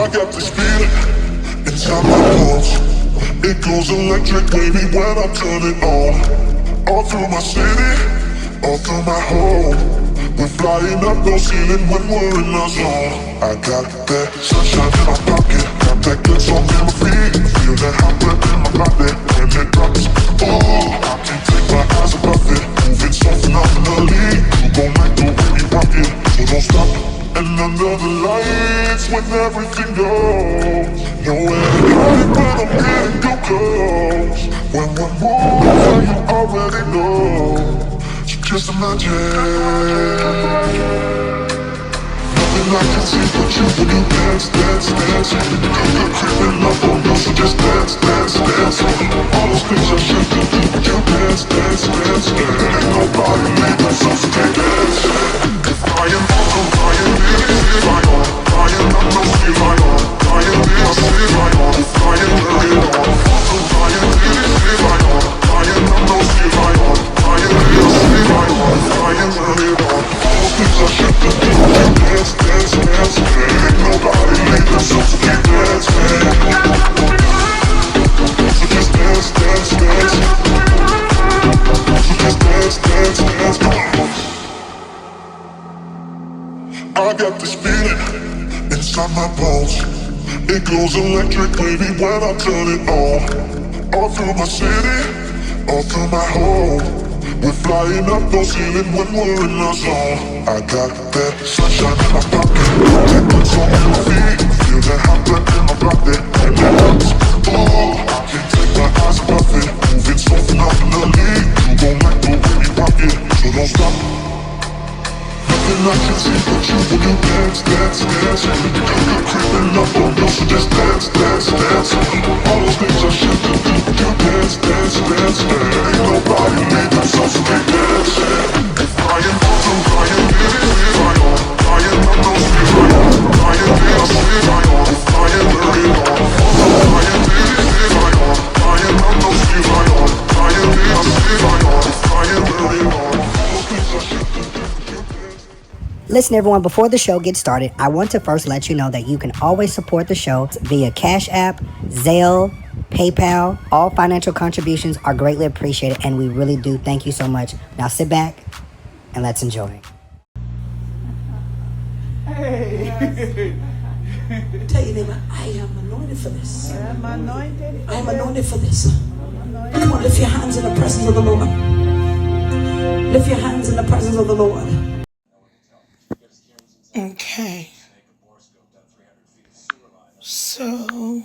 I got this feeling inside my bones. It goes electric, baby, when I turn it on. All through my city, all through my home. We're flying up, no ceiling when we're in the zone. I got that sunshine in my pocket, got that good song in my feet. Feel that hot breath in my body when it drops. Oh, I can't take my eyes above it. Moving so phenomenally. You gon' like the way we rock it, so don't stop. And under the lights when everything goes, nowhere to hide when I'm getting too close. When one moves, yeah, you already know. So just imagine. Nothing I can see but you when you dance, dance, dance. Good creeping up on you, so just dance, dance, dance. All those things I shouldn't do, but you dance, dance, dance. Ain't nobody leaving, so stay dance. If I am also lying, it is I on. Lying, I'm no see right on. Lying, I see right on. Lying, turn it on. Also lying, it is I on. Lying, I'm no see right on. Lying, I see right on. Lying, turn it on. All those things I shouldn't do, but you dance, dance, dance. Ain't nobody leaving, so keep dancing. So just dance, dance, dance. So just dance, dance, dance. Come on. I got this feeling inside my bones. It goes electric, baby, when I turn it on. All through my city, all through my home. We're flying up, no ceiling when we're in the zone. I got that sunshine in my pocket, that good song in my feet. Feel that hot breath in my body when it drops. Oh, I can't take my eyes off it. Moving so phenomenally. You gon' like the way we rock it, so don't stop. Nothing I can see but you when you dance, dance, dance. You're creeping up on you, so just dance, dance, dance. All those things I shouldn't do, but you dance, dance, dance. Ain't nobody leaving, so stay dancing. If I am also lying, it is I on. Lying, I'm no see right on. Lying, I see right on. Lying, turn it on. Also lying, it is I on. Lying, I'm no see right on. Lying, I see right on. Lying, turn it on. All those things I shouldn't do. Listen, everyone, before the show gets started, I want to first let you know that you can always support the show via CashApp, Zelle, PayPal. All financial contributions are greatly appreciated, and we really do thank you so much. Now sit back and let's enjoy. Hey. Tell your neighbor, I am anointed for this. I'm anointed. I am anointed for this. Come on, lift your hands in the presence of the Lord. Lift your hands in the presence of the Lord. Okay. So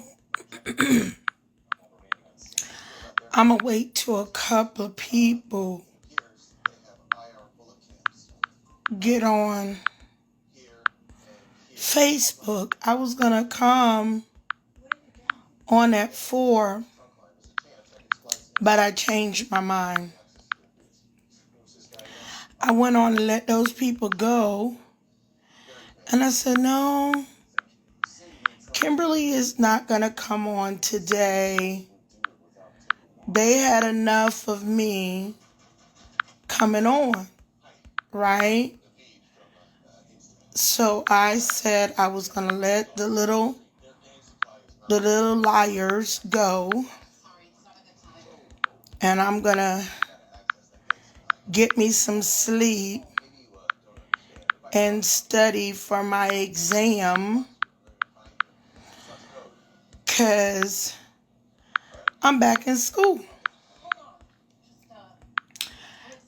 I'm gonna wait till a couple of people get on Facebook. I was gonna come on at 4, but I changed my mind. I went on to let those people go, and I said, no, Kimberly is not gonna come on today. They had enough of me coming on, right? So I said I was gonna let the little liars go, and I'm gonna get me some sleep and study for my exam, cause I'm back in school.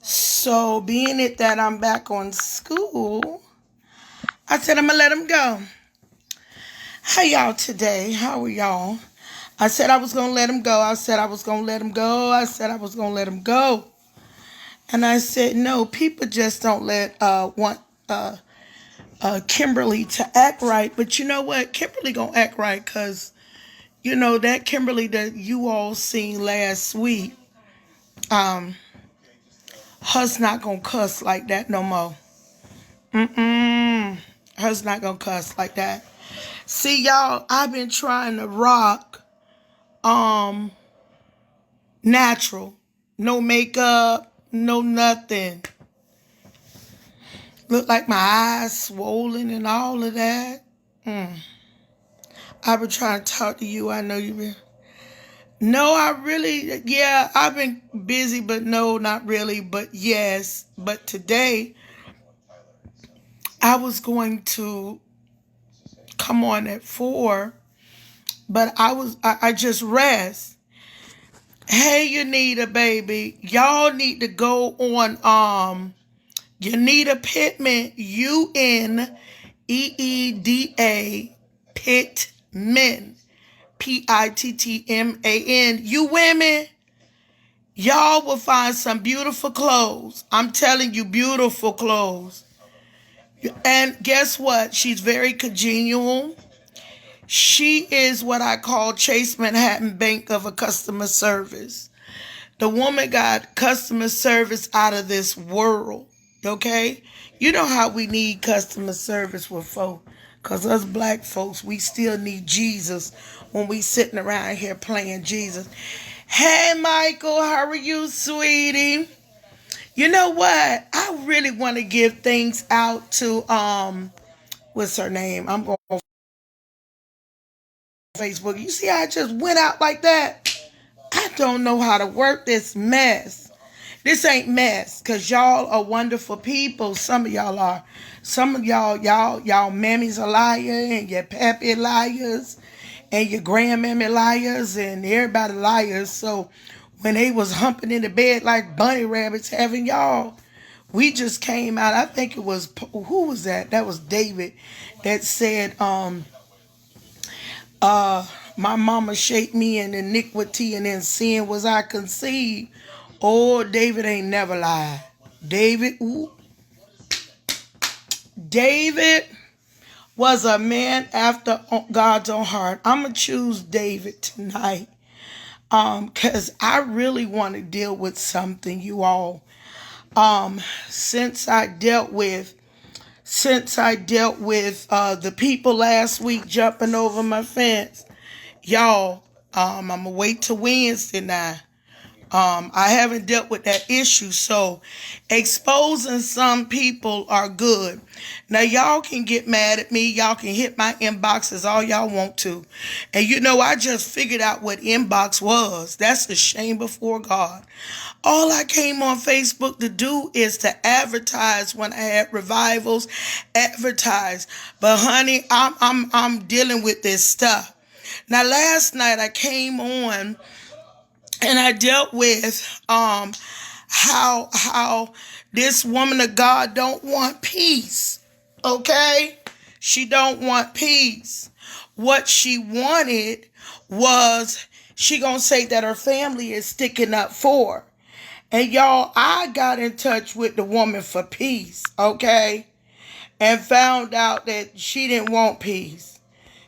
So being it that I'm back on school, I said I'm gonna let them go. How y'all today? How are y'all? I said I was gonna let them go. I said I was gonna let them go. I said I was gonna let them go. And I said, no, people just don't want Kimberly to act right. But you know what? Kimberly gonna act right, because you know that Kimberly that you all seen last week, her's not gonna cuss like that no more. Her's not gonna cuss like that. See, y'all, I've been trying to rock natural. No makeup, no nothing. Look like my eyes swollen and all of that. I've been trying to talk to you. I know you've been. No, yeah, I've been busy, but no, not really. But yes, but today I was going to come on at 4, but I just rest. Hey, Unita, baby, y'all need to go on, Unita Pittman, UNEEDA, Pittman, PITTMAN. You women, y'all will find some beautiful clothes. I'm telling you, beautiful clothes. And guess what? She's very congenial. She is what I call Chase Manhattan Bank of a customer service. The woman got customer service out of this world. Okay? You know how we need customer service with folk. Because us black folks, we still need Jesus when we sitting around here playing Jesus. Hey, Michael, how are you, sweetie? You know what? I really want to give things out to, what's her name? I'm going on Facebook. You see how I just went out like that? I don't know how to work this mess. This ain't mess, because y'all are wonderful people. Some of y'all are. Some of y'all Mammy's a liar, and your Pappy liars, and your grandmammy liars, and everybody liars. So when they was humping in the bed like bunny rabbits having y'all, we just came out. I think it was, who was that? That was David that said, my mama shaped me in iniquity, and in sin was I conceived. Oh, David ain't never lied. David was a man after God's own heart. I'm going to choose David tonight. Because I really want to deal with something, you all. Since I dealt with the people last week jumping over my fence, y'all, I'm going to wait till Wednesday now. I haven't dealt with that issue, so exposing some people are good. Now, y'all can get mad at me. Y'all can hit my inboxes all y'all want to. And you know, I just figured out what inbox was. That's a shame before God. All I came on Facebook to do is to advertise when I had revivals, advertise. But honey, I'm dealing with this stuff. Now, last night I came on and I dealt with how this woman of God don't want peace. Okay? She don't want peace. What she wanted was, she gonna say that her family is sticking up for her. And y'all, I got in touch with the woman for peace, okay? And found out that she didn't want peace.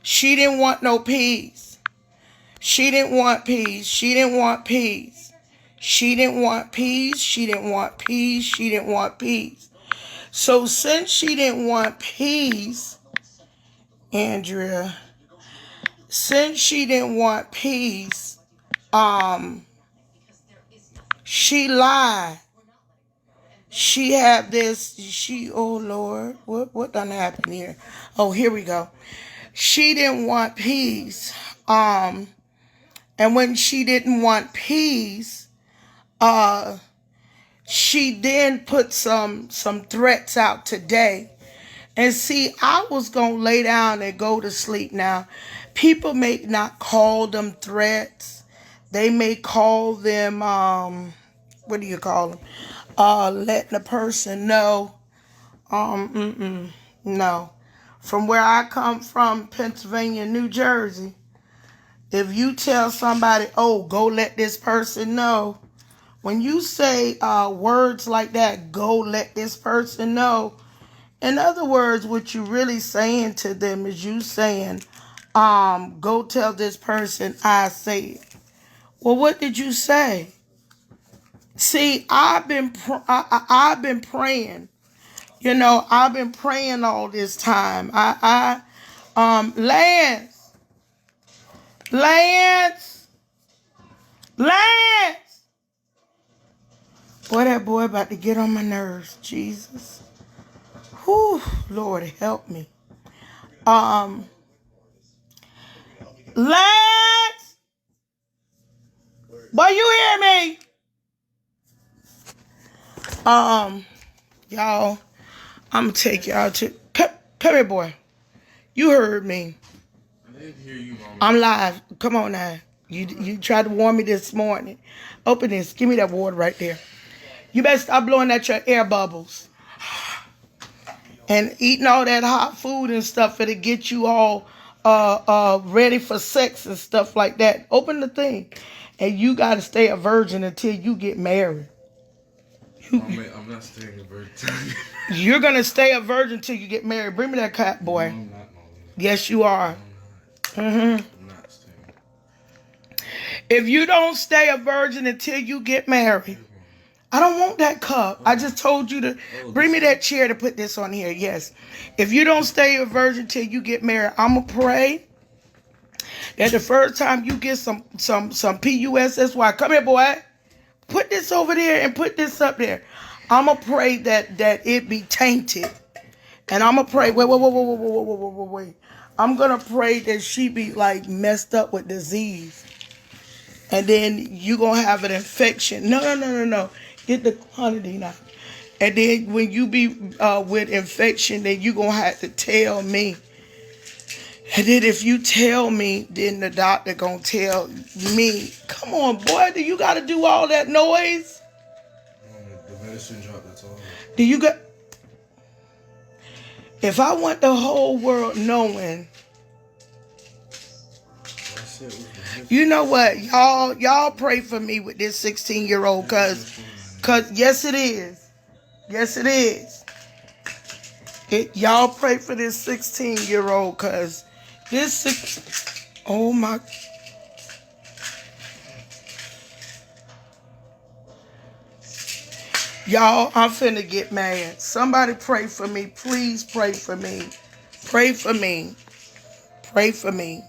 She didn't want no peace. She didn't want peace. She didn't want peace. She didn't want peace. She didn't want peace. She didn't want peace. So since she didn't want peace, Andrea, since she didn't want peace, she lied. She had this, oh Lord, what done happened here? Oh, here we go. She didn't want peace. And when she didn't want peace, she then put some threats out today. And see, I was going to lay down and go to sleep now. People may not call them threats. They may call them, what do you call them? Letting a person know. No. From where I come from, Pennsylvania, New Jersey, if you tell somebody, oh, go let this person know, when you say words like that, go let this person know, in other words, what you really saying to them is you saying, go tell this person I said. Well, what did you say? See, I've been praying. You know, I've been praying all this time. Lance. Boy, that boy about to get on my nerves. Jesus. Whew, Lord, help me. Lance! Boy, you hear me? Y'all, I'm gonna take y'all to come here, boy. You heard me. I didn't hear you, Mama. I'm live. Come on now. You tried to warn me this morning. Open this. Give me that water right there. You better stop blowing at your air bubbles. And eating all that hot food and stuff that'll get you all ready for sex and stuff like that. Open the thing. And you gotta stay a virgin until you get married. I'm not staying a virgin. You're gonna stay a virgin until you get married. Bring me that cat, boy. No, I'm not, Mama. Yes, you are. I'm not staying. If you don't stay a virgin until you get married, I don't want that cup. I just told you to bring me that chair to put this on here. Yes. If you don't stay a virgin till you get married, I'm going to pray that the first time you get some PUSSY, come here, boy. Put this over there and put this up there. I'm going to pray that it be tainted. And I'm going to pray, wait. I'm going to pray that she be like messed up with disease. And then you going to have an infection. No. Get the quantity now. And then when you be with infection, then you going to have to tell me. And then if you tell me, then the doctor going to tell me. Come on, boy. Do you got to do all that noise? The medicine drop, that's all. Do you got... If I want the whole world knowing... You know what? Y'all pray for me with this 16-year-old cause yes it is. Yes it is. Y'all pray for this 16-year-old cause oh my. Y'all, I'm finna get mad. Somebody pray for me. Please pray for me. Pray for me. Pray for me.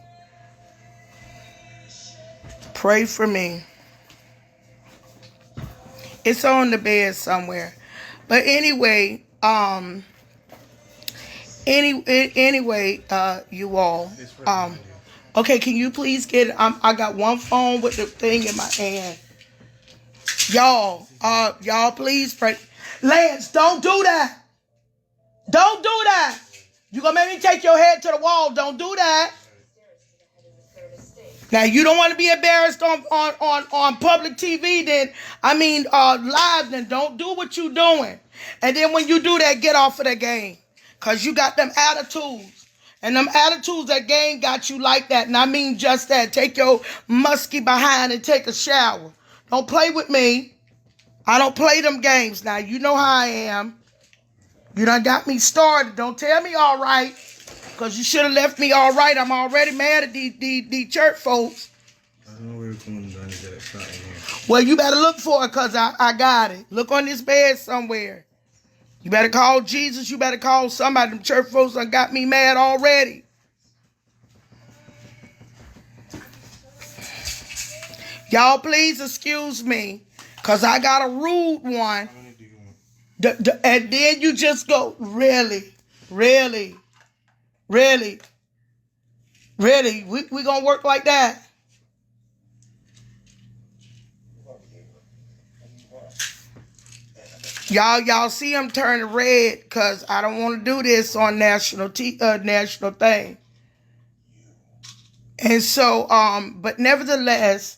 Pray for me. It's on the bed somewhere. But anyway, you all. Okay, can you please get it? I got one phone with the thing in my hand. Y'all please pray. Lance, don't do that. Don't do that. You gonna make me take your head to the wall. Don't do that. Now, you don't want to be embarrassed on public TV, then, live, then don't do what you doing. And then when you do that, get off of that game. Because you got them attitudes. And them attitudes, that game got you like that. And I mean just that. Take your musky behind and take a shower. Don't play with me. I don't play them games. Now, you know how I am. You done got me started. Don't tell me all right. Because you should have left me all right. I'm already mad at the church folks. I don't know where you're coming down to get it. Here. Well, you better look for it because I got it. Look on this bed somewhere. You better call Jesus. You better call somebody. Them church folks done got me mad already. Y'all please excuse me because I got a rude one. How many do you want? And then you just go, really? We gonna work like that? Y'all see I'm turning red because I don't want to do this on national thing. And so, but nevertheless,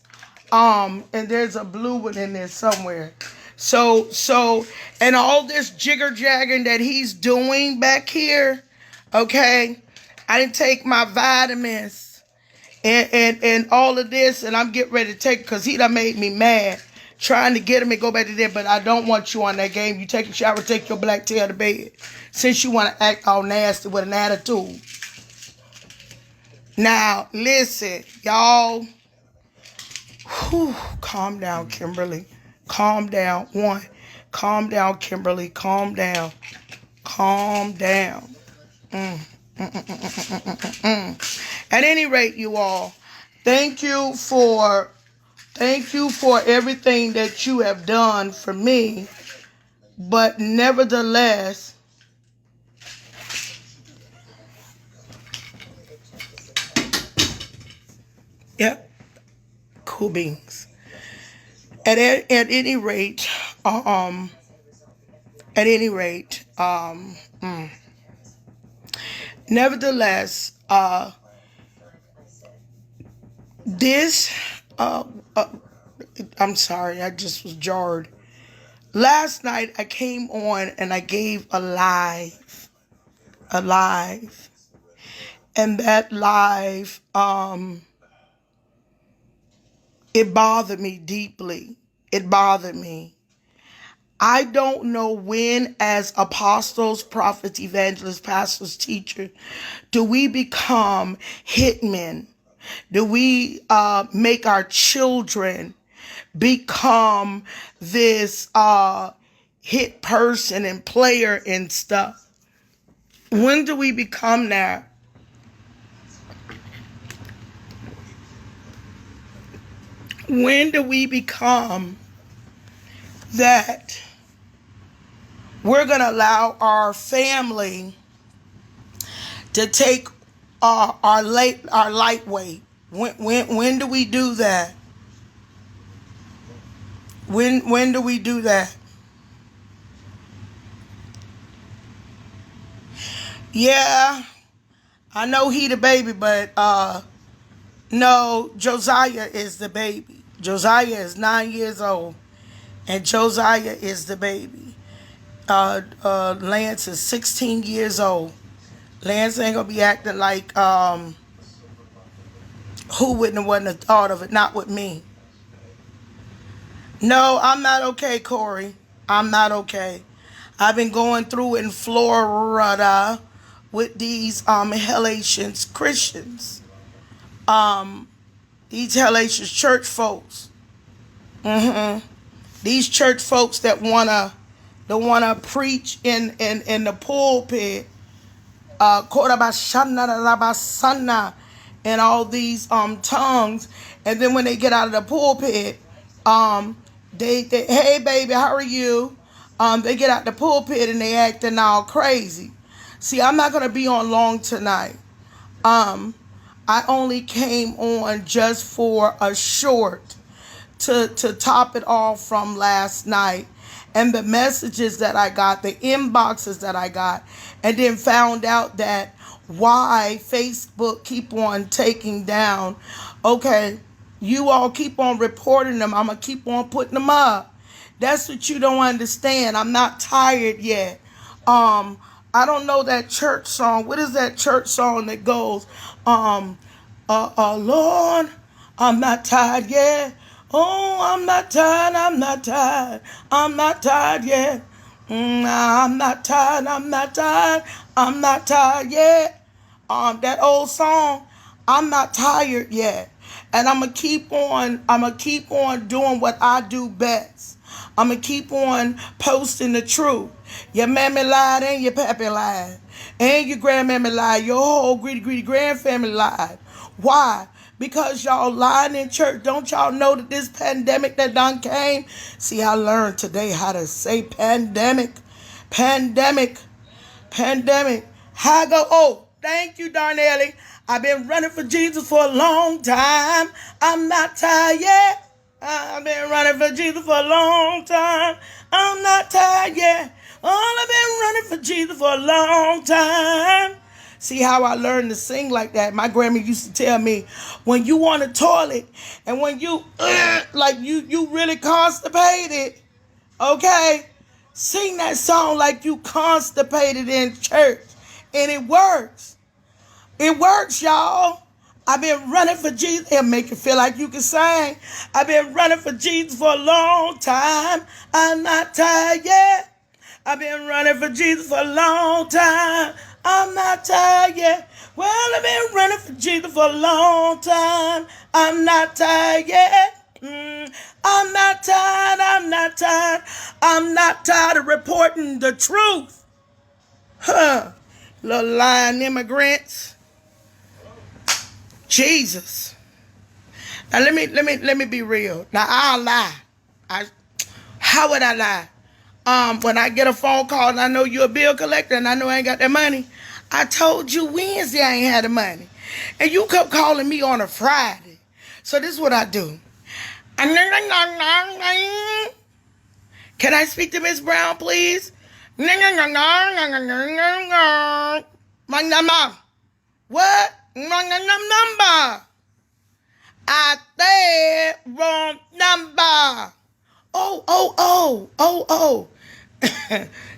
and there's a blue one in there somewhere. So, and all this jigger-jagging that he's doing back here, okay? I didn't take my vitamins and all of this, and I'm getting ready to take it because he done made me mad. Trying to get him and go back to there, but I don't want you on that game. You take a shower, take your black tail to bed. Since you want to act all nasty with an attitude. Now, listen, y'all. Whew, calm down, Kimberly. Calm down. One. Calm down, Kimberly. Calm down. Calm down. At any rate, you all, thank you for everything that you have done for me. But nevertheless, Yep. Cool beans. At any rate, nevertheless, this, I'm sorry, I just was jarred. Last night I came on and I gave a live, and that live, it bothered me deeply. It bothered me. I don't know when, as apostles, prophets, evangelists, pastors, teachers, do we become hitmen? Do we make our children become this hit person and player and stuff? When do we become that? When do we become that we're going to allow our family to take our lightweight? When do we do that? When do we do that? Yeah, I know he the baby, but no, Josiah is the baby. Josiah is 9 years old, and Josiah is the baby. Lance is 16 years old. Lance ain't gonna be acting like who wouldn't have thought of it? Not with me. No, I'm not okay, Corey. I'm not okay. I've been going through in Florida with these Helatians Christians. These Helatians church folks. These church folks that wanna preach in the pulpit, and all these tongues, and then when they get out of the pulpit, they hey baby, how are you? They get out the pulpit and they acting all crazy. See, I'm not gonna be on long tonight. I only came on just for a short to top it off from last night and the messages that I got, the inboxes that I got, and then found out that why Facebook keep on taking down. Okay, you all keep on reporting them. I'm going to keep on putting them up. That's what you don't understand. I'm not tired yet. I don't know that church song. What is that church song that goes, Lord, I'm not tired yet. Oh, I'm not tired, I'm not tired, I'm not tired yet. I'm not tired, I'm not tired, I'm not tired yet. That old song, I'm not tired yet. And I'm gonna keep on doing what I do best. I'm gonna keep on posting the truth. Your mammy lied and your pappy lied. And your grandmammy lied. Your whole greedy grandfamily lied. Why? Because y'all lying in church. Don't y'all know that this pandemic that done came? See, I learned today how to say pandemic. Pandemic. How I go, oh, thank you, Darnelly. I've been running for Jesus for a long time. I'm not tired yet. I've been running for Jesus for a long time. I'm not tired yet. Oh, I've been running for Jesus for a long time. See how I learned to sing like that? My grandma used to tell me, when you on the toilet and when you, like you really constipated, okay? Sing that song like you constipated in church. And it works. It works, y'all. I've been running for Jesus. It'll make you feel like you can sing. I've been running for Jesus for a long time. I'm not tired yet. I've been running for Jesus for a long time. I'm not tired yet. Well, I've been running for Jesus for a long time. I'm not tired yet. I'm not tired. I'm not tired. I'm not tired of reporting the truth. Little lying immigrants. Jesus. Now let me be real. Now I'll lie. How would I lie? When I get a phone call and I know you're a bill collector and I know I ain't got that money, I told you Wednesday I ain't had the money. And you kept calling me on a Friday. So this is what I do. Can I speak to Miss Brown, please? My number. What? My number. I said wrong number. Oh.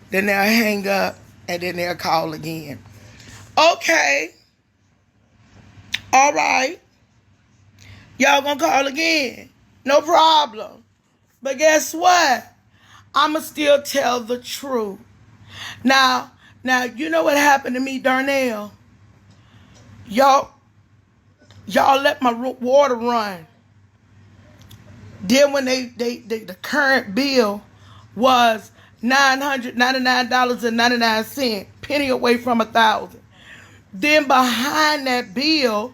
Then they'll hang up and then they'll call again. Okay. All right. Y'all gonna call again. No problem. But guess what? I'ma still tell the truth. Now, you know what happened to me, Darnell? Y'all let my water run. Then when the current bill was $999.99, penny away from $1,000. Then behind that bill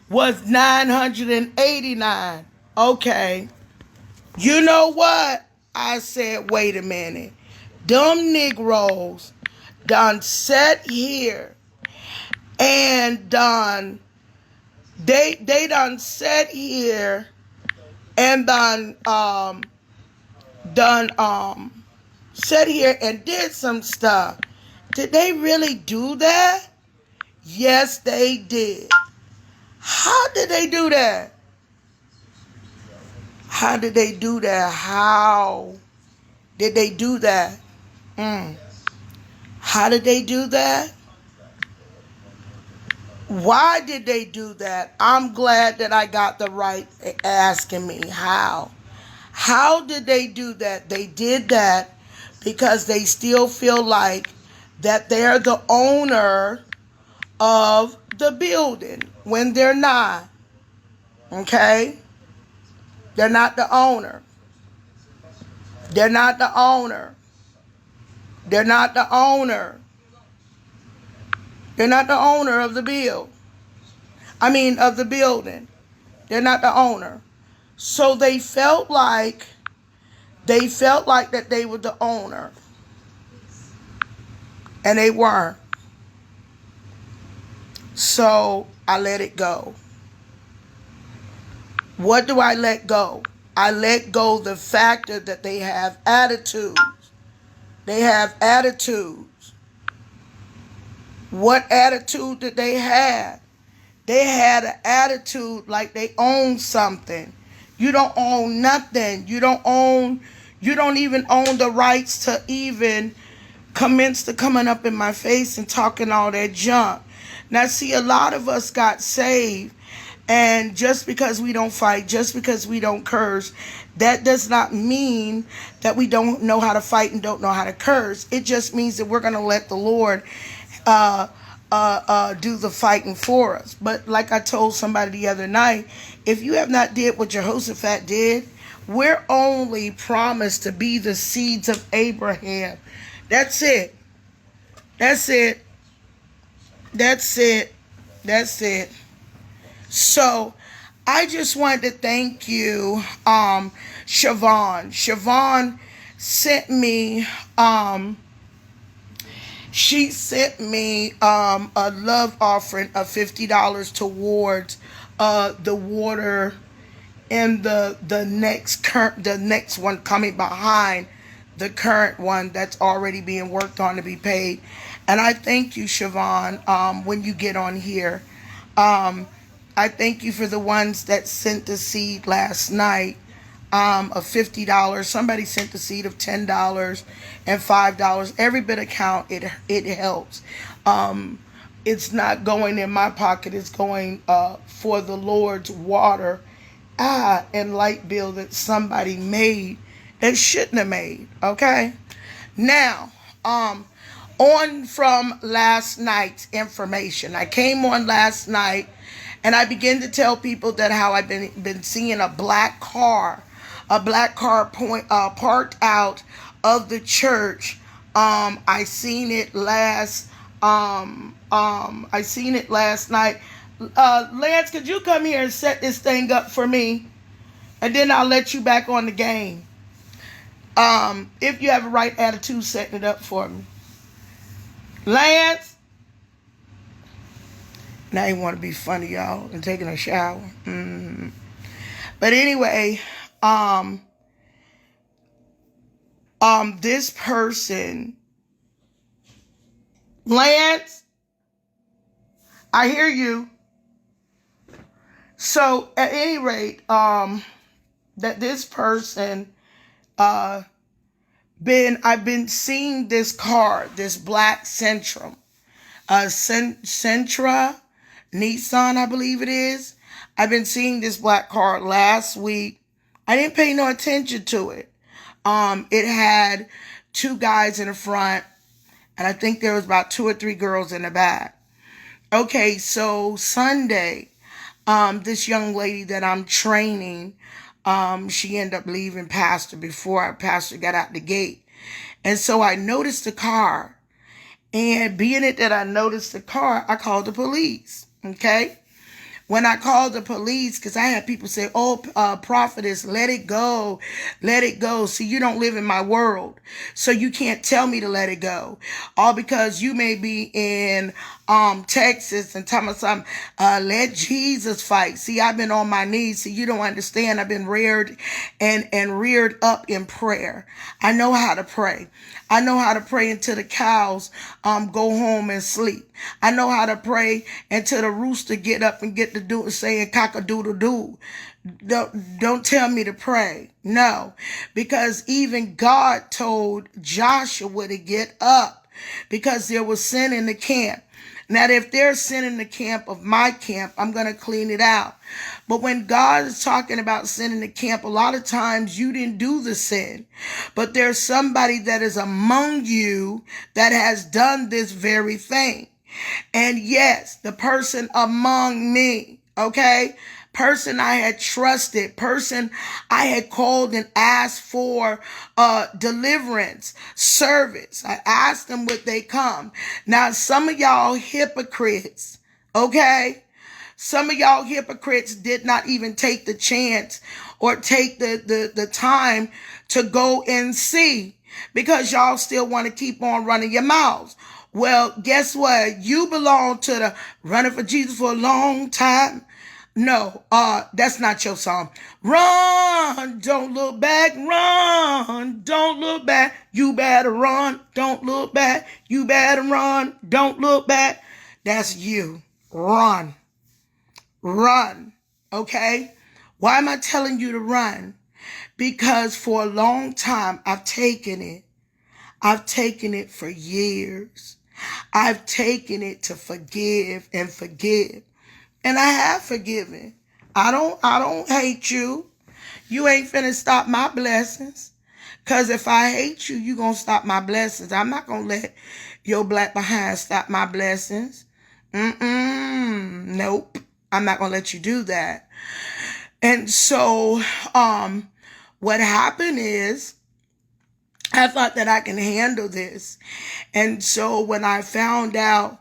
was $989. Okay. You know what? I said, wait a minute. Them Negroes done sat here and they done sat here and sat here and did some stuff. Did they really do that? Yes, they did. How did they do that? How did they do that? How did they do that? How did they do that? Why did they do that? I'm glad that I got the right asking me how. How did they do that? They did that because they still feel like that they're the owner of the building when they're not. Okay? They're not the owner. They're not the owner. They're not the owner. They're not the owner of the of the building. They're not the owner. So they felt like that they were the owner. And they weren't. So I let it go. What do I let go? I let go the factor that they have attitudes. They have attitudes. What attitude did they have? They had an attitude like they own something. You don't own nothing. You don't even own the rights to even commence to coming up in my face and talking all that junk. Now, see, a lot of us got saved, and just because we don't fight, just because we don't curse, that does not mean that we don't know how to fight and don't know how to curse. It just means that we're going to let the Lord do the fighting for us. But like I told somebody the other night, if you have not did what Jehoshaphat did, we're only promised to be the seeds of Abraham. That's it. That's it. That's it. That's it. So I just wanted to thank you, Siobhan. Siobhan sent me she sent me a love offering of $50 towards the water in the next one coming behind the current one that's already being worked on to be paid. And I thank you, Siobhan, when you get on here. I thank you for the ones that sent the seed last night of $50. Somebody sent the seed of $10 and $5. Every bit of count, it helps. It's not going in my pocket. It's going for the Lord's water and light bill that somebody made that shouldn't have made. Okay? Now, on from last night's information. I came on last night and I began to tell people that how I've been seeing a black car parked out of the church. I seen it last night. Lance, could you come here and set this thing up for me? And then I'll let you back on the game. If you have a right attitude, setting it up for me. Lance. Now you want to be funny, y'all, and taking a shower. But anyway, this person, Lance, I hear you. So at any rate, that this person, I've been seeing this car, this black Sentra, Sentra, Nissan, I believe it is. I've been seeing this black car last week. I didn't pay no attention to it. It had 2 guys in the front, and I think there was about 2 or 3 girls in the back. Okay, so Sunday, this young lady that I'm training, she ended up leaving Pastor before our pastor got out the gate. And so I noticed the car. And being it that I noticed the car, I called the police. Okay? When I called the police, because I had people say, oh, prophetess, let it go. Let it go. See, you don't live in my world. So you can't tell me to let it go. All because you may be in Texas and tell me something, let Jesus fight. See, I've been on my knees. See, you don't understand. I've been reared and reared up in prayer. I know how to pray. I know how to pray until the cows go home and sleep. I know how to pray until the rooster get up and get to do saying cock-a-doodle-doo. Don't tell me to pray. No, because even God told Joshua to get up because there was sin in the camp. Now, if there's sin in the camp of my camp, I'm going to clean it out. But when God is talking about sin in the camp, a lot of times you didn't do the sin. But there's somebody that is among you that has done this very thing. And yes, the person among me, okay? Person I had trusted, person I had called and asked for deliverance, service. I asked them would they come. Now, some of y'all hypocrites, okay? Some of y'all hypocrites did not even take the chance or take the time to go and see because y'all still want to keep on running your mouths. Well, guess what? You belong to the running for Jesus for a long time. No, that's not your song. Run, don't look back. Run, don't look back. You better run, don't look back. You better run, don't look back. That's you. Run. Run. Okay? Why am I telling you to run? Because for a long time, I've taken it. I've taken it for years. I've taken it to forgive and forgive. And I have forgiven. I don't hate you. You ain't finna stop my blessings. Because if I hate you, you gonna stop my blessings. I'm not gonna let your black behind stop my blessings. Nope. I'm not gonna let you do that. And so, what happened is, I thought that I can handle this. And so when I found out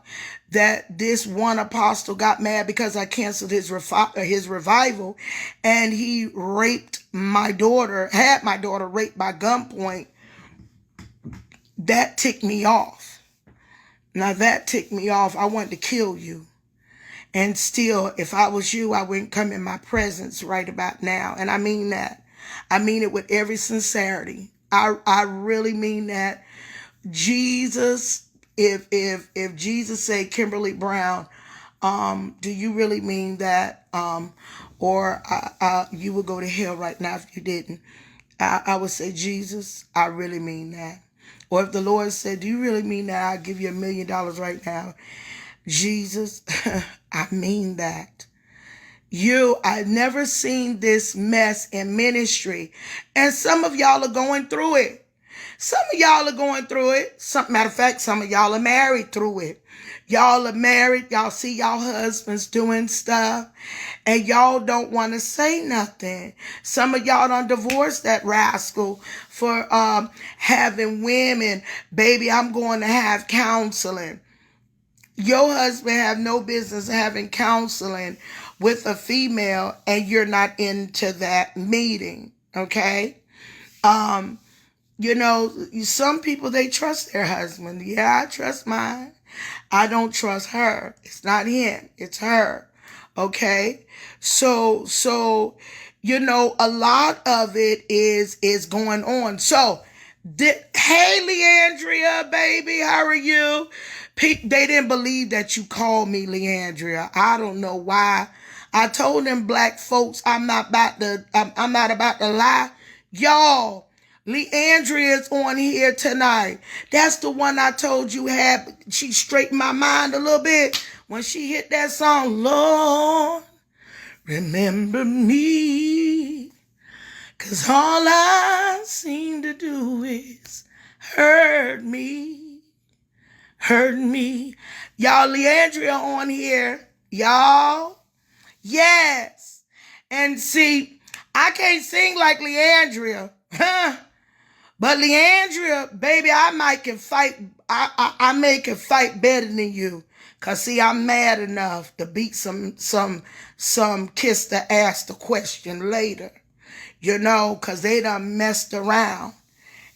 that this one apostle got mad because I canceled his revival and he raped my daughter, had my daughter raped by gunpoint, that ticked me off. Now that ticked me off. I wanted to kill you. And still, if I was you, I wouldn't come in my presence right about now. And I mean that. I mean it with every sincerity. I really mean that. Jesus, if Jesus said, Kimberly Brown, do you really mean that? Or you would go to hell right now if you didn't. I would say, Jesus, I really mean that. Or if the Lord said, do you really mean that? I'll give you $1 million right now. Jesus, I mean that. I've never seen this mess in ministry. And some of y'all are going through it. Some of y'all are going through it. Matter of fact, some of y'all are married through it. Y'all are married. Y'all see y'all husbands doing stuff. And y'all don't want to say nothing. Some of y'all done divorced that rascal for having women. Baby, I'm going to have counseling. Your husband have no business having counseling with a female and you're not into that meeting, okay? Some people, they trust their husband. Yeah, I trust mine. I don't trust her. It's not him. It's her, okay? So a lot of it is going on. So, hey, Leandria, baby, how are you? They didn't believe that you called me Leandria. I don't know why. I told them black folks I'm not about to lie. Y'all, Leandria's on here tonight. That's the one I told you she straightened my mind a little bit when she hit that song, Lord, remember me. 'Cause all I seem to do is hurt me. Y'all, Leandria on here. Y'all. Yes. And see, I can't sing like Leandria. But Leandria, baby, I can fight. I may can fight better than you. 'Cause see, I'm mad enough to beat some kiss to ask the question later. 'Cause they done messed around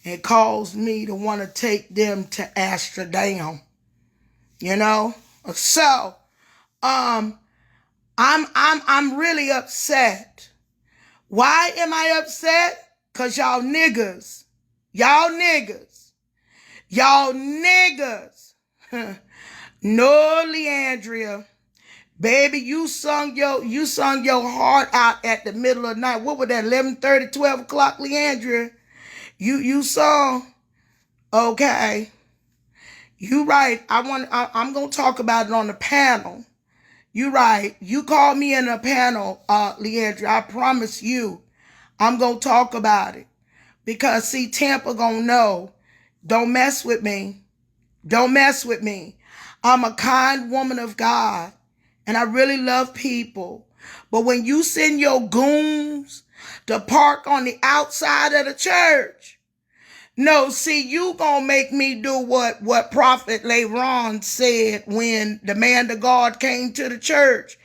and caused me to want to take them to Amsterdam. So, I'm really upset. Why am I upset? 'Cause y'all niggas. No, Leandria. Baby, you sung your heart out at the middle of the night. What was that, 11:30, 12 o'clock, Leandria? You sung. Okay. You right. I'm going to talk about it on the panel. You right. You called me in a panel, Leandria. I promise you, I'm going to talk about it. Because, see, Tampa going to know. Don't mess with me. I'm a kind woman of God. And I really love people. But when you send your goons to park on the outside of the church, no, see, you gonna make me do what Prophet LeRon said when the man of God came to the church.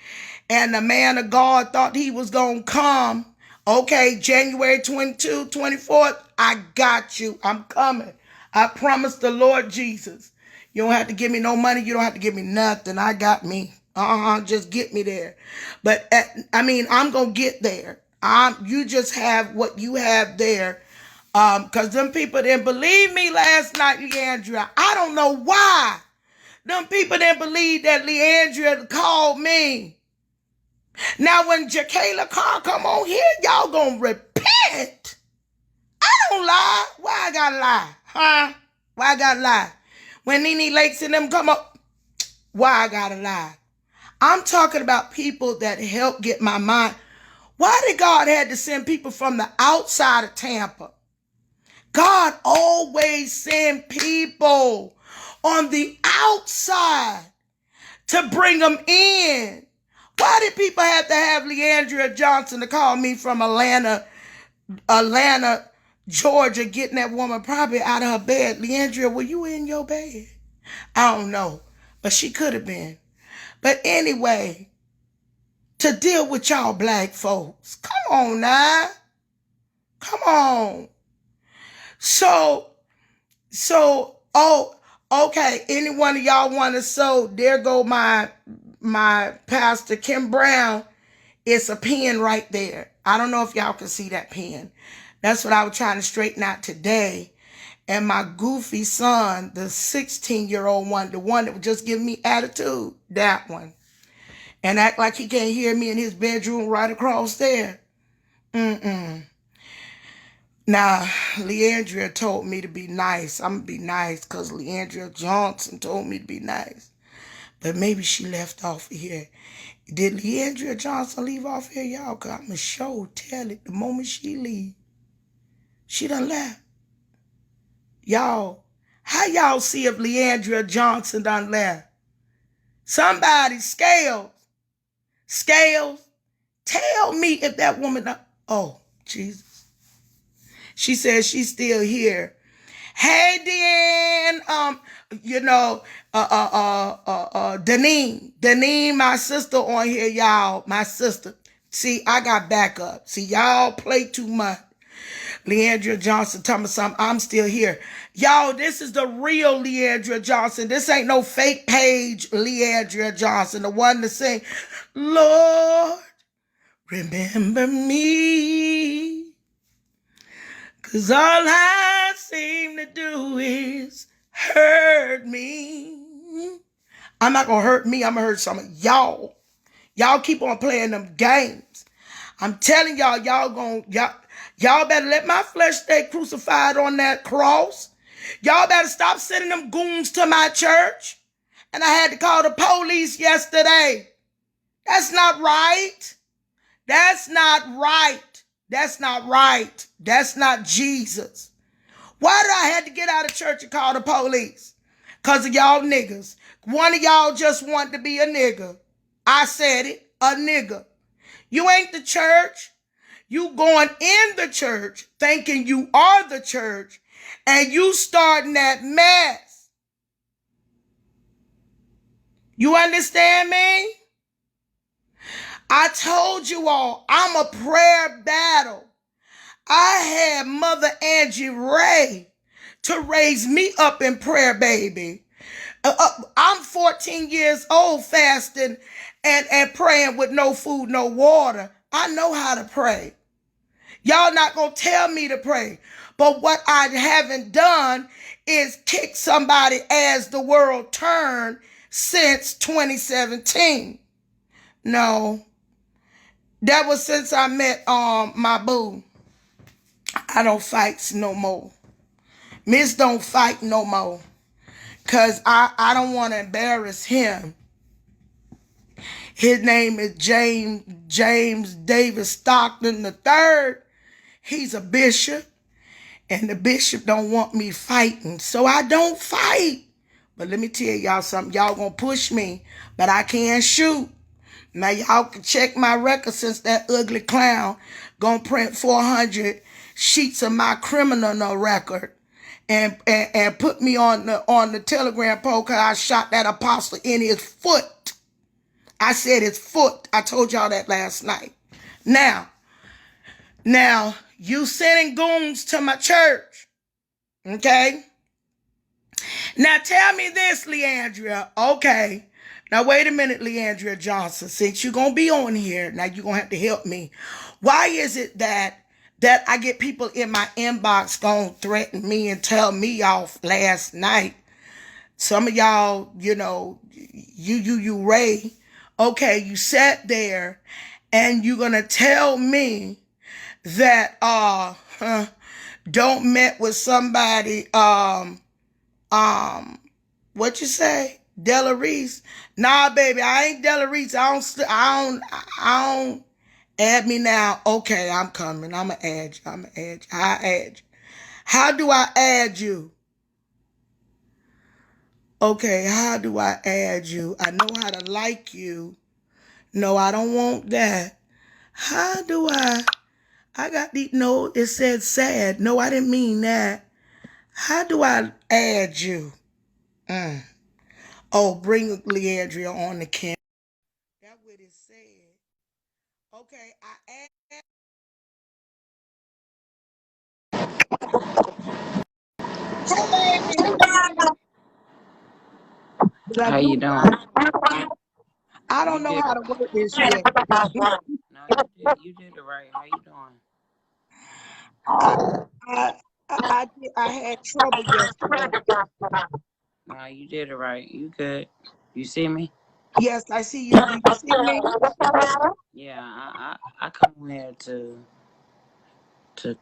And the man of God thought he was gonna come. Okay, January 22, 24th, I got you. I'm coming. I promise the Lord Jesus. You don't have to give me no money. You don't have to give me nothing. I got me. Just get me there. But, I'm going to get there. You just have what you have there. Because them people didn't believe me last night, Leandria. I don't know why. Them people didn't believe that Leandria called me. Now, when Jacayla Carr come on here, y'all going to repent. I don't lie. Why I got to lie? Huh? Why I got to lie? When Nene Lakes and them come up, why I got to lie? I'm talking about people that help get my mind. Why did God had to send people from the outside of Tampa? God always send people on the outside to bring them in. Why did people have to have Leandria Johnson to call me from Atlanta, Georgia, getting that woman probably out of her bed? Leandria, were you in your bed? I don't know, but she could have been. But anyway, to deal with y'all black folks. Come on now. Come on. So, okay. Any one of y'all want to sow? There go my pastor, Kim Brown. It's a pen right there. I don't know if y'all can see that pen. That's what I was trying to straighten out today. And my goofy son, the 16-year-old one, the one that was just giving me attitude, that one. And act like he can't hear me in his bedroom right across there. Now, Leandria told me to be nice. I'm going to be nice because Leandria Johnson told me to be nice. But maybe she left off of here. Did Leandria Johnson leave off here, y'all? Because I'm going to show tell it the moment she leave. She done left. Y'all, how y'all see if Leandria Johnson done left? Somebody, Scales, tell me if that woman done. Oh, Jesus. She says she's still here. Hey, Deanne, Deneen, my sister on here, y'all, my sister. See, I got backup. See, y'all play too much. Leandria Johnson telling me something. I'm still here. Y'all, this is the real Leandria Johnson. This ain't no fake page Leandria Johnson. The one to sing, Lord, remember me. 'Cause all I seem to do is hurt me. I'm not gonna hurt me, I'm gonna hurt some of y'all. Y'all keep on playing them games. I'm telling y'all, y'all better let my flesh stay crucified on that cross. Y'all better stop sending them goons to my church. And I had to call the police yesterday. That's not right. That's not right. That's not right. That's not Jesus. Why did I have to get out of church and call the police? Because of y'all niggas. One of y'all just wanted to be a nigga. I said it, a nigga. You ain't the church. You going in the church thinking you are the church, and you starting that mess. You understand me? I told you all, I'm a prayer battle. I had Mother Angie Ray to raise me up in prayer, baby. I'm 14 years old fasting and praying with no food, no water. I know how to pray. Y'all not going to tell me to pray. But what I haven't done is kick somebody as the world turned since 2017. No. That was since I met my boo. I don't fight no more. Miss don't fight no more. Because I don't want to embarrass him. His name is James Davis Stockton III. He's a bishop. And the bishop don't want me fighting. So I don't fight. But let me tell y'all something. Y'all gonna push me. But I can't shoot. Now y'all can check my record since that ugly clown gonna print 400 sheets of my criminal record and put me on the telegram pole because I shot that apostle in his foot. I said his foot. I told y'all that last night. Now, you sending goons to my church. Okay? Now tell me this, Leandria. Okay. Now wait a minute, Leandria Johnson. Since you're going to be on here, now you're going to have to help me. Why is it that I get people in my inbox going to threaten me and tell me off last night? Some of y'all, you Ray. Okay, you sat there and you're going to tell me that don't met with somebody what you say? Della Reese? Nah, baby, I ain't Della Reese. I don't add me now. Okay, I'm coming. I'ma add you. I add you. How do I add you? Okay, how do I add you? I know how to like you. No, I don't want that. How do I got the, no, it said sad. No, I didn't mean that. How do I add you? Oh, bring Leandria on the camera. That's what it said. Okay, I add. Did I How do you it doing? right? I You don't know did how it to right. work this yet. No, you did it right. How you doing? I, I had trouble yesterday. No, you did it right. You good. You see me? Yes, I see you. Do you see me? Yeah, I come here to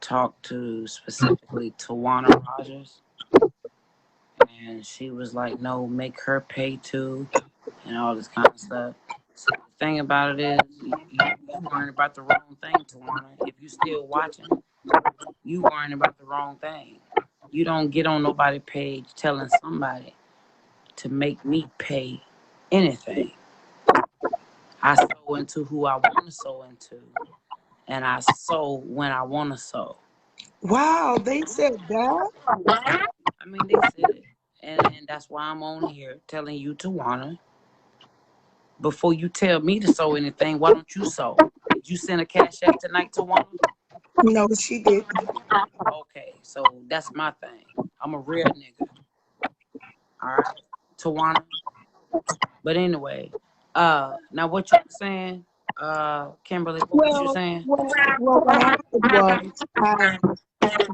talk to specifically Tawana Rogers, and she was like, "No, make her pay too," and all this kind of stuff. So the thing about it is, you worrying about the wrong thing, Tawana. If you still watching, you worrying about the wrong thing. You don't get on nobody's page telling somebody to make me pay anything. I sow into who I want to sow into, and I sow when I want to sow. Wow, they said that. I mean, they said it, and that's why I'm on here telling you, Tawana, before you tell me to sow anything, why don't you sow? Did you send a cash app tonight, Tawana? No, she didn't. Okay, so that's my thing. I'm a real nigga. All right, Tawana. But anyway, now what you were saying? Kimberly, what was you saying? What happened was,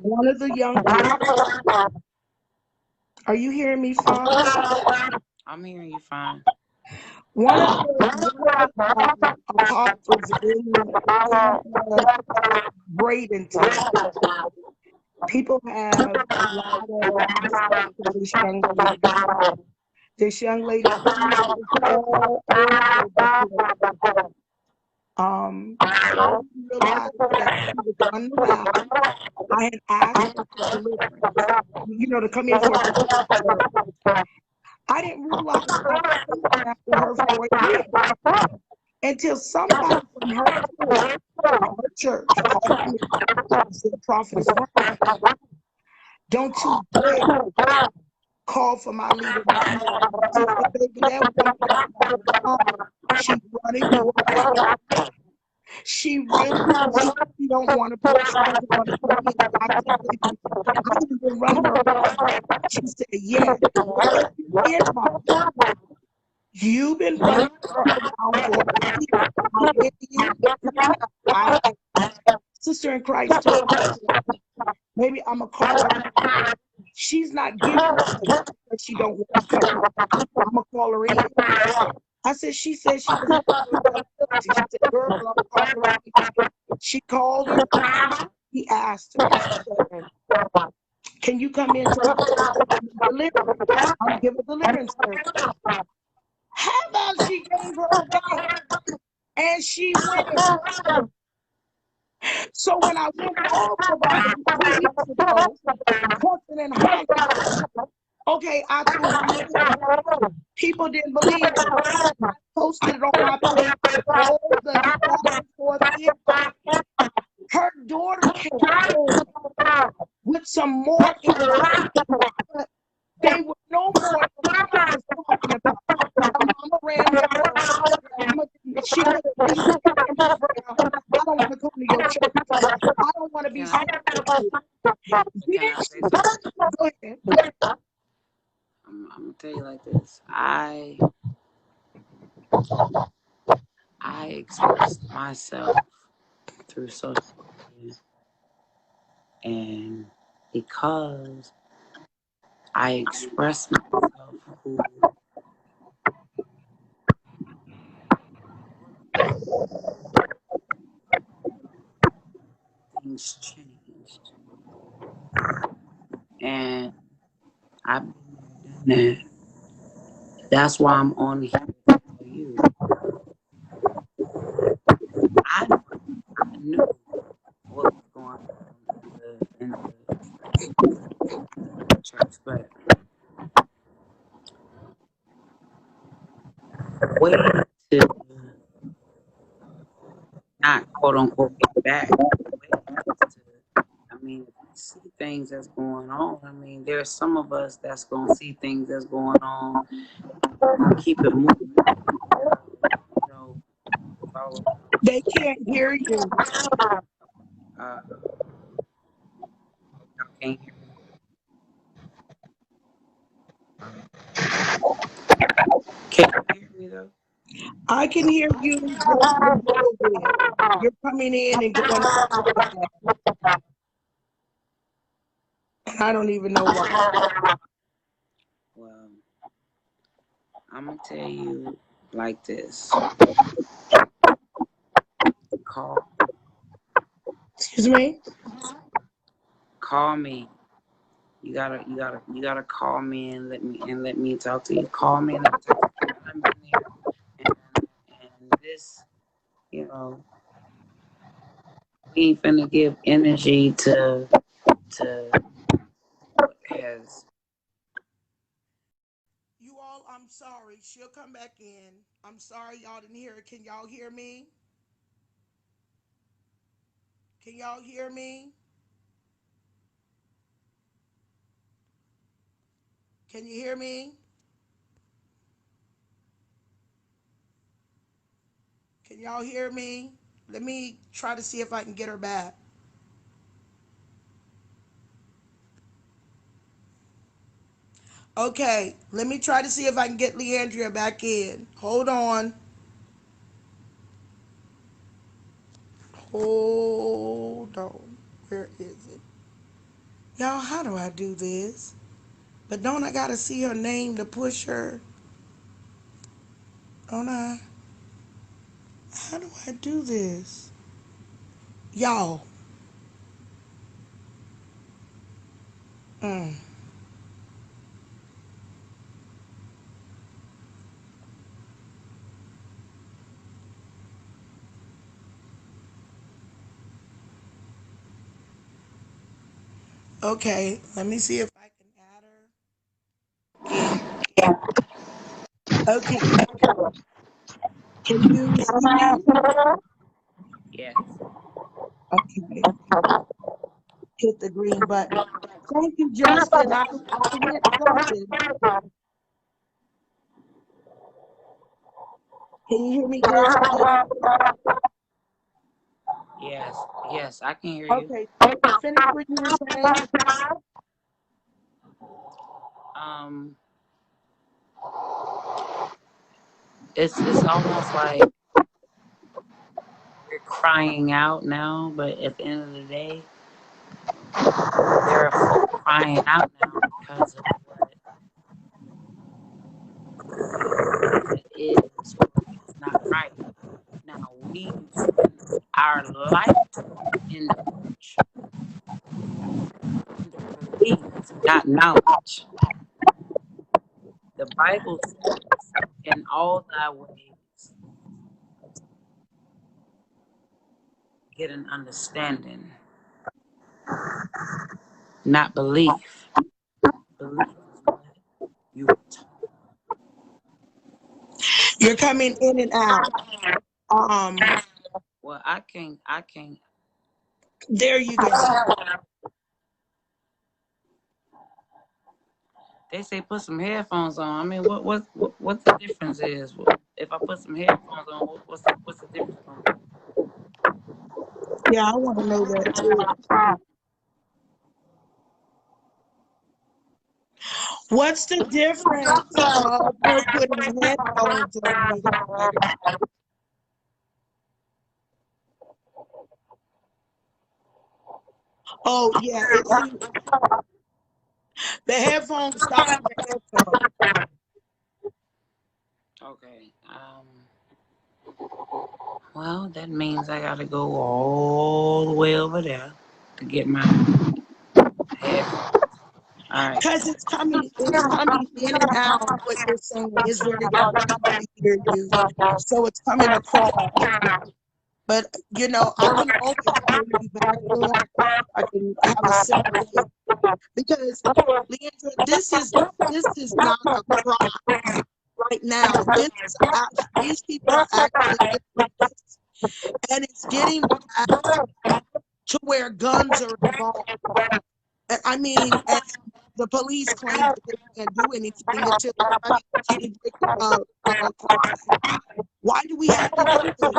one of the young ladies, are you hearing me fine? I'm hearing you fine. One of the apostles in Bradenton, people have a lot of respect for this young lady. This young lady is all over the place. I didn't realize that she was running around. I had asked her for deliverance, to come in for a deliverance service. I didn't realize I was chasing after her for a year until somebody from her church called me and said, Prophetess Ron, don't you dare call for my leader no more. I said, baby, that woman is on the phone. She's running your mouth. She really believes she don't want to put, she doesn't want to come in. I said, baby, I haven't been running her mouth. She said, yes. I said, you inbox. You've been running her around for a year. How many years? I sister in Christ told me, maybe I'm going to call her. She's not giving me because she don't want to come in. I'm going to call her in. I said, she said she doesn't have availability. She said, girl, I'm calling her in. She called her. He asked her, he said, can you come in tomorrow? Deliverance. I'm giving deliverance service. How about she gave her a day and she went? So when I went off about 2 weeks ago, cussing and hollering, okay, I threw her in. People didn't believe me. I posted it on my page. All the back and forth. Her daughter came home with some more involvement. They were no more than I was talking about. Her mama ran with her. She could have easily been around. I don't want to come to your church. I don't want to be Can I say something? Go ahead. I'm gonna tell you like this. I expressed myself through social media, and because I expressed myself, things changed, and I've been there, done that. That's why I'm on here to tell you. I knew what was going on in the church, but way to not quote unquote get back. I mean, if you see things that's going on, I mean, there's some of us that's gonna see things that's going on, keep it moving, follow. They can't hear you. Y'all can't hear me. Can you hear me though? I can hear you just a little bit. You're coming in and going out really bad. And I don't even know why. Well, I'm gonna tell you like this. Call Excuse me? me. You gotta call me and let me talk to you. Call me and let me talk to you. I've been there. And this, you know, we ain't finna give energy to what has. You all, I'm sorry. She'll come back in. I'm sorry y'all didn't hear it. Can y'all hear me? Can y'all hear me? Can you hear me? Can y'all hear me? Let me try to see if I can get her back. Okay, let me try to see if I can get Leandria back in. Hold on. Hold on. Where is it? Y'all, how do I do this? But don't I gotta see her name to push her? Don't I? How do I do this? Y'all. Mm. Okay, let me see if I can add her again. Okay, can you see me? Yes. Okay, hit the green button. Thank you, Justin. I hit something. Can you hear me good today? Yes. Yes, I can hear you. Okay, finish what you were saying. Um, it's almost like we're crying out now, but at the end of the day, there are folk crying out now because of what is or is not right. Now we've spent our lifetime in the church under belief, not knowledge. The Bible says, "In all thy ways, get an understanding." Not belief. Belief is what you were taught. You're coming in and out. Well, I can't. There you go. They say put some headphones on. I mean, what the difference is? If I put some headphones on, what's the difference? Yeah, I want to know that too. What's the difference of her putting headphones on, you guys? Oh yeah, it's the headphones stop the echo. Okay. Well, that means I gotta go all the way over there to get my headphones. All right. Because it's coming in and out. What you're saying is very hard for me to hear you, so it's coming across. But I can always bring you back in. I can have a separate because Leandra, this is not a cry right now. These people are actually doing this, and it's getting back to where guns are involved. I mean, and the police claim that they can't do anything until somebody actually breaks a crime. Why do we have to do this?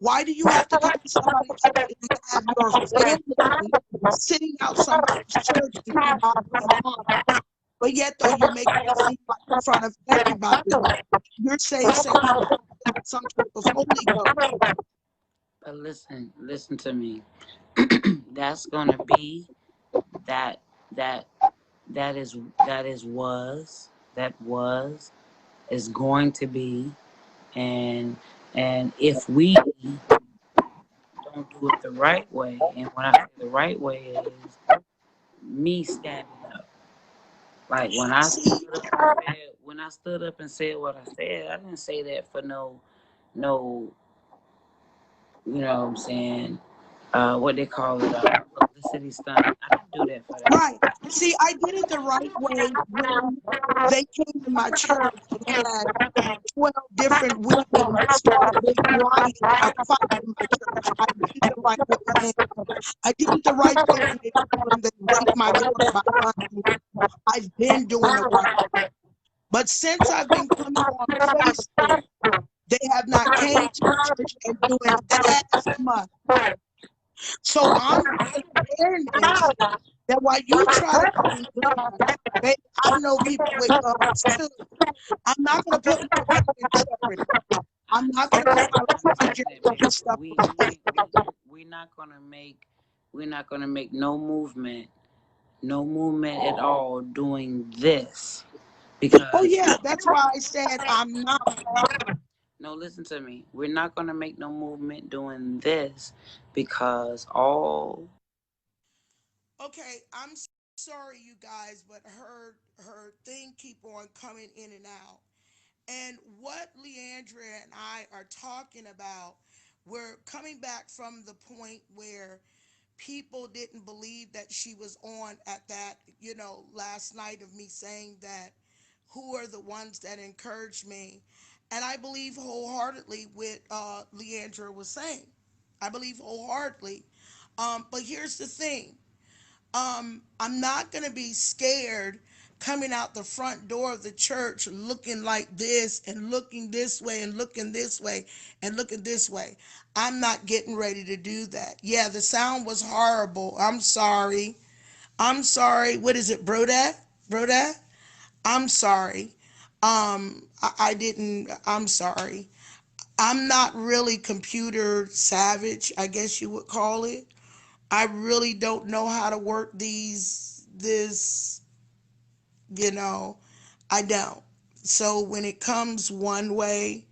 Why do you have to come to somebody's church and you have your family sitting out somebody's church and you're not doing harm? But yet, though, you're making it seem like in front of everybody, you're saying some type of Holy Ghost. But listen to me. That's gonna be that that that is going to be, and if we don't do it the right way, and when I say the right way is me standing up. Like when I stood up and said what I said, I didn't say that for no, you know what I'm saying, what they call it, publicity stunt. I didn't do that for that. Right. See, I did it the right way when they came to my church and had 12 different women start a big riot, a fight in my church. I did it the right way then. I did it the right way when they told them they raped my daughter by lying. I've been doing it right. But since I've been coming on Facebook, they have not came to the church and doing as much. So I'm bringing awareness that while you try to bring guns, baby, I know people with guns too. I'm not going to put my life in jeopardy. I'm not gonna put my life in Listen jeopardy at me. and stuff We like we that. ain't we're not gonna make no movement at all doing this Oh because yeah, that's why I said I'm not. no, listen to me. We're not gonna make no movement doing this because all Okay, I'm sorry, you guys, but her thing keep on coming in and out. And what Leandra and I are talking about, we're coming back from the point where people didn't believe that she was on at that, last night of me saying that who are the ones that encouraged me. And I believe wholeheartedly what Leandra was saying. I believe wholeheartedly. But here's the thing. I'm not going to be scared coming out the front door of the church looking like this and looking this way and looking this way and looking this way. I'm not getting ready to do that. Yeah, the sound was horrible. I'm sorry. I'm sorry. What is it, Brodat? Brodat? I'm sorry. I didn't, I'm sorry. I'm not really computer savage, I guess you would call it. I really don't know how to work this, you know, I don't. So when it comes one way,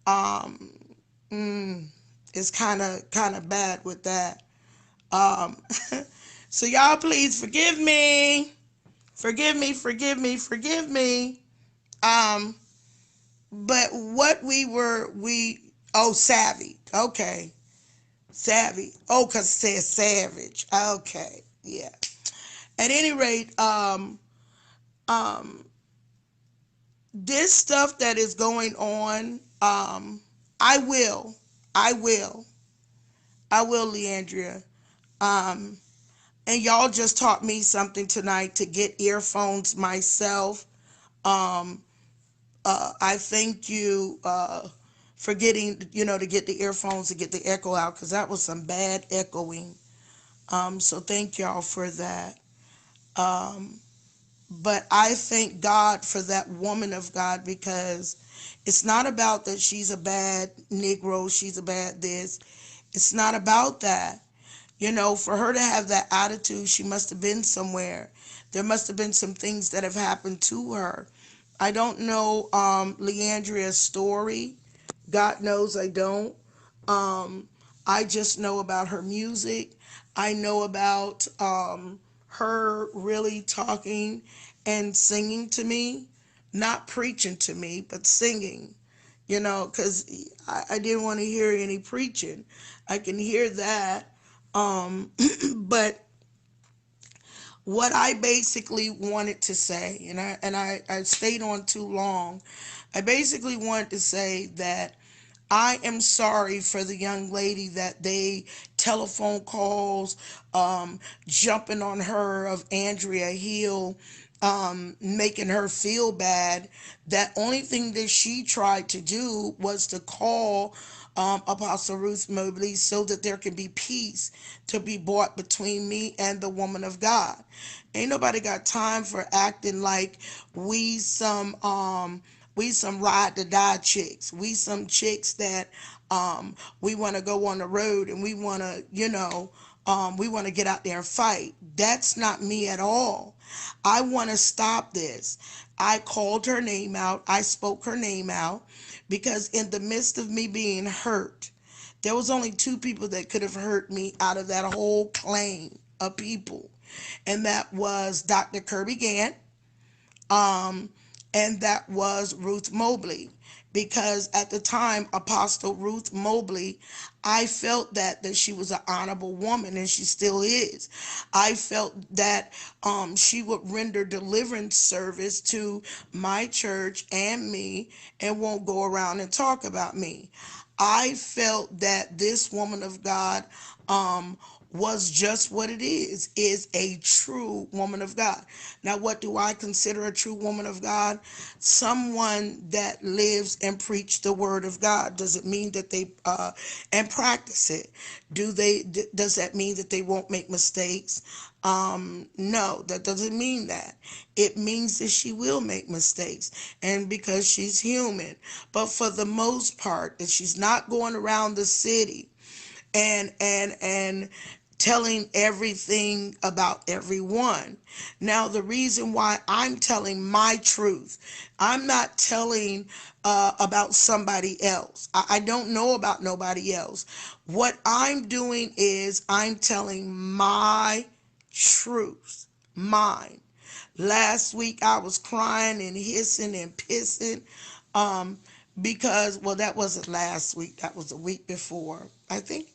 um, it's kind of bad with that. Um, so y'all please forgive me, forgive me, forgive me, forgive me. Um, but what oh, savvy, okay, savvy. Oh, cause it says savage. Okay, yeah. At any rate, um, this stuff that is going on, I will, I will, I will, Leandria. Um, and y'all just taught me something tonight to get earphones myself. Um, I thank you for getting, to get the earphones to get the echo out because that was some bad echoing. So thank y'all for that. Um, But I thank God for that woman of God because it's not about that she's a bad Negro, she's a bad this. It's not about that. For her to have that attitude, she must have been somewhere. There must have been some things that have happened to her. I don't know Leandria's story. God knows I don't. Um, I just know about her music. I know about her really talking and singing to me, not preaching to me, but singing. Because I didn't want to hear any preaching. I can hear that. But what I basically wanted to say, and I stayed on too long. I basically wanted to say that I am sorry for the young lady that they telephone calls, jumping on her of Andrea Hill, making her feel bad. That only thing that she tried to do was to call Apostle Ruth Mobley so that there can be peace to be brought between me and the woman of God. Ain't nobody got time for acting like we some we some ride to die chicks. We some chicks that we want to go on the road and we want to, we want to get out there and fight. That's not me at all. I want to stop this. I called her name out. I spoke her name out because in the midst of me being hurt, there was only two people that could have hurt me out of that whole claim of people. And that was Dr. Kirby Gant, um, and that was Ruth Mobley. Because at the time, Apostle Ruth Mobley, I felt that she was an honorable woman, and she still is. I felt that she would render deliverance service to my church and me, and won't go around and talk about me. I felt that this woman of God was just what it is a true woman of God. Now, what do I consider a true woman of God? Someone that lives and preach the word of God. Does it mean that they and practice it? Does that mean that they won't make mistakes? No, that doesn't mean that. It means that she will make mistakes, and because she's human. But for the most part, that she's not going around the city and telling everything about everyone. Now, the reason why I'm telling my truth, I'm not telling about somebody else. I don't know about nobody else. What I'm doing is I'm telling my truth, mine. Last week I was crying and hissing and pissing because, well, that wasn't last week. That was the week before. I think,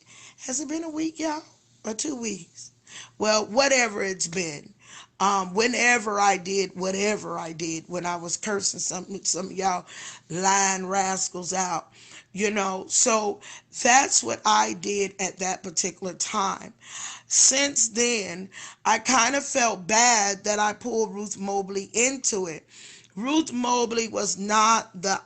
has it been a week, y'all? Or 2 weeks? Well, whatever it's been. Whenever I did whatever I did, when I was cursing some of y'all lying rascals out, so that's what I did at that particular time. Since then, I kind of felt bad that I pulled Ruth Mobley into it. Ruth Mobley was not the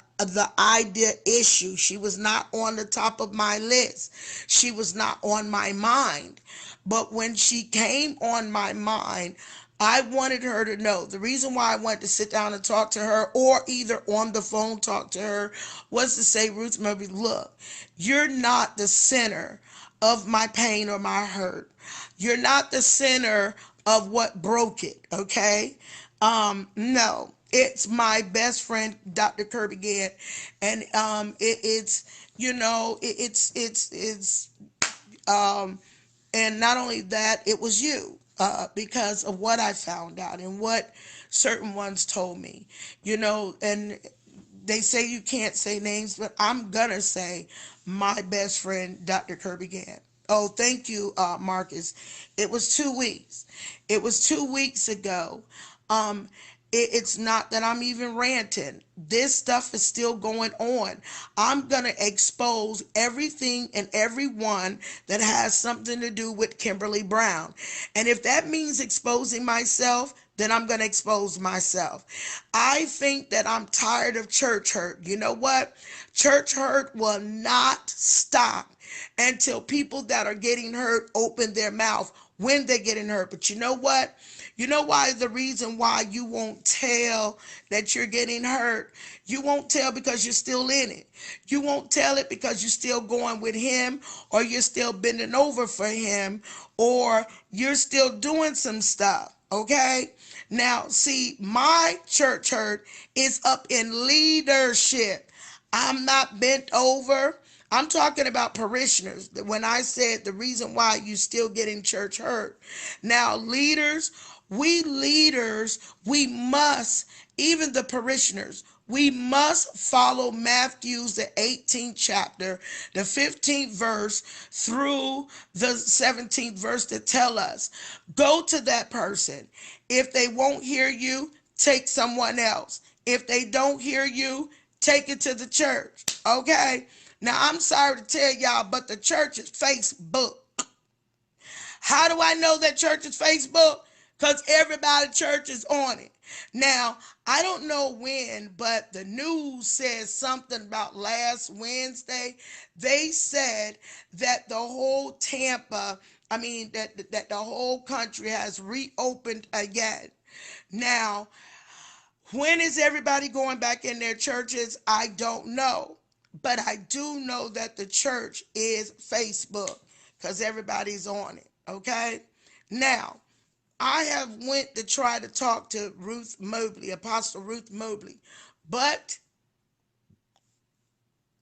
idea issue. She was not on the top of my list. She was not on my mind. But when she came on my mind, I wanted her to know. The reason why I wanted to sit down and talk to her, or either on the phone talk to her, was to say, Ruth Mobley, look, you're not the center of my pain or my hurt. You're not the center of what broke it, okay? No, it's my best friend, Dr. Kirby Gant, and it's and not only that, it was you, because of what I found out and what certain ones told me, and they say you can't say names, but I'm gonna say my best friend, Dr. Kirby Gant. Oh, thank you, Marcus. It was 2 weeks. It was 2 weeks ago. Um, it's not that I'm even ranting. This stuff is still going on. I'm going to expose everything and everyone that has something to do with Kimberly Brown. And if that means exposing myself, then I'm going to expose myself. I think that I'm tired of church hurt. You know what? Church hurt will not stop until people that are getting hurt open their mouth when they're getting hurt. But you know what? You know why? The reason why you won't tell that you're getting hurt. You won't tell because you're still in it. You won't tell it because you're still going with him, or you're still bending over for him, or you're still doing some stuff. Okay? Now, see, my church hurt is up in leadership. I'm not bent over. I'm talking about parishioners. When I said the reason why you still getting church hurt. Now, leaders, we must, even the parishioners, we must follow Matthew's the 18th chapter, the 15th verse through the 17th verse to tell us, go to that person. If they won't hear you, take someone else. If they don't hear you, take it to the church. Okay? Now, I'm sorry to tell y'all, but the church is Facebook. How do I know that church is Facebook? Because everybody church is on it. Now, I don't know when, but the news says something about last Wednesday. They said that the whole that the whole country has reopened again. Now, when is everybody going back in their churches? I don't know. But I do know that the church is Facebook because everybody's on it. Okay? Now, I have went to try to talk to Ruth Mobley, Apostle Ruth Mobley, but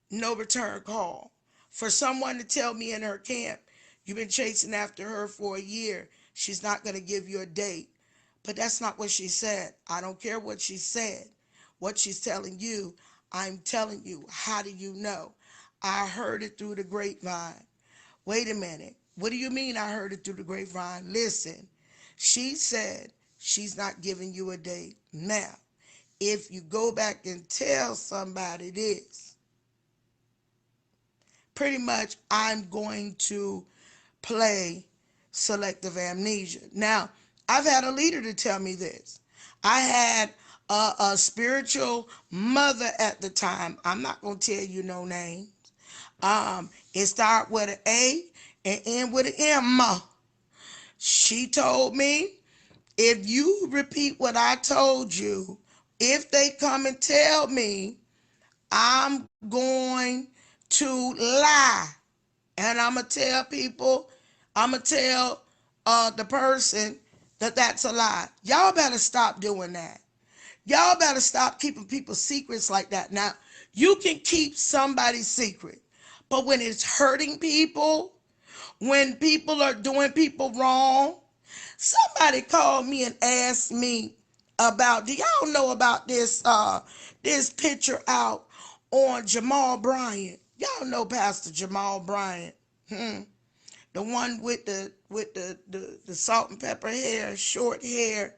no return call. For someone to tell me in her camp, you've been chasing after her for a year, she's not going to give you a date. But that's not what she said. I don't care what she said. What she's telling you, I'm telling you. How do you know? I heard it through the grapevine. Wait a minute. What do you mean I heard it through the grapevine? Listen, she said she's not giving you a date. Now, if you go back and tell somebody this, pretty much I'm going to play selective amnesia. Now, I've had a leader to tell me this. I had a spiritual mother at the time. I'm not going to tell you no names. It start with an A and end with an M. She told me, if you repeat what I told you, if they come and tell me, I'm going to lie. And I'm going to tell people, I'm going to tell the person that that's a lie. Y'all better stop doing that. Y'all better stop keeping people's secrets like that. Now, you can keep somebody's secret, but when it's hurting people, when people are doing people wrong, somebody called me and asked me about, do y'all know about this picture out on Jamal Bryant? Y'all know Pastor Jamal Bryant. The one with the salt and pepper hair, short hair,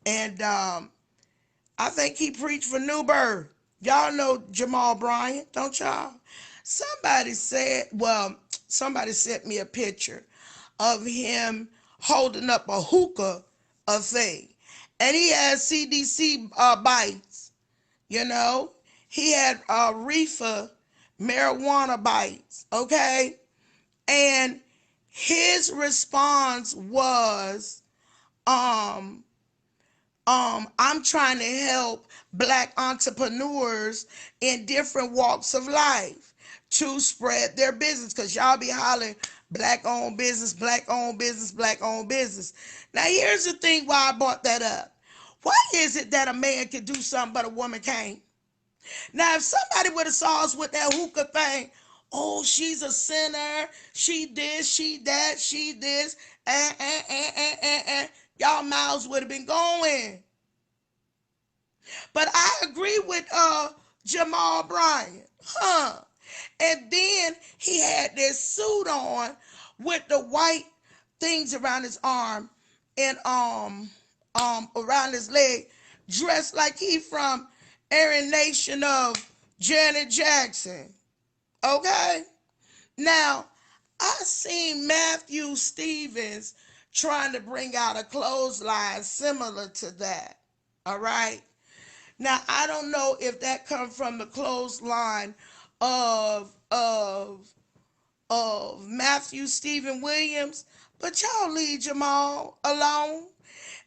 and I think he preached for Newburgh. Y'all know Jamal Bryant, don't y'all? Somebody sent me a picture of him holding up a hookah, a thing. And he had CDC bites, you know. He had reefer marijuana bites, okay? And his response was, I'm trying to help black entrepreneurs in different walks of life to spread their business, because y'all be hollering black owned business, black owned business, black owned business. Now here's the thing why I brought that up. Why is it that a man can do something but a woman can't? Now if somebody would have saw us with that hookah thing, oh, she's a sinner, she this, she that, she this, y'all mouths would have been going. But I agree with Jamal Bryant. And then he had this suit on with the white things around his arm and around his leg, dressed like he from Aryan Nation of Janet Jackson. Okay? Now, I seen Matthew Stevens trying to bring out a clothesline similar to that. All right? Now, I don't know if that comes from the clothesline of Matthew Stephen Williams, but y'all leave Jamal alone.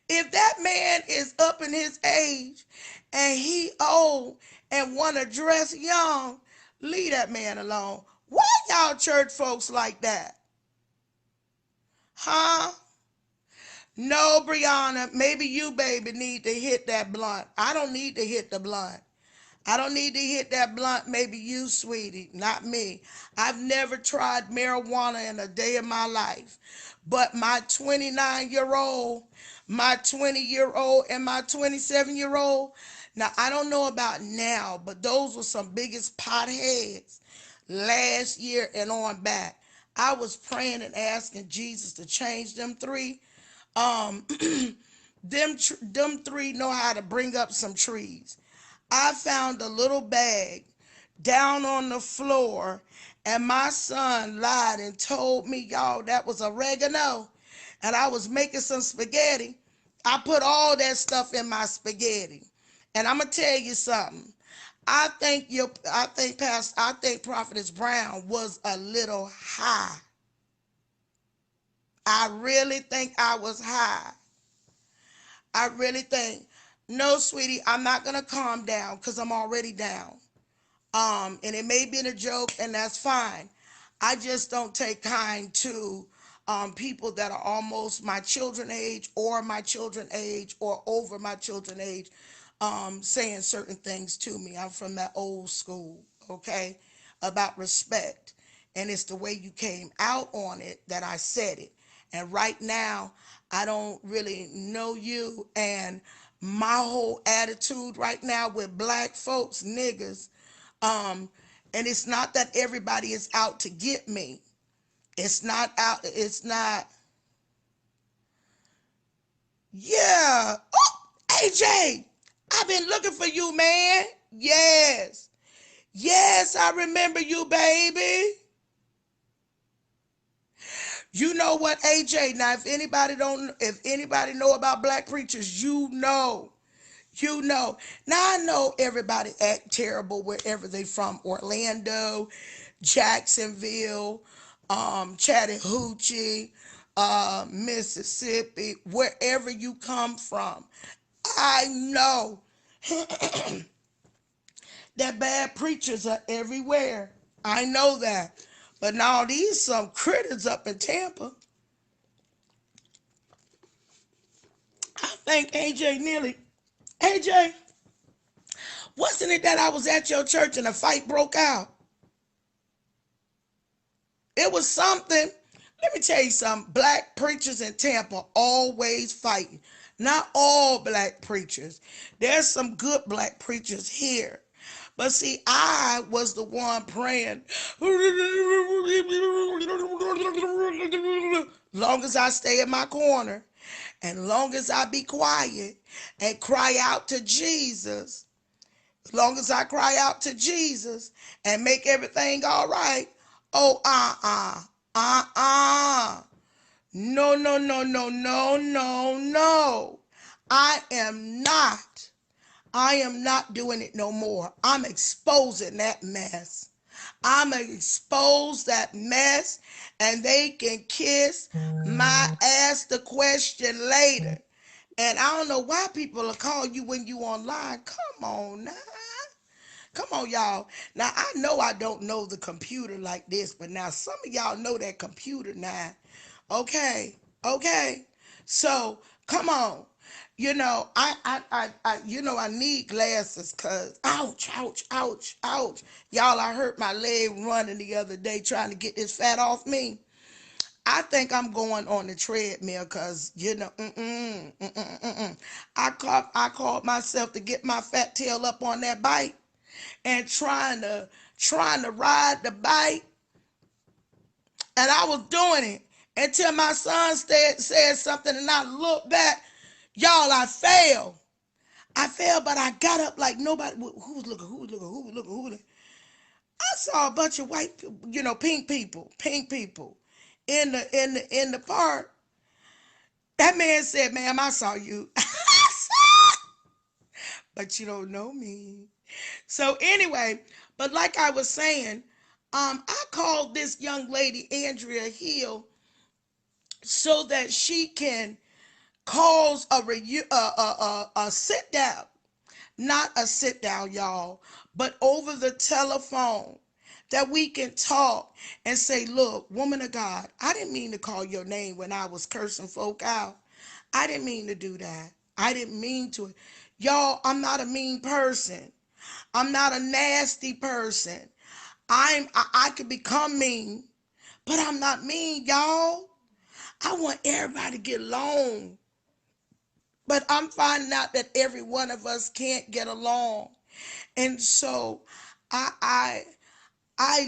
If that man is up in his age and he old and want to dress young, leave that man alone. Why y'all church folks like that? Huh? No, Brianna, maybe you, baby, need to hit that blunt. I don't need to hit the blunt. I don't need to hit that blunt. Maybe you, sweetie, not me. I've never tried marijuana in a day of my life. But my 29-year-old, my 20-year-old, and my 27-year-old, now I don't know about now, but those were some biggest potheads last year and on back. I was praying and asking Jesus to change them three. Um, them three know how to bring up some trees. I found a little bag down on the floor, and my son lied and told me, y'all, that was oregano, and I was making some spaghetti. I put all that stuff in my spaghetti, and I'm gonna tell you something. I think Prophetess Brown was a little high. I really think I was high. I really think. No, sweetie, I'm not gonna calm down because I'm already down. And it may be a joke, and that's fine. I just don't take kind to people that are almost my children age or my children age or over my children age saying certain things to me. I'm from that old school, okay, about respect. And it's the way you came out on it that I said it. And right now, I don't really know you. And my whole attitude right now with black folks, niggas, and it's not that everybody is out to get me. It's not out, it's not, yeah. Oh, AJ, I've been looking for you, man. Yes. Yes, I remember you, baby. You know what, AJ? Now, if anybody know about black preachers, you know. You know. Now I know everybody act terrible wherever they from. Orlando, Jacksonville, Chattahoochee, Mississippi, wherever you come from. I know that bad preachers are everywhere. I know that. But now these some critters up in Tampa. I think AJ, wasn't it that I was at your church and a fight broke out? It was something. Let me tell you something. Black preachers in Tampa always fighting. Not all black preachers. There's some good black preachers here. But see, I was the one praying. Long as I stay in my corner and long as I be quiet and cry out to Jesus, as long as I cry out to Jesus and make everything all right. Oh, no, no, no, no, no, no, no. I am not. I am not doing it no more. I'm exposing that mess. I'm going to expose that mess and they can kiss my ass the question later. And I don't know why people will call you when you online. Come on now. Come on, y'all. Now, I know I don't know the computer like this, but now some of y'all know that computer now. Okay, okay. So, come on. I need glasses because, ouch, ouch, ouch, ouch. Y'all, I hurt my leg running the other day trying to get this fat off me. I think I'm going on the treadmill because, I called myself to get my fat tail up on that bike and trying to ride the bike, and I was doing it until my son said something, and I looked back. Y'all, I fell. But I got up like nobody. Who was looking? Who was looking? Who was looking? Who was looking? I saw a bunch of white, pink people, in the park. That man said, "Ma'am, I saw you." But you don't know me. So anyway, but like I was saying, I called this young lady Andrea Hill so that she can cause a sit down, not a sit down, y'all, but over the telephone, that we can talk and say, look, woman of God, I didn't mean to call your name when I was cursing folk out. I didn't mean to do that. I didn't mean to. Y'all, I'm not a mean person. I'm not a nasty person. I could become mean, but I'm not mean, y'all. I want everybody to get along. But I'm finding out that every one of us can't get along. And so I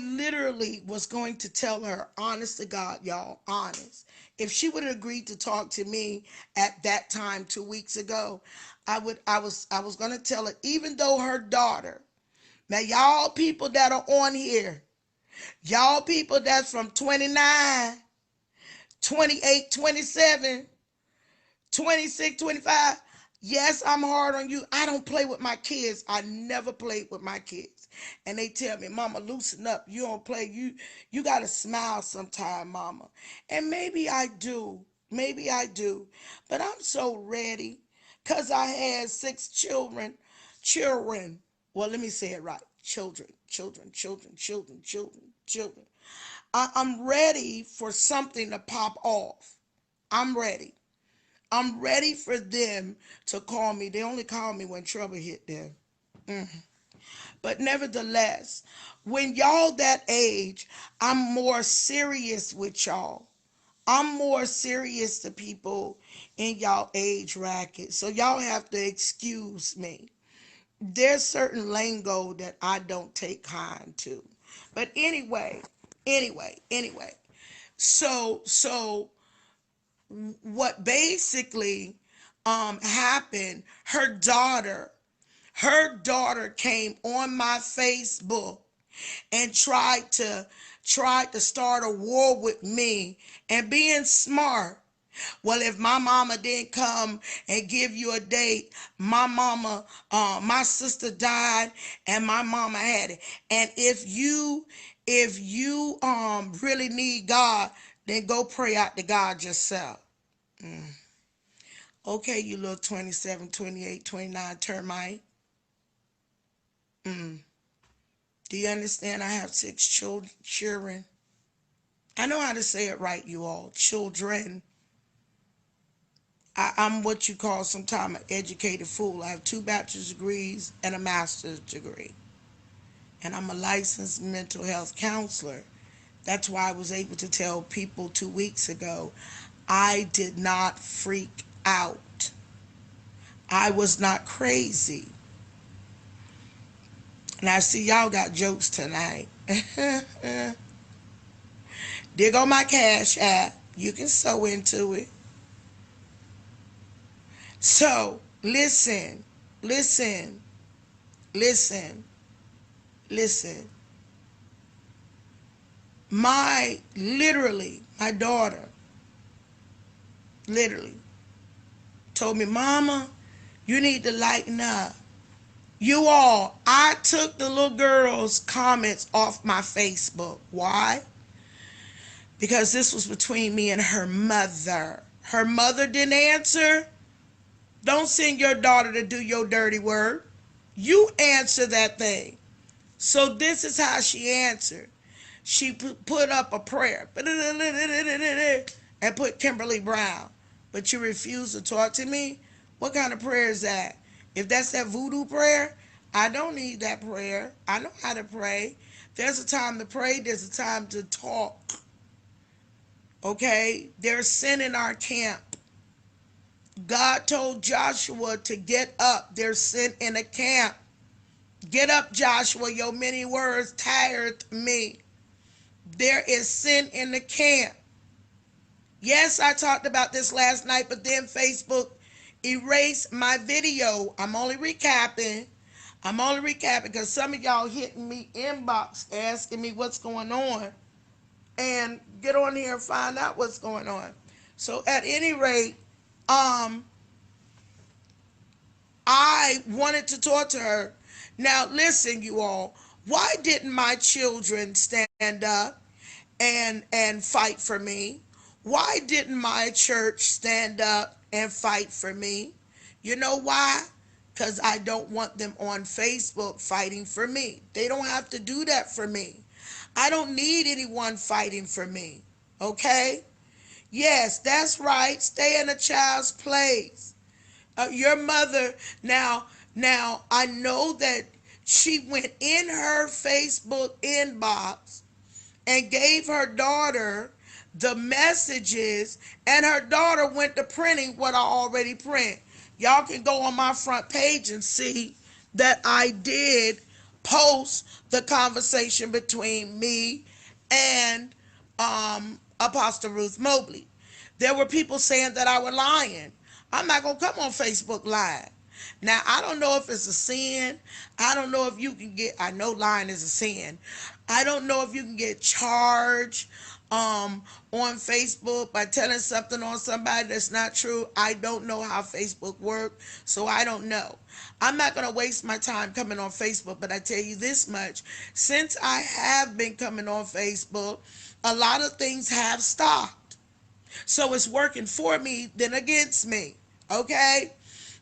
literally was going to tell her, honest to God, y'all, honest. If she would have agreed to talk to me at that time 2 weeks ago, I was going to tell her, even though her daughter, now y'all people that are on here, y'all people that's from 29, 28, 27, 26, 25. Yes, I'm hard on you. I don't play with my kids. I never played with my kids. And they tell me, Mama, loosen up. You don't play. You got to smile sometime, Mama. And maybe I do. Maybe I do. But I'm so ready because I had 6 children. Children. Well, let me say it right. Children, children, children, children, children, children. I'm ready for something to pop off. I'm ready. I'm ready for them to call me. They only call me when trouble hit them. But nevertheless, when y'all that age, I'm more serious with y'all. I'm more serious to people in y'all age bracket. So y'all have to excuse me. There's certain lingo that I don't take kind to. But anyway. So what basically happened, her daughter came on my Facebook and tried to start a war with me, and being smart. Well, if my mama didn't come and give you a date, my sister died and my mama had it. And if you really need God, then go pray out to God yourself. Okay, you little 27, 28, 29 termite. Do you understand? I have 6 children. I know how to say it right, you all. Children. I'm what you call sometimes an educated fool. I have 2 bachelor's degrees and a master's degree. And I'm a licensed mental health counselor. That's why I was able to tell people 2 weeks ago, I did not freak out. I was not crazy. And I see y'all got jokes tonight. Dig on my Cash App. You can sew into it. So, listen, listen, listen, listen. My daughter, literally, told me, Mama, you need to lighten up. You all, I took the little girl's comments off my Facebook. Why? Because this was between me and her mother. Her mother didn't answer. Don't send your daughter to do your dirty work. You answer that thing. So this is how she answered. She put up a prayer and put Kimberly Brown. But you refuse to talk to me? What kind of prayer is that? If that's that voodoo prayer, I don't need that prayer. I know how to pray. There's a time to pray. There's a time to talk. Okay? There's sin in our camp. God told Joshua to get up. There's sin in the camp. Get up, Joshua. Your many words tired me. There is sin in the camp. Yes, I talked about this last night, but then Facebook erased my video. I'm only recapping because some of y'all hitting me inbox asking me what's going on. And get on here and find out what's going on. So at any rate, I wanted to talk to her. Now listen, you all, why didn't my children stand up and fight for me? Why didn't my church stand up and fight for me? You know why? Because I don't want them on Facebook fighting for me. They don't have to do that for me. I don't need anyone fighting for me. Okay? Yes, that's right. Stay in a child's place. Your mother, now I know that she went in her Facebook inbox and gave her daughter the messages, and her daughter went to printing what I already print. Y'all can go on my front page and see that I did post the conversation between me and Apostle Ruth Mobley. There were people saying that I was lying. I'm not going to come on Facebook Live. Now, I don't know if it's a sin. I don't know if you can get, I know lying is a sin. I don't know if you can get charged on Facebook by telling something on somebody that's not true. I don't know how Facebook works, so I don't know. I'm not going to waste my time coming on Facebook, but I tell you this much. Since I have been coming on Facebook, a lot of things have stopped. So it's working for me than against me, okay?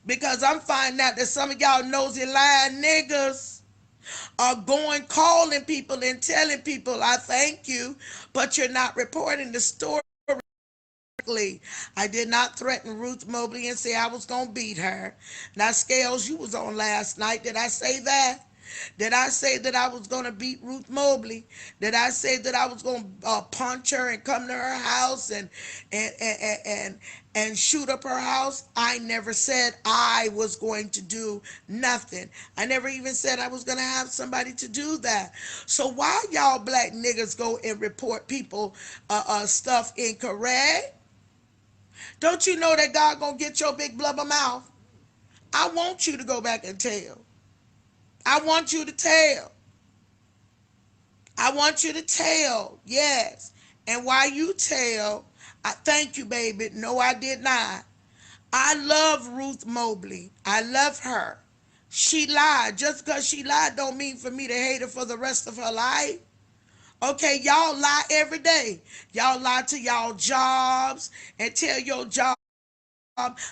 Because I'm finding out that some of y'all nosy lying niggas are going calling people and telling people I thank you, but you're not reporting the story. I did not threaten Ruth Mobley and say I was going to beat her. Now, Scales, you was on last night. Did I say that? Did I say that I was going to beat Ruth Mobley? Did I say that I was going to punch her and come to her house and shoot up her house? I never said I was going to do nothing. I never even said I was going to have somebody to do that. So why y'all black niggas go and report people stuff incorrect? Don't you know that God gonna get your big blubber mouth? I want you to go back and tell. I want you to tell. I want you to tell, yes. And while you tell, I thank you, baby. No, I did not. I love Ruth Mobley. I love her. She lied. Just because she lied don't mean for me to hate her for the rest of her life. Okay, y'all lie every day. Y'all lie to y'all jobs and tell your job,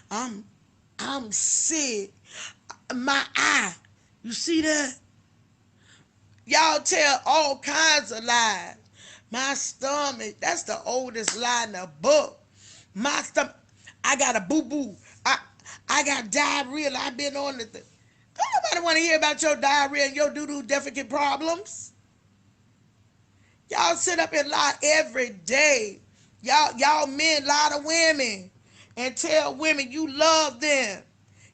I'm I'm sick. My eye. You see that? Y'all tell all kinds of lies. My stomach, that's the oldest lie in the book. My stomach, I got a boo-boo. I got diarrhea. I've been on the thing. Don't nobody want to hear about your diarrhea and your doo-doo defecate problems. Y'all sit up and lie every day. Y'all men lie to women and tell women you love them.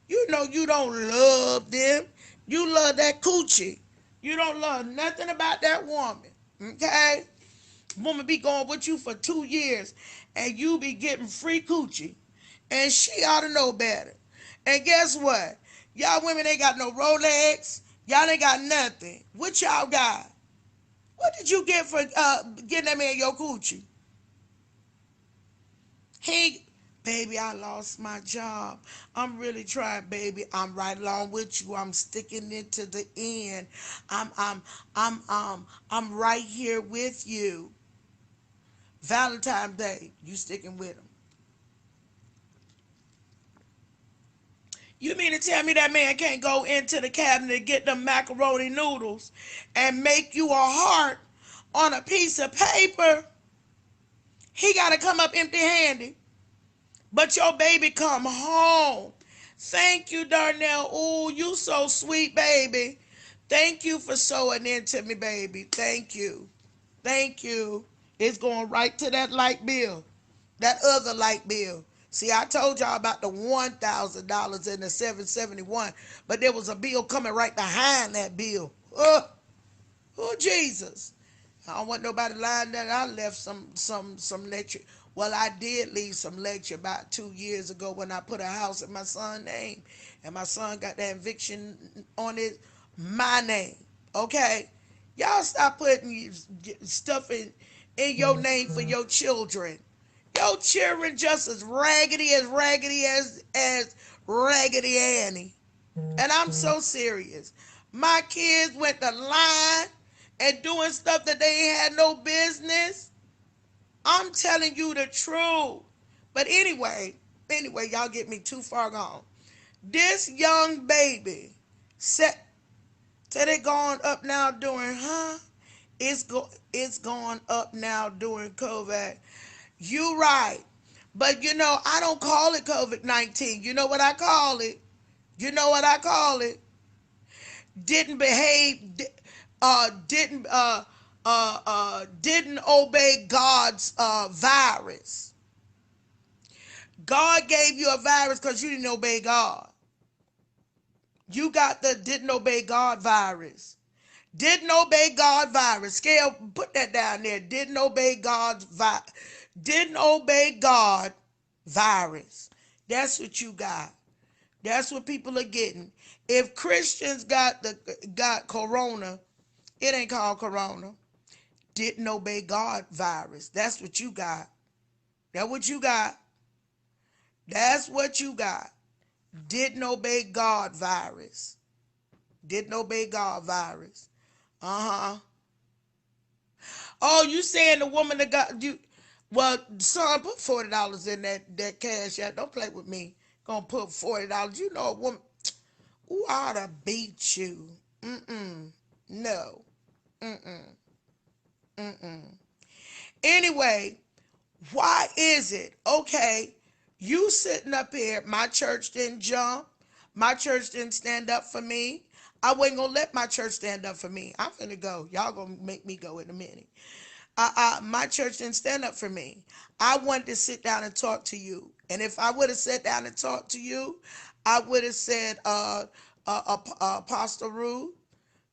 You know you don't love them. You love that coochie. You don't love nothing about that woman. Okay? Woman be going with you for 2 years and you be getting free coochie. And she ought to know better. And guess what? Y'all women ain't got no Rolex. Y'all ain't got nothing. What y'all got? What did you get for getting that man your coochie? He, baby, I lost my job. I'm really trying, baby. I'm right along with you. I'm sticking it to the end. I'm right here with you. Valentine's Day, you sticking with him. You mean to tell me that man can't go into the cabinet and get them macaroni noodles and make you a heart on a piece of paper? He got to come up empty-handed. But your baby come home. Thank you, Darnell. Ooh, you so sweet, baby. Thank you for sewing into me, baby. Thank you. Thank you. It's going right to that light bill. That other light bill. See, I told y'all about the $1,000 and the 771, but there was a bill coming right behind that bill. Oh, Jesus. I don't want nobody lying that I left some lecture. Well, I did leave some lecture about 2 years ago when I put a house in my son's name, and my son got that eviction on it, my name. Okay, y'all stop putting stuff in your name for your children. Your children just as raggedy as Raggedy Annie. And I'm so serious. My kids went to lying and doing stuff that they ain't had no business. I'm telling you the truth. But anyway, y'all get me too far gone. This young baby said it gone up now during, it's going up now during COVID. You right. But I don't call it COVID-19. You know what I call it? You know what I call it? Didn't behave, didn't obey God's virus. God gave you a virus because you didn't obey God. You got the didn't obey God virus. Didn't obey God virus. Scale, put that down there. Didn't obey God's virus. Didn't obey God virus. That's what you got. That's what people are getting. If Christians got corona, it ain't called corona. Didn't obey God virus. That's what you got. That's what you got. That's what you got. Didn't obey God virus. Didn't obey God virus. Uh-huh. Oh, you saying the woman that got you? Well, son, put $40 in that cash app. Don't play with me. Gonna put $40. You know a woman. Ooh, I ought to beat you. No. Anyway, why is it? Okay, you sitting up here, my church didn't jump. My church didn't stand up for me. I wasn't going to let my church stand up for me. I'm finna go. Y'all going to make me go in a minute. My church didn't stand up for me. I wanted to sit down and talk to you. And if I would have sat down and talked to you, I would have said, Apostle Ruth,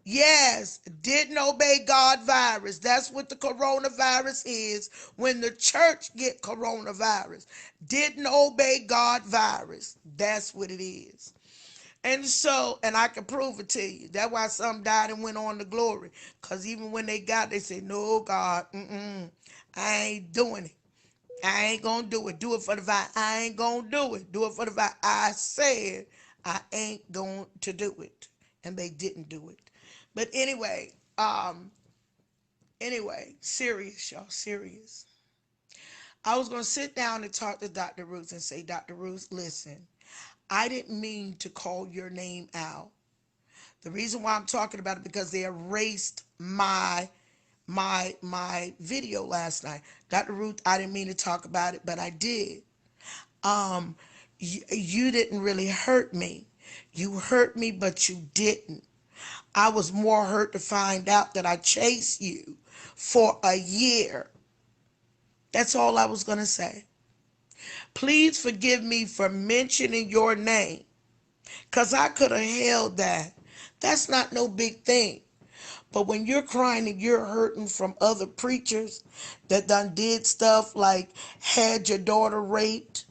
yes, didn't obey God virus. That's what the coronavirus is when the church get coronavirus. Didn't obey God virus. That's what it is. And I can prove it to you. That's why some died and went on to glory. Because even when they got, they said, no, God, I ain't doing it. I ain't going to do it. Do it for the vine. I ain't going to do it. Do it for the vine. I said I ain't going to do it. And they didn't do it. But anyway, Anyway, serious, y'all, serious. I was going to sit down and talk to Dr. Ruth and say, Dr. Ruth, listen, I didn't mean to call your name out. The reason why I'm talking about it because they erased my video last night. Dr. Ruth, I didn't mean to talk about it, but I did. You didn't really hurt me. You hurt me, but you didn't. I was more hurt to find out that I chased you for a year. That's all I was going to say. Please forgive me for mentioning your name, because I could have held that. That's not no big thing. But when you're crying and you're hurting from other preachers that done did stuff like had your daughter raped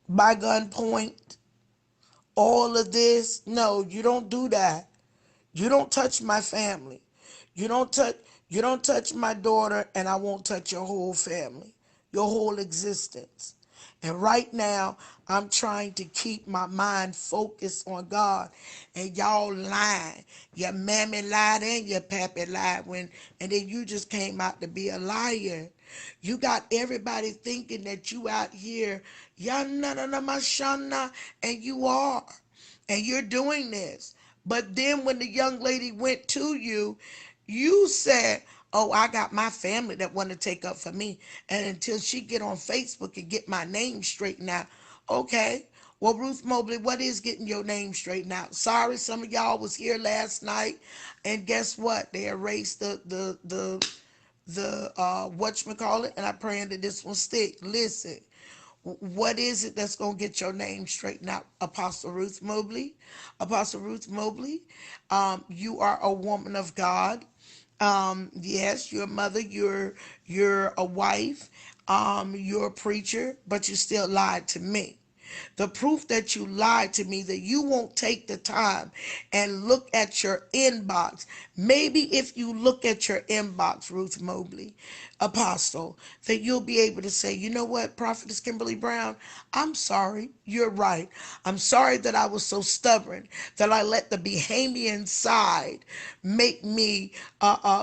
by gunpoint, all of this, no, you don't do that. You don't touch my family. You don't touch you don't touch my daughter, and I won't touch your whole family, your whole existence. And right now, I'm trying to keep my mind focused on God. And y'all lying. Your mammy lied and your pappy lied and then you just came out to be a liar. You got everybody thinking that you out here, mashana, and you are. And you're doing this. But then when the young lady went to you, you said, oh, I got my family that want to take up for me. And until she get on Facebook and get my name straightened out. Okay. Well, Ruth Mobley, what is getting your name straightened out? Sorry, some of y'all was here last night. And guess what? They erased the whatchamacallit, and I'm praying that this one stick. Listen, what is it that's going to get your name straightened out? Apostle Ruth Mobley. Apostle Ruth Mobley, you are a woman of God. Yes, you're a mother, you're a wife, you're a preacher, but you still lied to me. The proof that you lied to me, that you won't take the time and look at your inbox. Maybe if you look at your inbox, Ruth Mobley, Apostle, that you'll be able to say, you know what, Prophetess Kimberly Brown, I'm sorry, you're right. I'm sorry that I was so stubborn, that I let the Bahamian side make me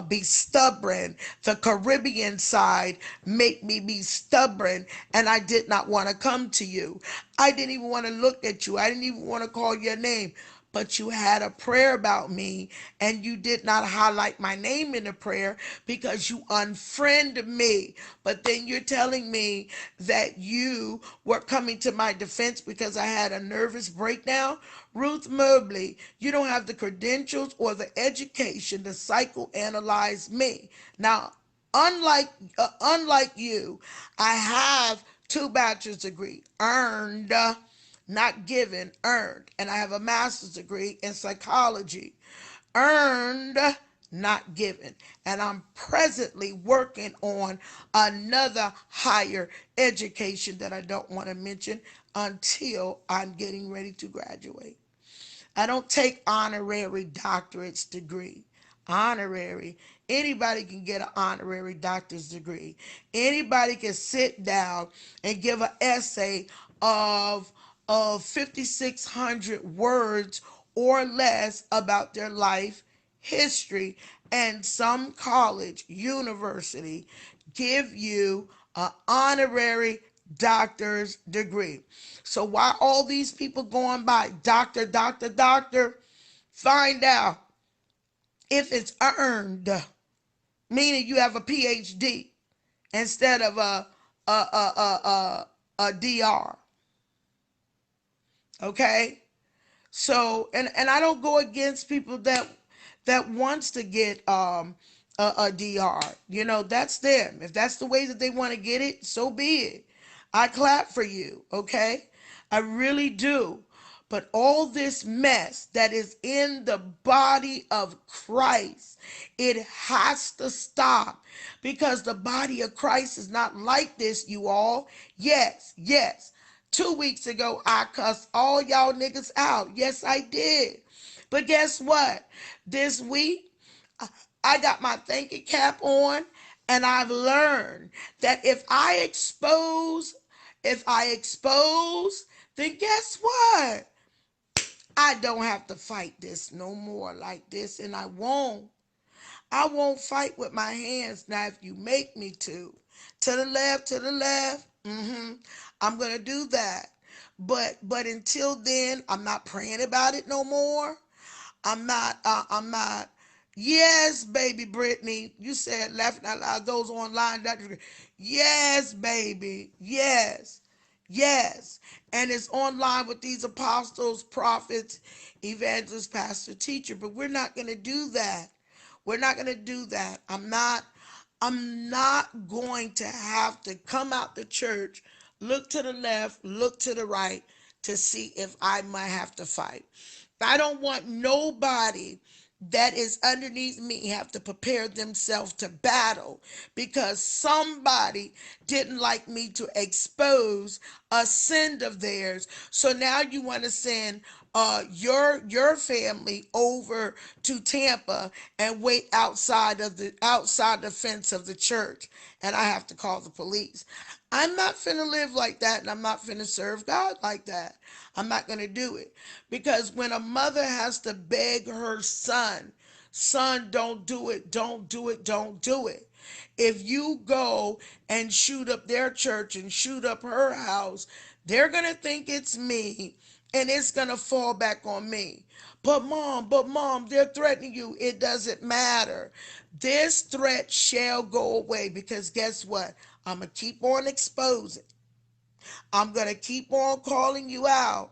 be stubborn, the Caribbean side make me be stubborn, and I did not want to come to you. I didn't even want to look at you. I didn't even want to call your name. But you had a prayer about me, and you did not highlight my name in the prayer because you unfriended me. But then you're telling me that you were coming to my defense because I had a nervous breakdown. Ruth Mobley, you don't have the credentials or the education to psychoanalyze me. Now, unlike you, I have 2 bachelor's degree earned, not given, earned, and I have a master's degree in psychology, earned, not given, and I'm presently working on another higher education that I don't want to mention until I'm getting ready to graduate. I don't take honorary doctorate's degree. Honorary. Anybody can get an honorary doctor's degree. Anybody can sit down and give an essay of 5,600 words or less about their life history, and some college, university give you an honorary doctor's degree. So why all these people going by doctor, doctor, doctor? Find out if it's earned, meaning you have a PhD instead of a DR. Okay? So, and I don't go against people that wants to get a DR. You know, that's them. If that's the way that they want to get it, so be it. I clap for you, okay? I really do. But all this mess that is in the body of Christ, it has to stop, because the body of Christ is not like this, you all. Yes, yes. 2 weeks ago, I cussed all y'all niggas out. Yes, I did. But guess what? This week, I got my thinking cap on, and I've learned that if I expose, then guess what? I don't have to fight this no more like this, and I won't. I won't fight with my hands now if you make me to. To the left, to the left. I'm gonna do that. But until then, I'm not praying about it no more. I'm not. Yes, baby Brittany. You said laughing out loud, those online. Yes, baby. Yes. Yes. And it's online with these apostles, prophets, evangelists, pastor, teacher. But we're not going to do that. We're not going to do that. I'm not going to have to come out the church, look to the left, look to the right to see if I might have to fight. I don't want nobody that is underneath me have to prepare themselves to battle because somebody didn't like me to expose a sin of theirs. So now you want to send your family over to Tampa and wait outside the fence of the church, and I have to call the police. I'm not finna live like that, and I'm not finna serve God like that. I'm not gonna do it because when a mother has to beg her son, don't do it, don't do it, don't do it. If you go and shoot up their church and shoot up her house, they're going to think it's me and it's going to fall back on me. But mom, they're threatening you. It doesn't matter. This threat shall go away because guess what? I'm going to keep on exposing. I'm going to keep on calling you out.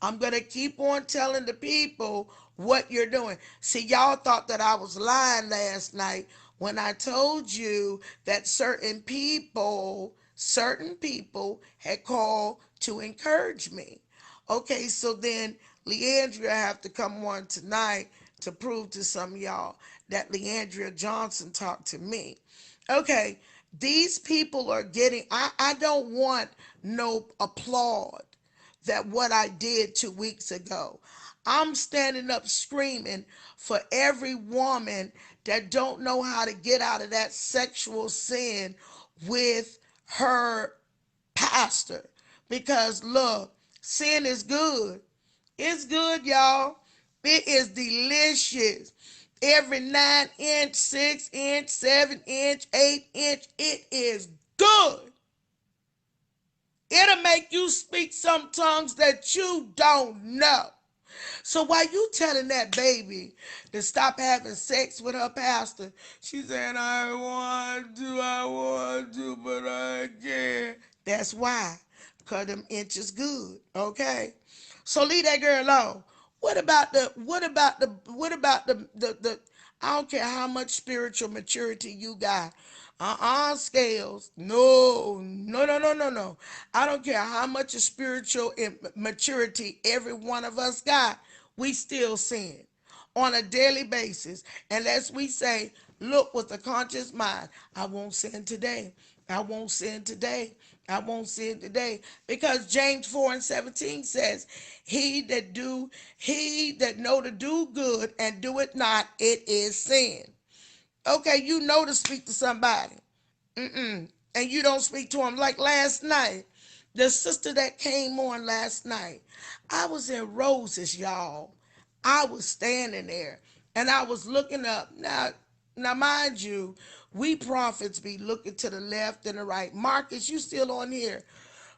I'm going to keep on telling the people what you're doing. See, y'all thought that I was lying last night when I told you that certain people had called to encourage me. Okay, so then Leandria have to come on tonight to prove to some of y'all that Leandria Johnson talked to me. Okay, these people are getting, I don't want no applaud that what I did 2 weeks ago. I'm standing up screaming for every woman that don't know how to get out of that sexual sin with her pastor. Because look, sin is good. It's good, y'all. It is delicious. Every 9 inch, 6 inch, 7 inch, 8 inch, it is good. It'll make you speak some tongues that you don't know. So while you telling that baby to stop having sex with her pastor, she saying, I want to, but I can't. That's why. Because them inches good. Okay? So leave that girl alone. What about the I don't care how much spiritual maturity you got. Scales. No, no, no, no, no, no. I don't care how much of spiritual maturity every one of us got. We still sin on a daily basis unless we say, look with a conscious mind, I won't sin today. I won't sin today. I won't sin today. Because James 4 and 17 says, he that know to do good and do it not, it is sin. Okay, you know to speak to somebody. And you don't speak to them. Like last night, the sister that came on last night, I was in Roses, y'all. I was standing there and I was looking up. Now, mind you, we prophets be looking to the left and the right. Marcus, you still on here?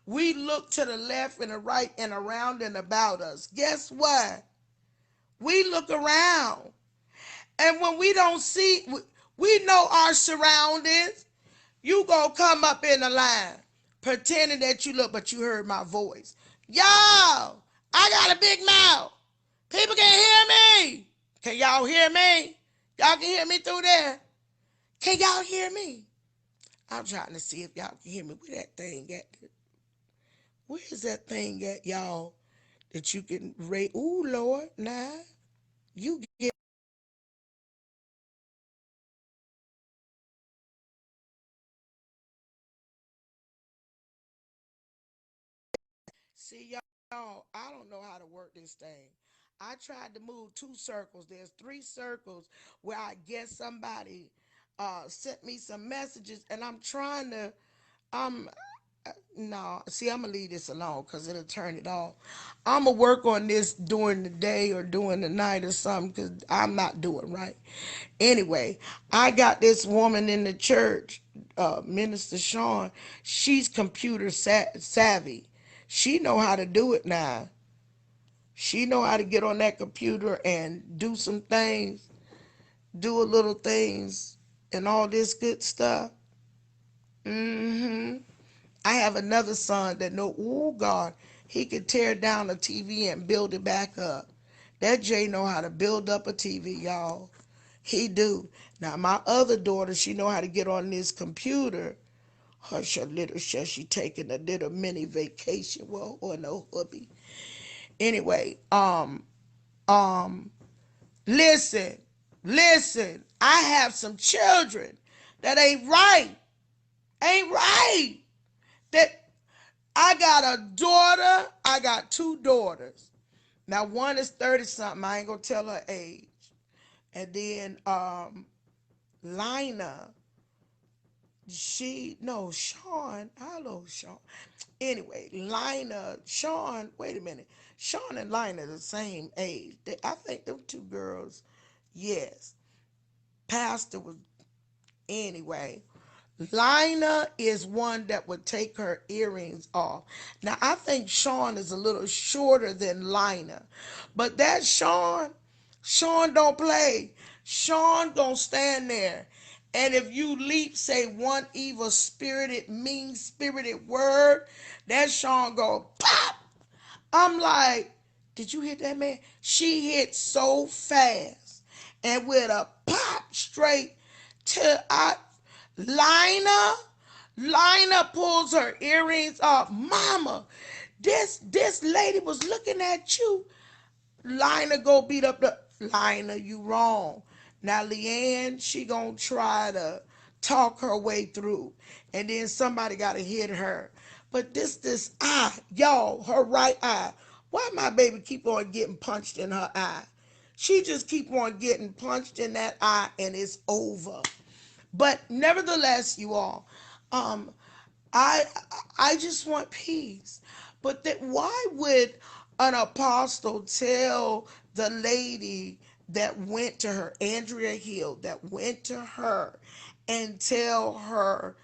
We look to the left and the right and around and about us. Guess what? We look around. And when we don't see, we know our surroundings. You gonna come up in the line pretending that you look, but you heard my voice. Y'all, I got a big mouth. People can hear me. Can y'all hear me? Y'all can hear me through there. Can y'all hear me? I'm trying to see if y'all can hear me. Where that thing at? Where is that thing at, y'all? That you can rate. Ooh, Lord, nah. You get. See, y'all, I don't know how to work this thing. I tried to move 2 circles. There's 3 circles where I guess somebody sent me some messages, and I'm trying to. No, see, I'm gonna leave this alone because it'll turn it off. I'm gonna work on this during the day or during the night or something because I'm not doing right. Anyway, I got this woman in the church, Minister Sean. She's computer savvy. She know how to do it now. She know how to get on that computer and do some things, do a little things, and all this good stuff. I have another son that know, oh God, he could tear down a TV and build it back up. That Jay know how to build up a TV, y'all. He do. Now my other daughter, she know how to get on this computer. Hush a little, she taking a little mini vacation. Well, or no hubby. Anyway, listen, listen. I have some children that ain't right. Ain't right. That I got a daughter. I got two daughters. Now one is 30 something. I ain't gonna tell her age. And then Lina, Sean. Hello, Sean. Anyway, Lina, Sean, wait a minute. Sean and Lina are the same age. I think them two girls, yes. Pastor was anyway. Lina is one that would take her earrings off. Now, I think Sean is a little shorter than Lina. But that Sean don't play. Sean gonna stand there. And if you say one evil spirited, mean spirited word, that Sean go pop. I'm like, did you hit that man? She hit so fast and with a pop straight to Lina. Lina pulls her earrings off. Mama, this lady was looking at you. Lina go beat up the Lina, you wrong. Now Leanne, she gonna try to talk her way through. And then somebody gotta hit her. But this eye, y'all, her right eye. Why my baby keep on getting punched in her eye? She just keep on getting punched in that eye and it's over. But nevertheless, you all, um, I I just want peace. But that why would an apostle tell the lady that went to her, Andrea Hill, that went to her and tell her,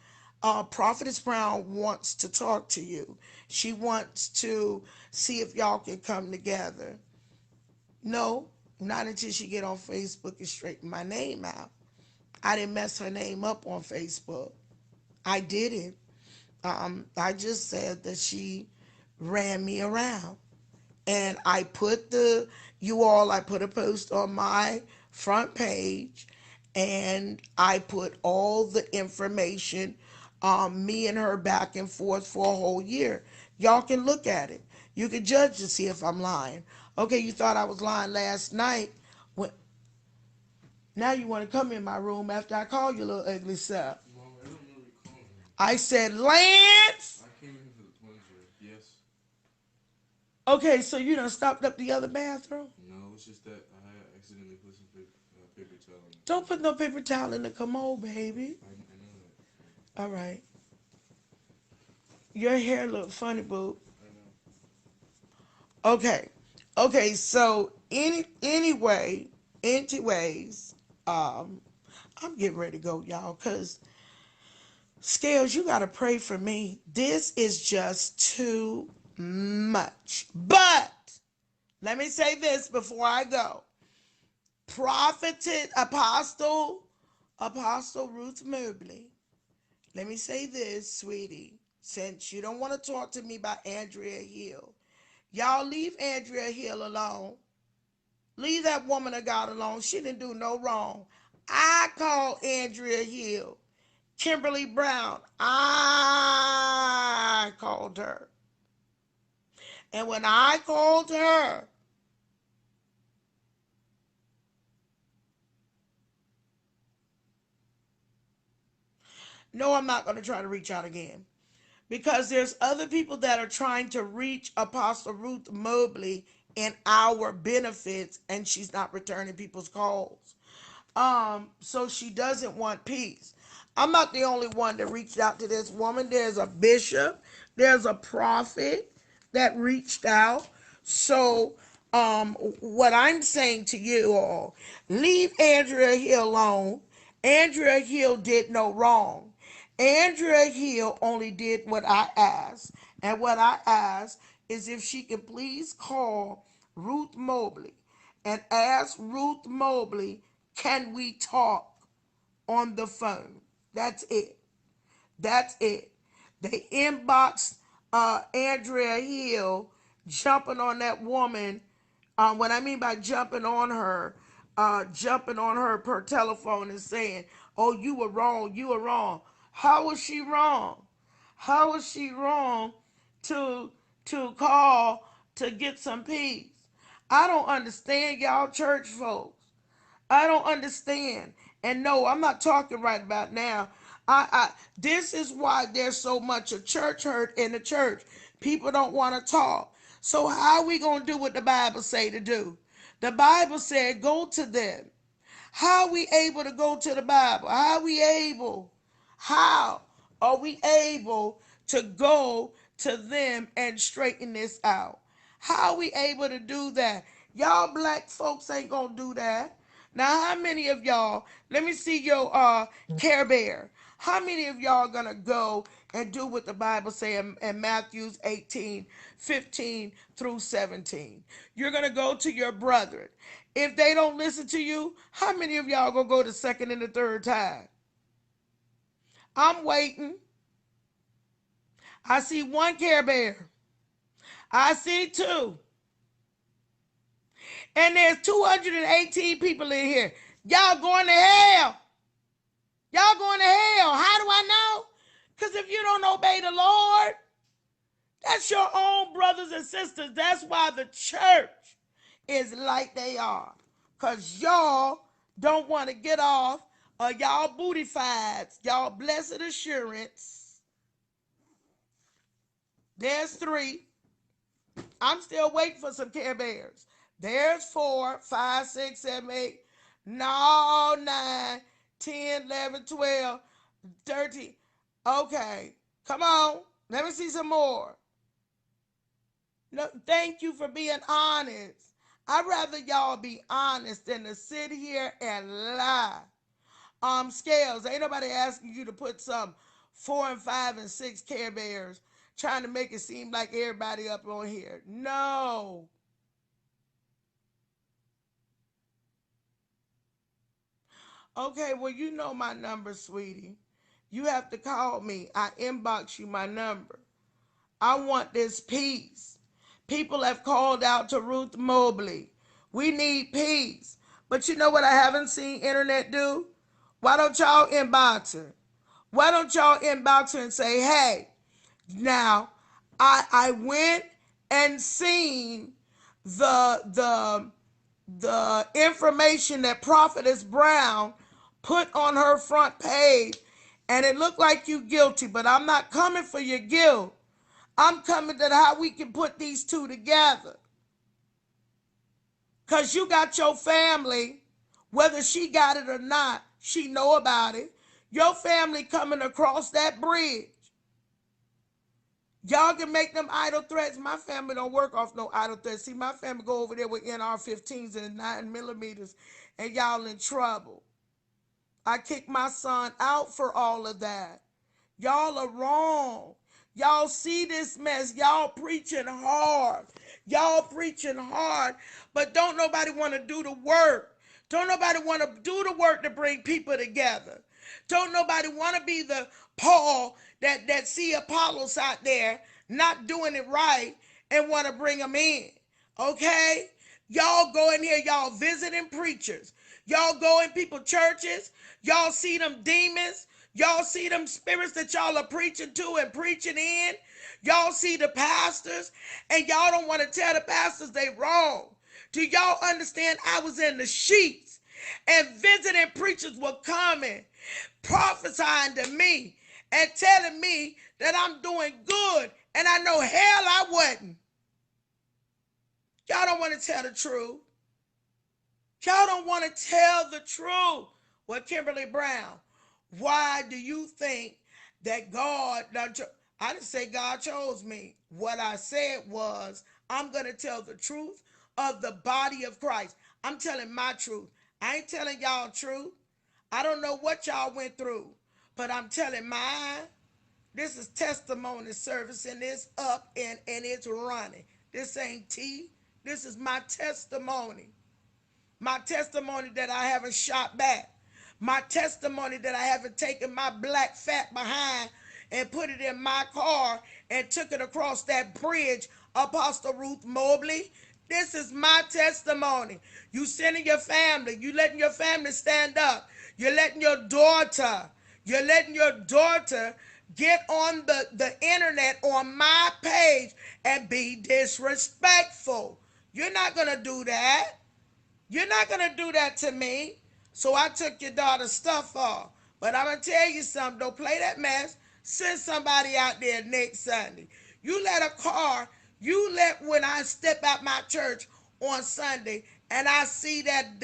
Prophetess Brown wants to talk to you. She wants to see if y'all can come together. No, not until she get on Facebook and straighten my name out. I didn't mess her name up on Facebook. I didn't. I just said that she ran me around. And I put I put a post on my front page and I put all the information, me and her back and forth for a whole year. Y'all can look at it. You can judge to see if I'm lying. Okay, you thought I was lying last night. When, now you want to come in my room after I call you little ugly self. Mom, I don't know recall him. I said, Lance! I came in here for the plunger. Yes. Okay, so you done stopped up the other bathroom? No, it's just that I had accidentally put some paper towel in the Don't plunger. put no paper towel in the commode, baby. I know that. All right. Your hair look funny, boo. I know. Okay. Okay, so anyways, I'm getting ready to go, y'all, because Scales, you gotta pray for me. This is just too much. But let me say this before I go. Prophetess, Apostle Ruth Mobley. Let me say this, sweetie. Since you don't want to talk to me about Andrea Hill, y'all leave Andrea Hill alone. Leave that woman of God alone. She didn't do no wrong. I called Andrea Hill. Kimberly Brown, I called her. And when I called her, no, I'm not going to try to reach out again. Because there's other people that are trying to reach Apostle Ruth Mobley in our benefits, and she's not returning people's calls. So she doesn't want peace. I'm not the only one that reached out to this woman. There's a bishop, there's a prophet that reached out. So, what I'm saying to you all, leave Andrea Hill alone. Andrea Hill did no wrong. Andrea Hill only did what I asked. And what I asked is if she could please call Ruth Mobley and ask Ruth Mobley, can we talk on the phone? That's it. That's it. They inboxed Andrea Hill jumping on that woman. What I mean by jumping on her per telephone and saying, "Oh, you were wrong. You were wrong." How was she wrong? How was she wrong to call to get some peace? I don't understand y'all church folks. I don't understand. And no, I'm not talking right about now. This is why there's so much of church hurt in the church. People don't want to talk. So how are we going to do what the Bible say to do? The Bible said go to them. How are we able to go to the Bible? How are we able? How are we able to go to them and straighten this out? How are we able to do that? Y'all black folks ain't gonna do that. Now, how many of y'all, let me see your Care Bear. How many of y'all gonna go and do what the Bible says in Matthew 18:15 through 17? You're gonna go to your brethren. If they don't listen to you, how many of y'all gonna go the second and the third time? I'm waiting. I see one Care Bear. I see two. And there's 218 people in here. Y'all going to hell. Y'all going to hell. How do I know? Because if you don't obey the Lord, that's your own brothers and sisters. That's why the church is like they are. Because y'all don't want to get off of y'all booty fides. Y'all blessed assurance. There's 3. I'm still waiting for some Care Bears. There's 4, 5, 6, 7, 8. No, 9, 10, 11, 12, 13. Okay, come on. Let me see some more. No, thank you for being honest. I'd rather y'all be honest than to sit here and lie. Scales, ain't nobody asking you to put some 4 and 5 and 6 Care Bears trying to make it seem like everybody up on here. No. Okay, well, you know my number, sweetie. You have to call me. I inbox you my number. I want this peace. People have called out to Ruth Mobley. We need peace. But you know what I haven't seen internet do? Why don't y'all inbox her? Why don't y'all inbox her and say, hey, now I went and seen the information that Prophetess Brown put on her front page, and it looked like you guilty, but I'm not coming for your guilt. I'm coming to how we can put these two together. Because you got your family, whether she got it or not, she know about it. Your family coming across that bridge. Y'all can make them idle threats. My family don't work off no idle threats. See, my family go over there with NR-15s and 9 millimeters, and y'all in trouble. I kicked my son out for all of that. Y'all are wrong. Y'all see this mess. Y'all preaching hard. Y'all preaching hard, but don't nobody want to do the work. Don't nobody want to do the work to bring people together. Don't nobody want to be the Paul that see Apollos out there not doing it right and want to bring them in. Okay? Y'all go in here, y'all visiting preachers. Y'all go in people churches. Y'all see them demons. Y'all see them spirits that y'all are preaching to and preaching in. Y'all see the pastors, and y'all don't want to tell the pastors they wrong. Do y'all understand? I was in the sheets, and visiting preachers were coming, prophesying to me and telling me that I'm doing good, and I know hell I wasn't. Y'all don't want to tell the truth. Y'all don't want to tell the truth. Well, Kimberly Brown, Why do you think that God, I didn't say God chose me. What I said was, I'm going to tell the truth of the body of Christ. I'm telling my truth. I ain't telling y'all truth. I don't know what y'all went through, but I'm telling mine. This is testimony service, and it's up and it's running. This ain't tea. This is my testimony. My testimony that I haven't shot back. My testimony that I haven't taken my black fat behind and put it in my car and took it across that bridge, Apostle Ruth Mobley. This is my testimony. You sending your family. You letting your family stand up. You're letting your daughter. You're letting your daughter get on the internet on my page and be disrespectful. You're not going to do that. You're not going to do that to me. So I took your daughter's stuff off. But I'm going to tell you something. Don't play that mess. Send somebody out there next Sunday. You let a car, when I step out my church on Sunday and I see that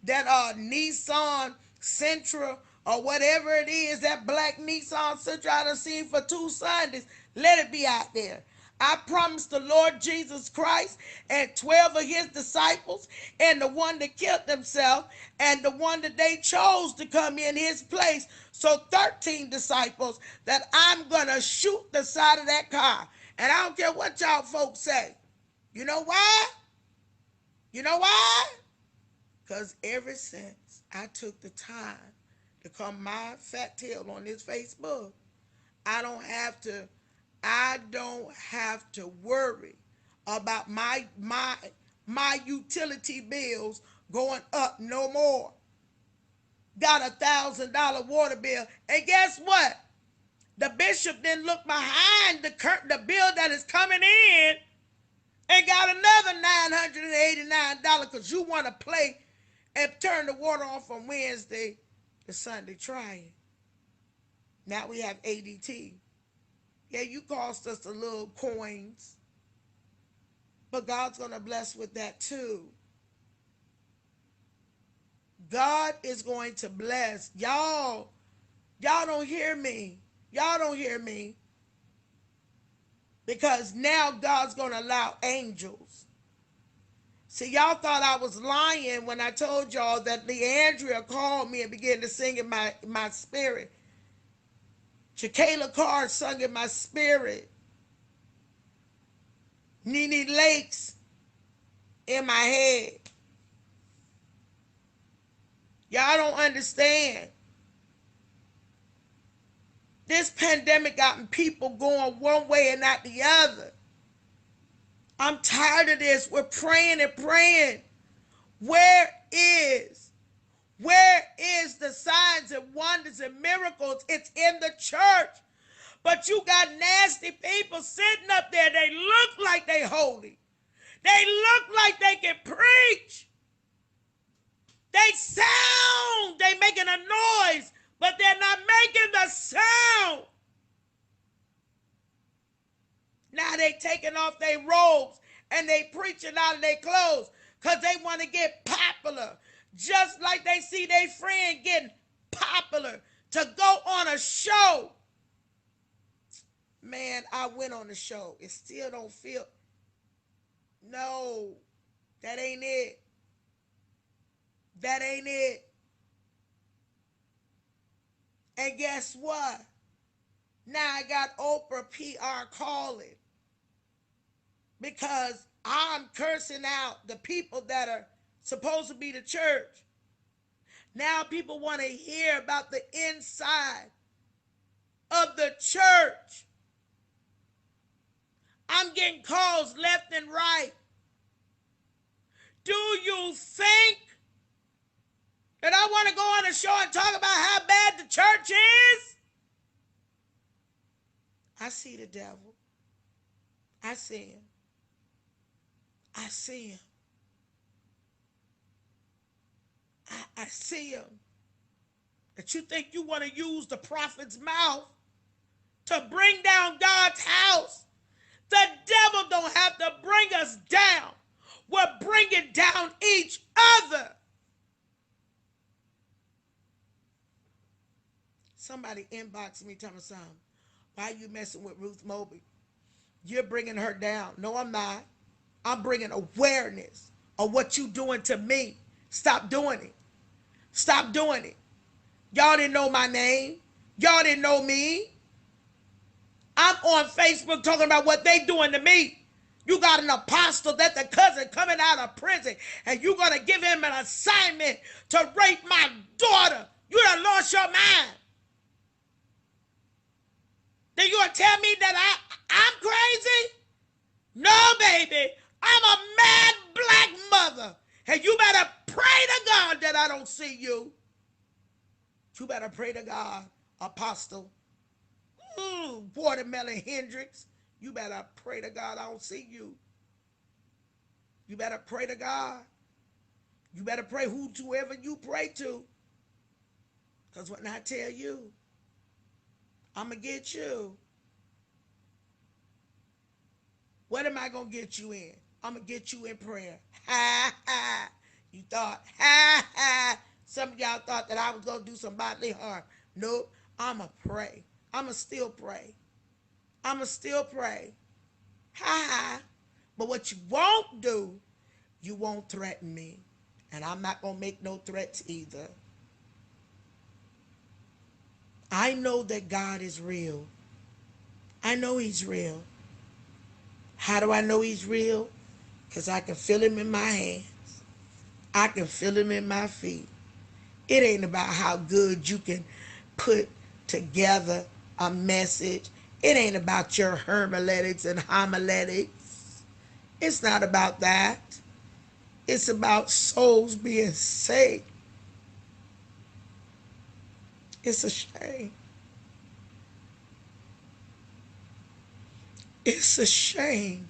Nissan Sentra or whatever it is, that black Nissan Sentra I done seen for 2 Sundays, let it be out there. I promised the Lord Jesus Christ and 12 of his disciples and the one that killed himself and the one that they chose to come in his place. So 13 disciples that I'm going to shoot the side of that car. And I don't care what y'all folks say. You know why? You know why? Because ever since I took the time to come my fat tail on this Facebook, I don't have to worry about my utility bills going up no more. Got $1,000 water bill. And guess what? The bishop didn't look behind the bill that is coming in and got another $989 because you want to play and turn the water on from Wednesday to Sunday. Try it. Now we have ADT. Yeah, you cost us a little coins, but God's going to bless with that too. God is going to bless. Y'all don't hear me. Y'all don't hear me. Because now God's going to allow angels. See, y'all thought I was lying when I told y'all that Leandria called me and began to sing in my spirit. Chakayla Carr sung in my spirit. Nene Lakes in my head. Y'all don't understand. This pandemic got people going one way and not the other. I'm tired of this. We're praying and praying. Where is the signs and wonders and miracles? It's in the church. But you got nasty people sitting up there. They look like they holy. They look like they can preach. They sound. They making a noise, but they're not making the sound. Now they taking off their robes and they preaching out of their clothes because they want to get popular. Just like they see their friend getting popular to go on a show. Man, I went on the show. It still don't feel. No, that ain't it. That ain't it. And guess what? Now I got Oprah PR calling because I'm cursing out the people that are supposed to be the church. Now people want to hear about the inside of the church. I'm getting calls left and right. Do you think that I want to go on a show and talk about how bad the church is? I see the devil. I see him. I see him. I see him. That you think you want to use the prophet's mouth to bring down God's house. The devil don't have to bring us down. We're bringing down each other. Somebody inboxed me telling me something. Why are you messing with Ruth Mobley? You're bringing her down. No, I'm not. I'm bringing awareness of what you doing to me. Stop doing it. Stop doing it. Y'all didn't know my name. Y'all didn't know me. I'm on Facebook talking about what they doing to me. You got an apostle that the cousin coming out of prison, and you're going to give him an assignment to rape my daughter. You done lost your mind. Then you going to tell me that I'm crazy? No, baby. I'm a mad black mother. And you better pray to God that I don't see you. You better pray to God, Apostle. Watermelon Hendrix. You better pray to God I don't see you. You better pray to God. You better pray whoever you pray to. Because when I tell you, I'm going to get you. What am I going to get you in? I'm going to get you in prayer. Ha, ha. You thought, ha, ha. Some of y'all thought that I was going to do some bodily harm. Nope. I'm going to pray. I'm going to still pray. I'm going to still pray. Ha, ha. But what you won't do, you won't threaten me. And I'm not going to make no threats either. I know that God is real. I know he's real. How do I know he's real? Because I can feel him in my hands. I can feel him in my feet. It ain't about how good you can put together a message. It ain't about your hermeneutics and homiletics. It's not about that. It's about souls being saved. It's a shame. It's a shame.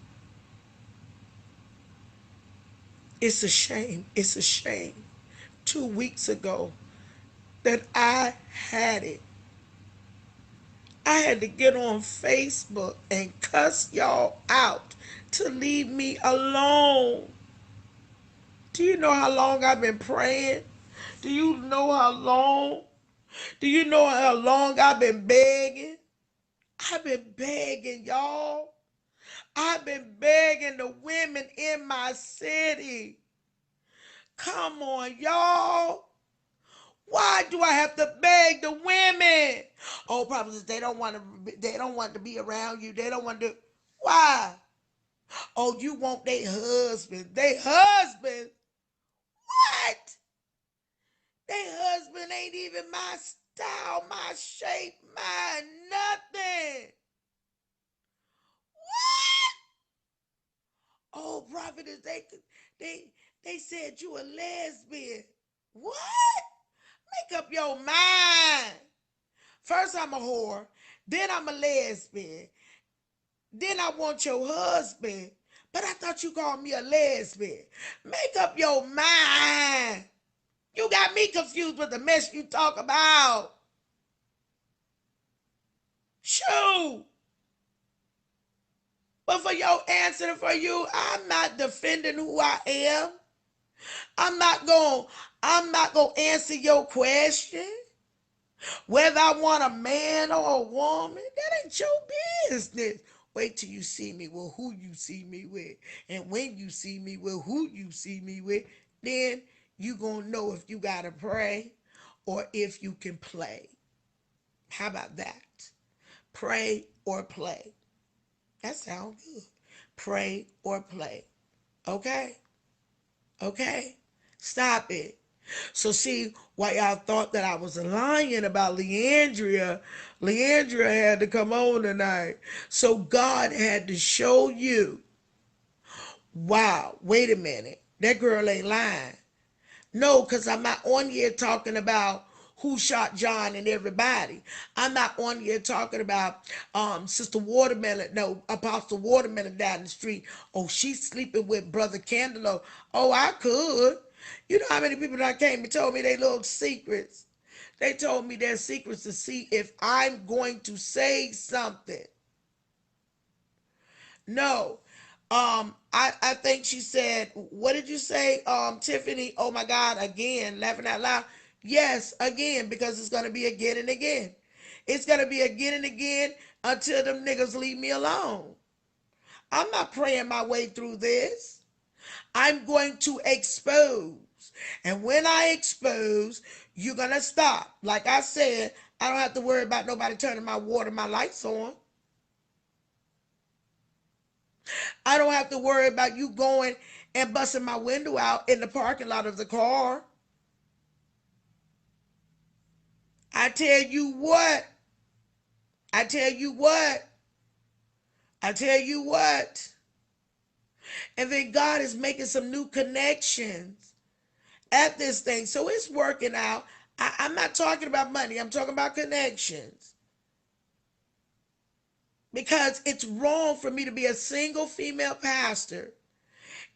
It's a shame. It's a shame. 2 weeks ago that I had it. I had to get on Facebook and cuss y'all out to leave me alone. Do you know how long I've been praying? Do you know how long? Do you know how long I've been begging? I've been begging, y'all. I've been begging the women in my city. Come on, y'all. Why do I have to beg the women? Oh, probably they don't want to be around you. They don't want to. Why? Oh, you want their husband. Their husband? What? Their husband ain't even my style, my shape, my nothing. What? Oh, prophetess, they said you a lesbian. What? Make up your mind. First I'm a whore, then I'm a lesbian, then I want your husband, but I thought you called me a lesbian. Make up your mind. You got me confused with the mess you talk about. Shoot. But for your answer for you, I'm not defending who I am. I'm not gonna answer your question. Whether I want a man or a woman, that ain't your business. Wait till you see me with who you see me with. And when you see me with who you see me with, then you gonna know if you gotta pray or if you can play. How about that? Pray or play. That sounds good. Pray or play. Okay? Okay? Stop it. So see, why y'all thought that I was lying about Leandria had to come on tonight. So God had to show you, wow, wait a minute, that girl ain't lying. No, because I'm not on here talking about who shot John and everybody. I'm not on here talking about Sister Watermelon, no, Apostle Watermelon down the street. Oh, she's sleeping with Brother Candelo. Oh, I could. You know how many people that came and told me their little secrets? They told me their secrets to see if I'm going to say something. No. I think she said, what did you say, Tiffany? Oh my God, again, laughing out loud. Yes, again, because it's going to be again and again. It's going to be again and again until them niggas leave me alone. I'm not praying my way through this. I'm going to expose. And when I expose, you're going to stop. Like I said, I don't have to worry about nobody turning my water, my lights on. I don't have to worry about you going and busting my window out in the parking lot of the car. I tell you what. I tell you what. I tell you what. And then God is making some new connections at this thing. So it's working out. I'm not talking about money. I'm talking about connections. Because it's wrong for me to be a single female pastor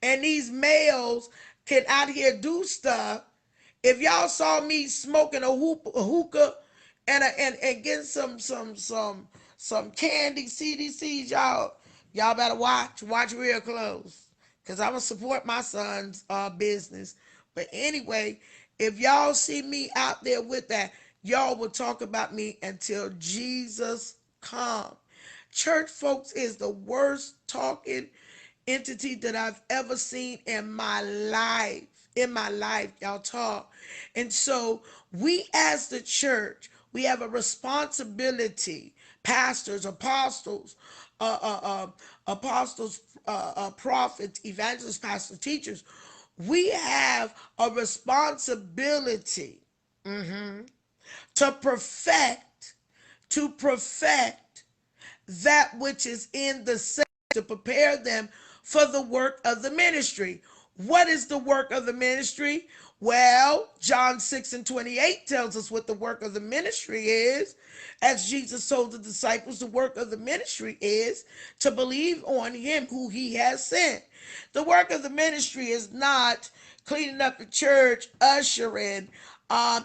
and these males can out here do stuff. If y'all saw me smoking a hookah and getting some candy CDCs, y'all better watch real close, cause I'm gonna support my son's business. But anyway, if y'all see me out there with that, y'all will talk about me until Jesus come. Church folks is the worst talking entity that I've ever seen in my life. In my life, y'all talk. And so we as the church, we have a responsibility. Pastors, prophets, evangelists, pastors, teachers. We have a responsibility to perfect that which is in the saints, to prepare them for the work of the ministry. What is the work of the ministry? Well, John 6:28 tells us what the work of the ministry is. As Jesus told the disciples, the work of the ministry is to believe on him who he has sent. The work of the ministry is not cleaning up the church, ushering,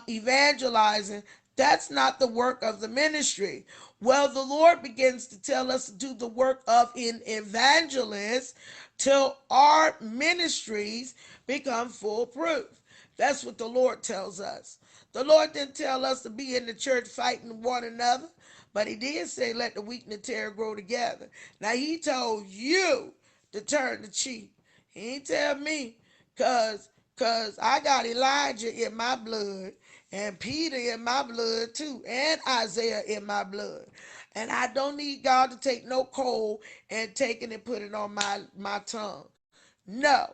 evangelizing. That's not the work of the ministry. Well, the Lord begins to tell us to do the work of an evangelist till our ministries become foolproof. That's what the Lord tells us. The Lord didn't tell us to be in the church fighting one another, but he did say let the weak and the terror grow together. Now he told you to turn the cheek. He ain't tell me, cause I got Elijah in my blood and Peter in my blood too, and Isaiah in my blood. And I don't need God to take no coal and take it and put it on my tongue. No.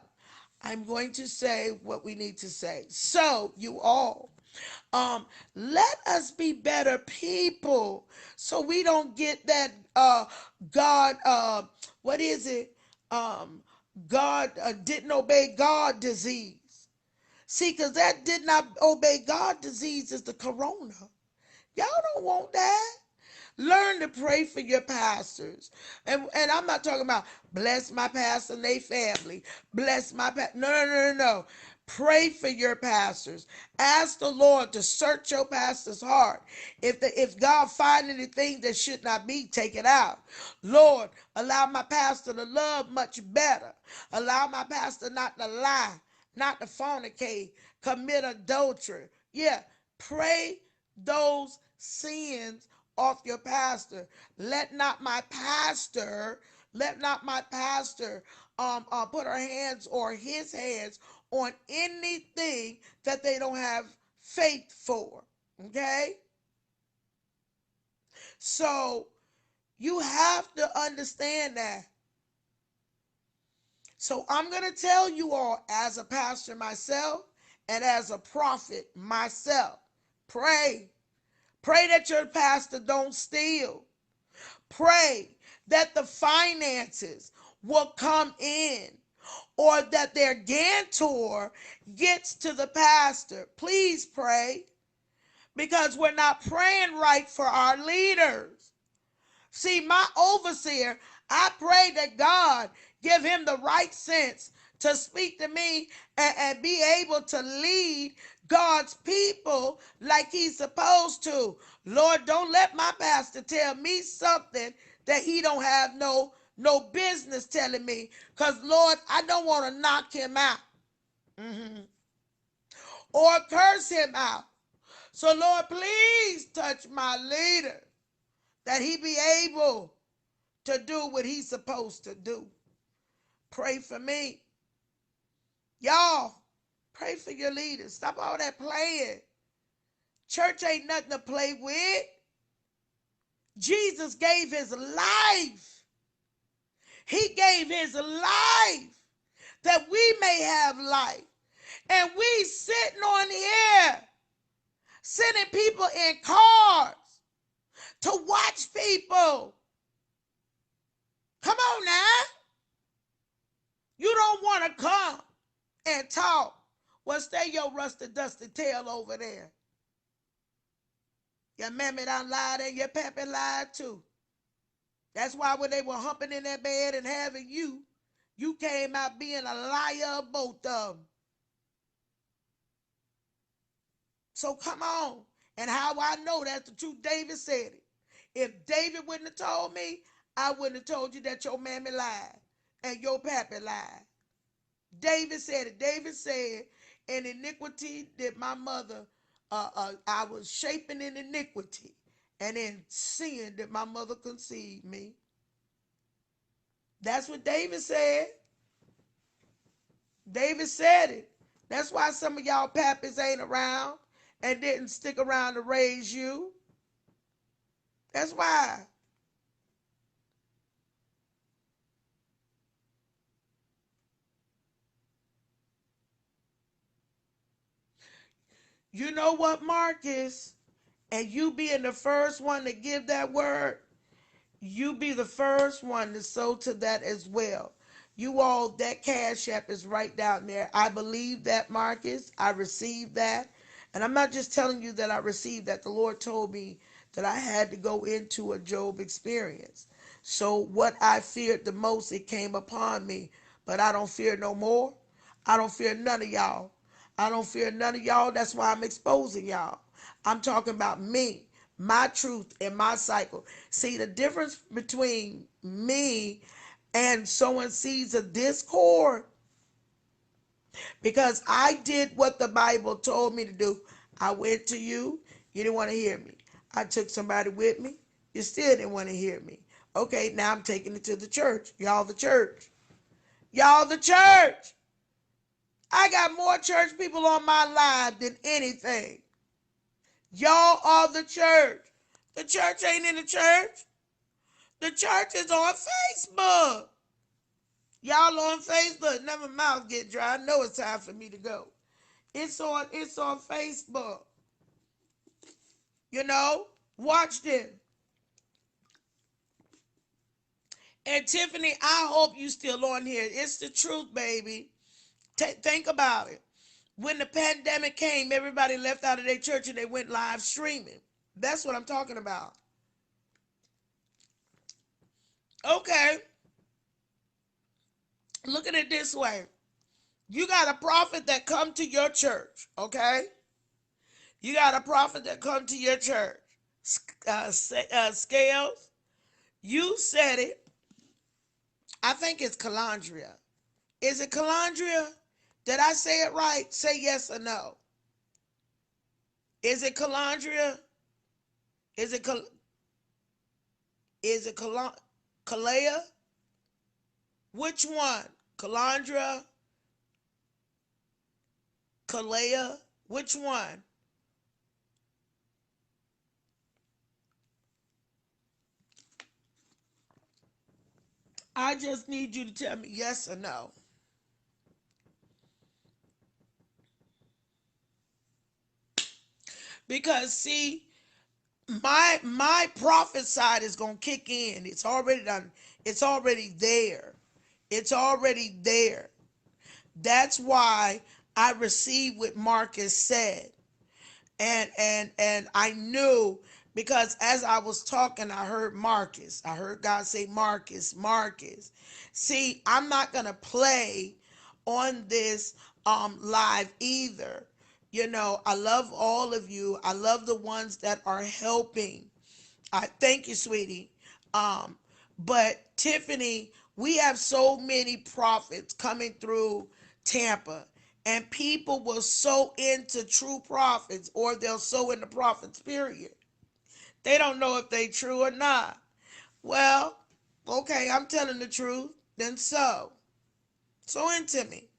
I'm going to say what we need to say. So, you all, let us be better people so we don't get that God, what is it? God didn't obey God disease. See, because that did not obey God disease is the corona. Y'all don't want that. Learn to pray for your pastors. And I'm not talking about bless my pastor and their family. Bless my pastor. No. Pray for your pastors. Ask the Lord to search your pastor's heart. If God find anything that should not be, take it out. Lord, allow my pastor to love much better. Allow my pastor not to lie, not to fornicate, commit adultery. Yeah, pray those sins off your pastor. Let not my pastor put her hands or his hands on anything that they don't have faith for. Okay? So you have to understand that. So I'm going to tell you all, as a pastor myself and as a prophet myself, pray. Pray that your pastor don't steal. Pray that the finances will come in, or that their guarantor gets to the pastor. Please pray, because we're not praying right for our leaders. See, my overseer, I pray that God give him the right sense to speak to me and be able to lead God's people like he's supposed to. Lord, don't let my pastor tell me something that he don't have no business telling me. Because, Lord, I don't want to knock him out or curse him out. So, Lord, please touch my leader that he be able to do what he's supposed to do. Pray for me. Y'all, pray for your leaders. Stop all that playing. Church ain't nothing to play with. Jesus gave his life. He gave his life that we may have life. And we sitting on here, sending people in cars to watch people. Come on now. You don't want to come and talk. Well, stay your rusty, dusty tail over there. Your mammy done lied and your pappy lied too. That's why when they were humping in their bed and having you, you came out being a liar of both of them. So come on. And how I know that's the truth, David said it. If David wouldn't have told me, I wouldn't have told you that your mammy lied and your pappy lied. David said it. David said, in iniquity did my mother, I was shaping in iniquity, and in sin did my mother conceive me. That's what David said. David said it. That's why some of y'all pappies ain't around and didn't stick around to raise you. That's why. You know what, Marcus? And you being the first one to give that word, you be the first one to sow to that as well. You all, that cash app is right down there. I believe that, Marcus. I received that. And I'm not just telling you that I received that. The Lord told me that I had to go into a Job experience. So what I feared the most, it came upon me. But I don't fear no more. I don't fear none of y'all. I don't fear none of y'all. That's why I'm exposing y'all. I'm talking about me, my truth, and my cycle. See, the difference between me and sowing seeds of discord, because I did what the Bible told me to do. I went to you. You didn't want to hear me. I took somebody with me. You still didn't want to hear me. Okay, now I'm taking it to the church. Y'all the church. Y'all the church. I got more church people on my live than anything. Y'all are the church. The church ain't in the church. The church is on Facebook. Y'all on Facebook. Now my mouth get dry. I know it's time for me to go. It's on Facebook. You know, watch this. And Tiffany, I hope you still on here. It's the truth, baby. Think about it. When the pandemic came, everybody left out of their church and they went live streaming. That's what I'm talking about. Okay. Look at it this way. You got a prophet that come to your church, okay? You got a prophet that come to your church. Scales, you said it. I think it's Calandria. Is it Calandria? Did I say it right? Say yes or no. Is it Calandria? Is it Kalea? Which one? Calandra? Kalea? Which one? I just need you to tell me yes or no. Because see, my prophet side is gonna kick in. It's already done. It's already there. It's already there. That's why I received what Marcus said. And I knew, because as I was talking, I heard Marcus. I heard God say Marcus, Marcus. See, I'm not gonna play on this live either. You know, I love all of you. I love the ones that are helping. I thank you, sweetie. But Tiffany, we have so many prophets coming through Tampa, And people will sow into true prophets, or they'll sow into prophets, period. They don't know if they true or not. Well, okay, I'm telling the truth. Then sow into me.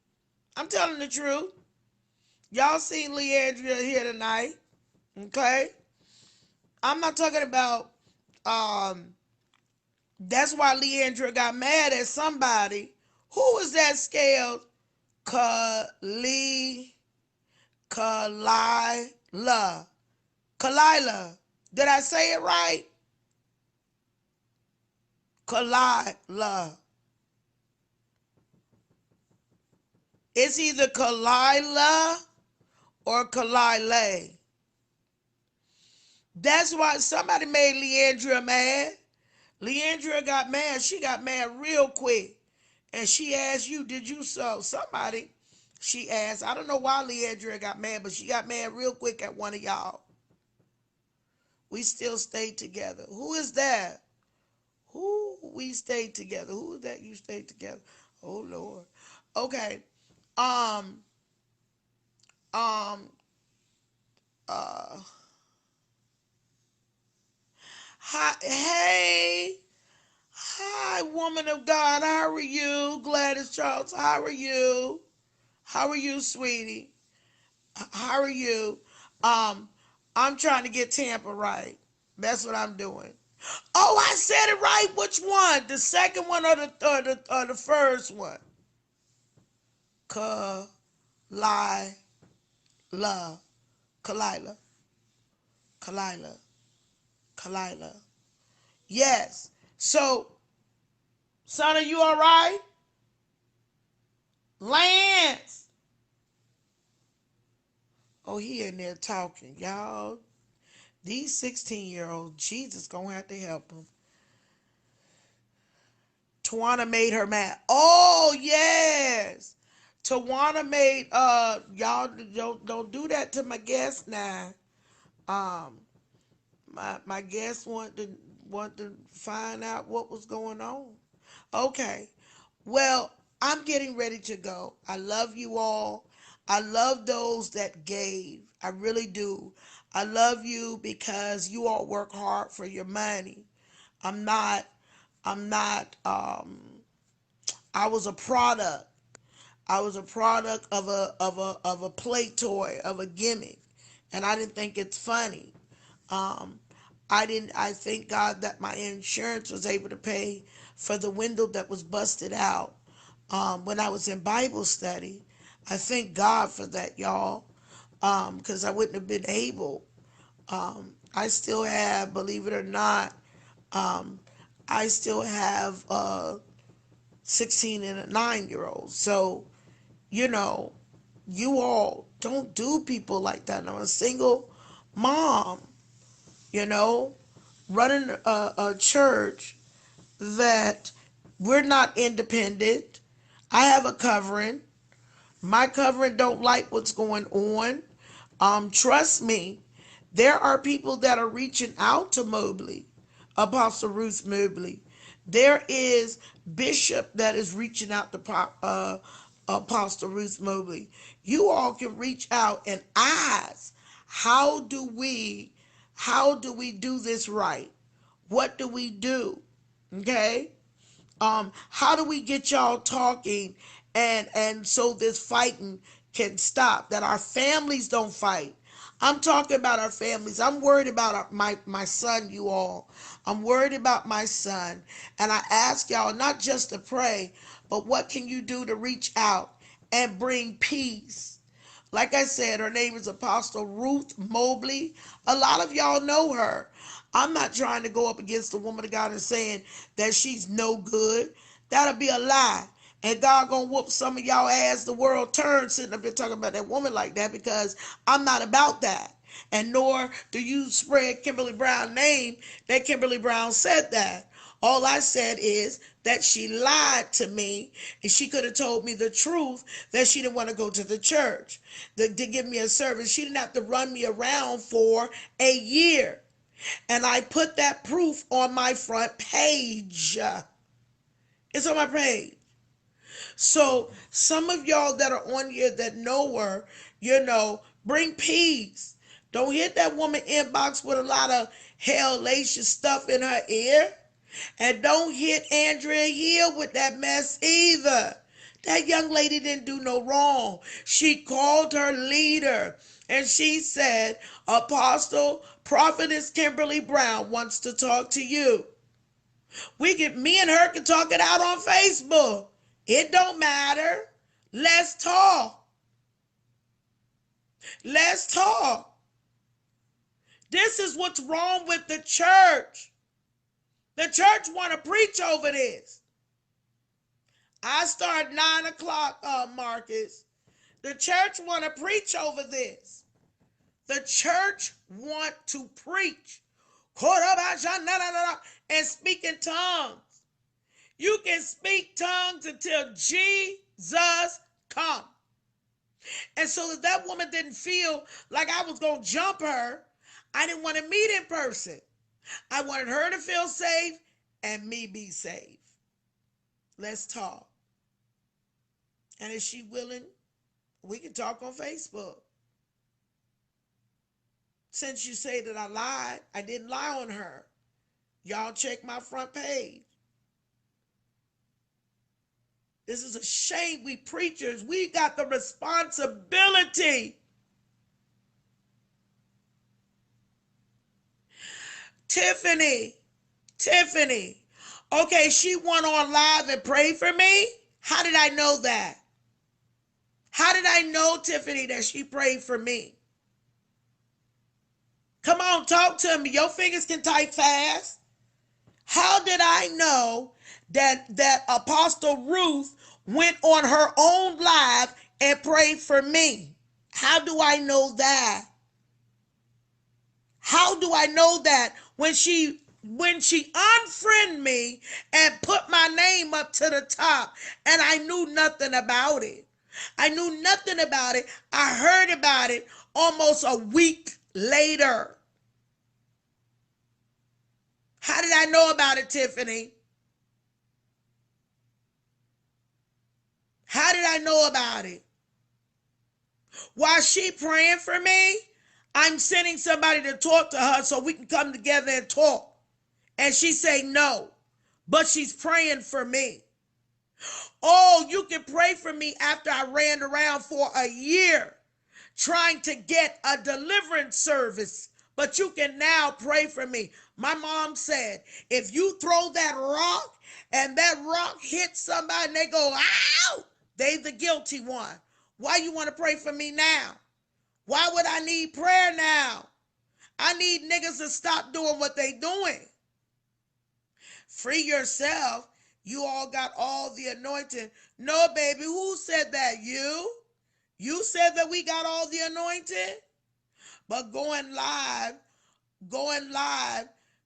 I'm telling the truth. Y'all seen Leandria here tonight. Okay? I'm not talking about that's why Leandria got mad at somebody. Who was that scaled? Kalila. Kalila. Did I say it right? Kalila. It's either Kalila or Kalile. That's why somebody made Leandria mad. Leandria got mad. She got mad real quick. And she asked you, did you sow? Somebody, she asked. I don't know why Leandria got mad, but she got mad real quick at one of y'all. We still stayed together. Who is that? Who we stayed together? Who is that you stayed together? Oh Lord. Okay. Um, um, uh hi, hey, hi, woman of God. How are you? Gladys Charles, how are you? How are you, sweetie? How are you? Um, I'm trying to get Tampa right. That's what I'm doing. Oh, I said it right. Which one? The second one or the first one? Kalila. Kalila. Kalila. Kalila. Yes. So, son, are you all right? Lance. Oh, he in there talking. Y'all, these 16-year-olds, Jesus gonna have to help them. Tawana made her mad. Oh, yes. Tawana made y'all don't do that to my guest now. Um my guest want to find out what was going on. Okay. Well, I'm getting ready to go. I love you all. I love those that gave. I really do. I love you because you all work hard for your money. I'm not I'm not I was a product. I was a product of a play toy, of a gimmick. And I didn't think it's funny. Um, I thank God that my insurance was able to pay for the window that was busted out when I was in Bible study. I thank God for that, y'all, because I wouldn't have been able. I still have, believe it or not, um, I still have 16 and a 9-year old. So, you know, you all don't do people like that. I'm a single mom, you know, running a church that we're not independent. I have a covering. My covering don't like what's going on. Trust me, there are people that are reaching out to Mobley, Apostle Ruth Mobley. There is Bishop that is reaching out to Apostle Ruth Mobley. You all can reach out and ask, how do we, how do we do this right? What do we do? Okay? How do we get y'all talking and so this fighting can stop, that our families don't fight? I'm talking about our families. I'm worried about my son, you all. I'm worried about my son. And I ask y'all not just to pray, but what can you do to reach out and bring peace? Like I said, her name is Apostle Ruth Mobley. A lot of y'all know her. I'm not trying to go up against the woman of God and saying that she's no good. That'll be a lie. And God gonna whoop some of y'all ass the world turns sitting up here talking about that woman like that, because I'm not about that. And nor do you spread Kimberly Brown's name that Kimberly Brown said that. All I said is that she lied to me, and she could have told me the truth that she didn't want to go to the church to give me a service. She didn't have to run me around for a year. And I put that proof on my front page. It's on my page. So some of y'all that are on here that know her, bring peace. Don't hit that woman inbox with a lot of hellacious stuff in her ear. And don't hit Andrea Hill with that mess either. That young lady didn't do no wrong. She called her leader and she said, Apostle, Prophetess Kimberly Brown wants to talk to you. Me and her can talk it out on Facebook. It don't matter. Let's talk. Let's talk. This is what's wrong with the church. The church want to preach over this. I start 9 o'clock, Marcus. The church want to preach over this. The church want to preach. And speak in tongues. You can speak tongues until Jesus comes. And so that woman didn't feel like I was going to jump her. I didn't want to meet in person. I wanted her to feel safe and me be safe. Let's talk. And is she willing? We can talk on Facebook. Since you say that I lied, I didn't lie on her. Y'all check my front page. This is a shame. We preachers, we got the responsibility. Tiffany. Okay, she went on live and prayed for me. How did I know that? How did I know, Tiffany, that she prayed for me? Come on, talk to me. Your fingers can type fast. How did I know that Apostle Ruth went on her own live and prayed for me? How do I know that? How do I know that when she unfriended me and put my name up to the top and I knew nothing about it? I knew nothing about it. I heard about it almost a week later. How did I know about it, Tiffany? How did I know about it? While she praying for me, I'm sending somebody to talk to her so we can come together and talk. And she say no, but she's praying for me. Oh, you can pray for me after I ran around for a year trying to get a deliverance service, but you can now pray for me. My mom said, if you throw that rock and that rock hits somebody and they go, ow, they the guilty one. Why you want to pray for me now? Why would I need prayer now? I need niggas to stop doing what they doing. Free yourself. You all got all the anointing. No, baby, who said that? You? You said that we got all the anointing? But going live,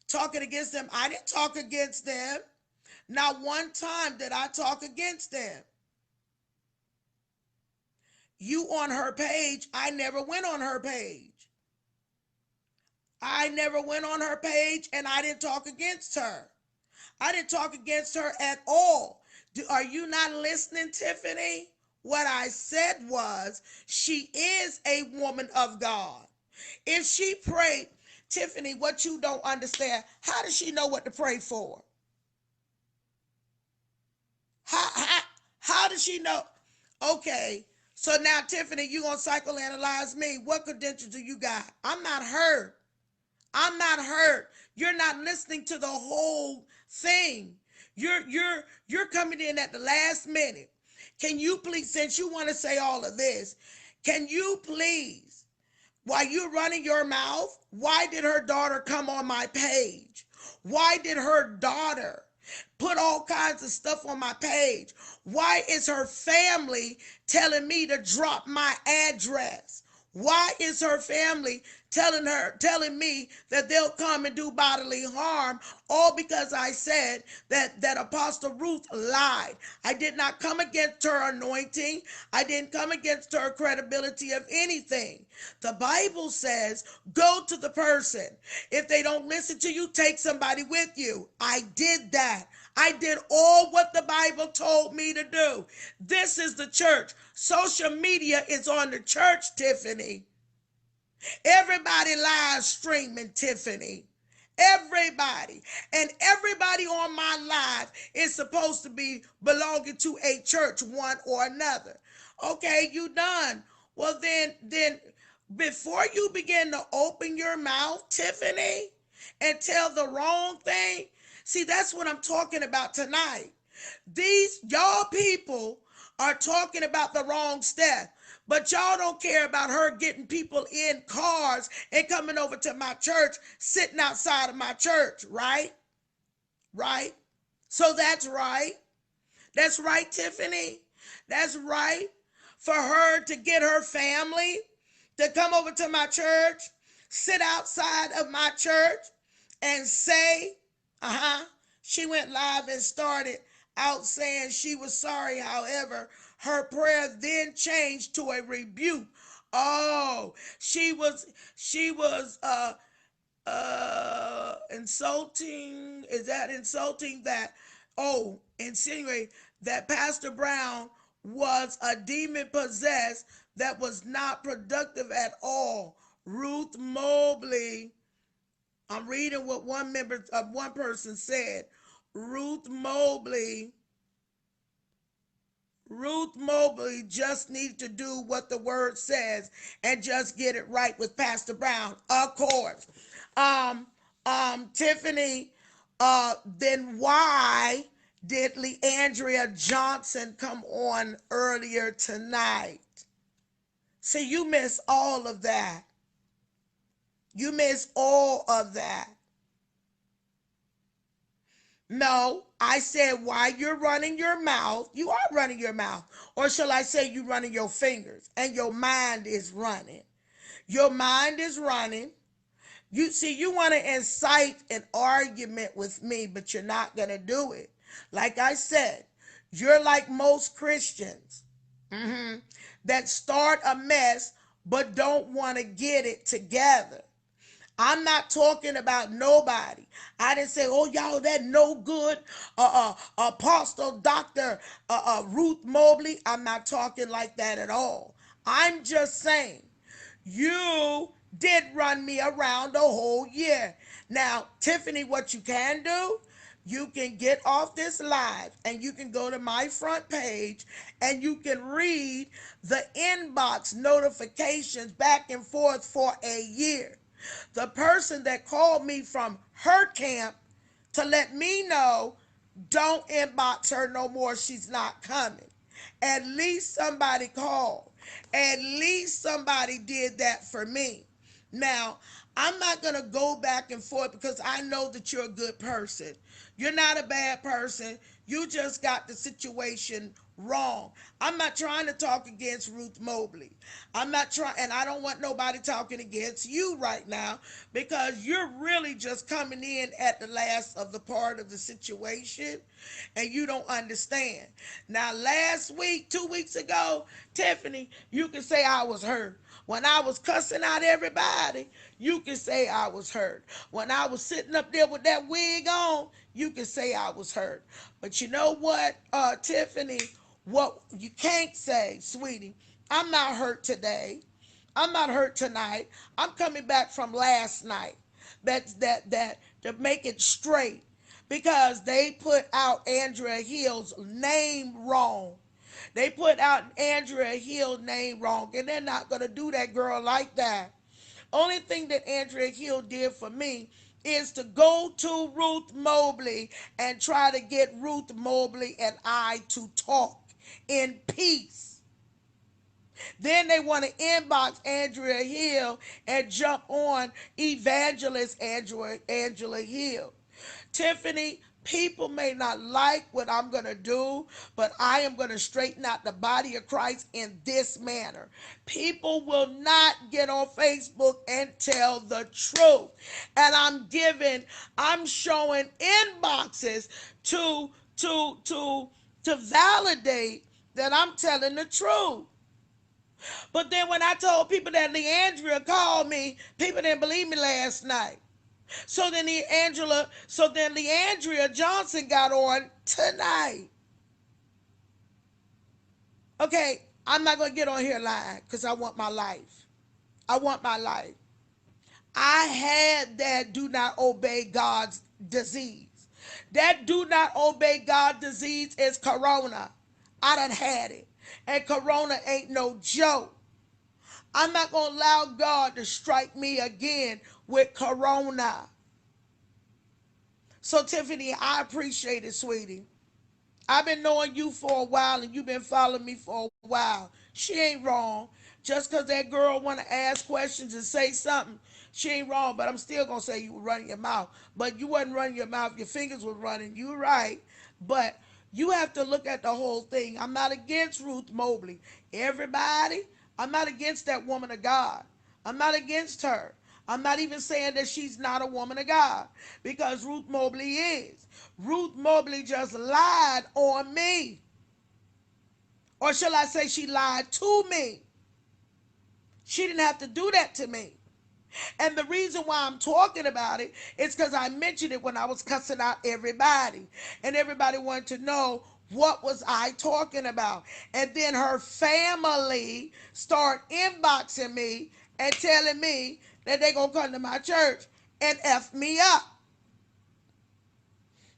talking against them. I didn't talk against them. Not one time did I talk against them. You on her page, I never went on her page. I never went on her page and I didn't talk against her. I didn't talk against her at all. Are you not listening, Tiffany? What I said was, she is a woman of God. If she prayed, Tiffany, what you don't understand, how does she know what to pray for? How does she know? Okay, so now, Tiffany, you going to psychoanalyze me. What credentials do you got? I'm not hurt. I'm not hurt. You're not listening to the whole thing. You're coming in at the last minute. Can you please, since you want to say all of this, can you please, while you're running your mouth, why did her daughter come on my page? Why did her daughter put all kinds of stuff on my page? Why is her family telling me to drop my address? Why is her family telling me that they'll come and do bodily harm, all because I said that Apostle Ruth lied? I did not come against her anointing. I didn't come against her credibility of anything. The Bible says, go to the person. If they don't listen to you, take somebody with you. I did that. I did all what the Bible told me to do. This is the church. Social media is on the church, Tiffany. Everybody live streaming, Tiffany. Everybody. And everybody on my live is supposed to be belonging to a church, one or another. Okay, you done. Well, then before you begin to open your mouth, Tiffany, and tell the wrong thing, see, that's what I'm talking about tonight. These y'all people are talking about the wrong stuff. But y'all don't care about her getting people in cars and coming over to my church, sitting outside of my church, right? Right? So that's right. That's right, Tiffany. That's right. For her to get her family to come over to my church, sit outside of my church, and say, she went live and started out saying she was sorry. However, her prayer then changed to a rebuke. Oh, she was insulting. Is that insulting that, oh, insinuate that Pastor Brown was a demon possessed that was not productive at all? Ruth Mobley, I'm reading what one person said. Ruth Mobley Ruth Mobley just needs to do what the word says and just get it right with Pastor Brown. Of course. Tiffany, then why did Leandria Johnson come on earlier tonight? See, you miss all of that. You miss all of that. No, I said while you're running your mouth, you are running your mouth. Or shall I say you running your fingers and your mind is running. Your mind is running. You see, you want to incite an argument with me, but you're not going to do it. Like I said, you're like most Christians that start a mess but don't want to get it together. I'm not talking about nobody. I didn't say, oh, y'all, that no good Apostle Dr. Ruth Mobley. I'm not talking like that at all. I'm just saying, you did run me around the whole year. Now, Tiffany, what you can do, you can get off this live and you can go to my front page and you can read the inbox notifications back and forth for a year. The person that called me from her camp to let me know, don't inbox her no more, she's not coming. At least somebody called. At least somebody did that for me. Now, I'm not going to go back and forth because I know that you're a good person. You're not a bad person. You just got the situation wrong. I'm not trying to talk against Ruth Mobley. I'm not trying, and I don't want nobody talking against you right now because you're really just coming in at the last of the part of the situation and you don't understand. Now, last week, 2 weeks ago, Tiffany, you can say I was hurt. When I was cussing out everybody, you can say I was hurt. When I was sitting up there with that wig on, you can say I was hurt. But you know what, Tiffany? What you can't say, sweetie, I'm not hurt today. I'm not hurt tonight. I'm coming back from last night. That to make it straight. Because they put out Andrea Hill's name wrong. They put out Andrea Hill's name wrong, and they're not going to do that girl like that. Only thing that Andrea Hill did for me is to go to Ruth Mobley and try to get Ruth Mobley and I to talk in peace. Then they want to inbox Andrea Hill and jump on evangelist Angela Hill. Tiffany, people may not like what I'm going to do, but I am going to straighten out the body of Christ in this manner. People will not get on Facebook and tell the truth. And I'm showing inboxes to validate that I'm telling the truth. But then when I told people that Leandria called me, people didn't believe me last night. So then Leandria Johnson got on tonight. Okay, I'm not gonna get on here lying because I want my life. I want my life. I had that do not obey God's disease. That do not obey God disease is corona. I done had it. And corona ain't no joke. I'm not going to allow God to strike me again with corona. So, Tiffany, I appreciate it, sweetie. I've been knowing you for a while and you've been following me for a while. She ain't wrong. Just because that girl want to ask questions and say something, she ain't wrong. But I'm still going to say you were running your mouth. But you wasn't running your mouth. Your fingers were running. You right. But you have to look at the whole thing. I'm not against Ruth Mobley. Everybody, I'm not against that woman of God. I'm not against her. I'm not even saying that she's not a woman of God because Ruth Mobley is. Ruth Mobley just lied on me. Or shall I say she lied to me? She didn't have to do that to me. And the reason why I'm talking about it is because I mentioned it when I was cussing out everybody. And everybody wanted to know what was I talking about. And then her family start inboxing me and telling me that they going to come to my church and F me up.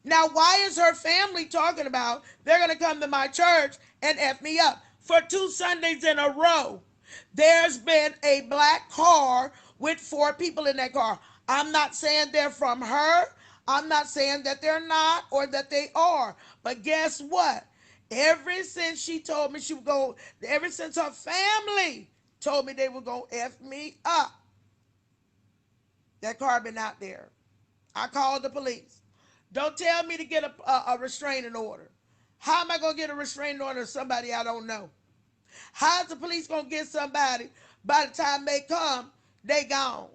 Now, why is her family talking about they're going to come to my church and F me up? For 2 Sundays in a row, there's been a black car with 4 people in that car. I'm not saying they're from her. I'm not saying that they're not or that they are. But guess what? Ever since she told me she would go, ever since her family told me they were going to F me up, that car been out there. I called the police. Don't tell me to get a restraining order. How am I going to get a restraining order of somebody I don't know? How's the police going to get somebody by the time they come, they gone?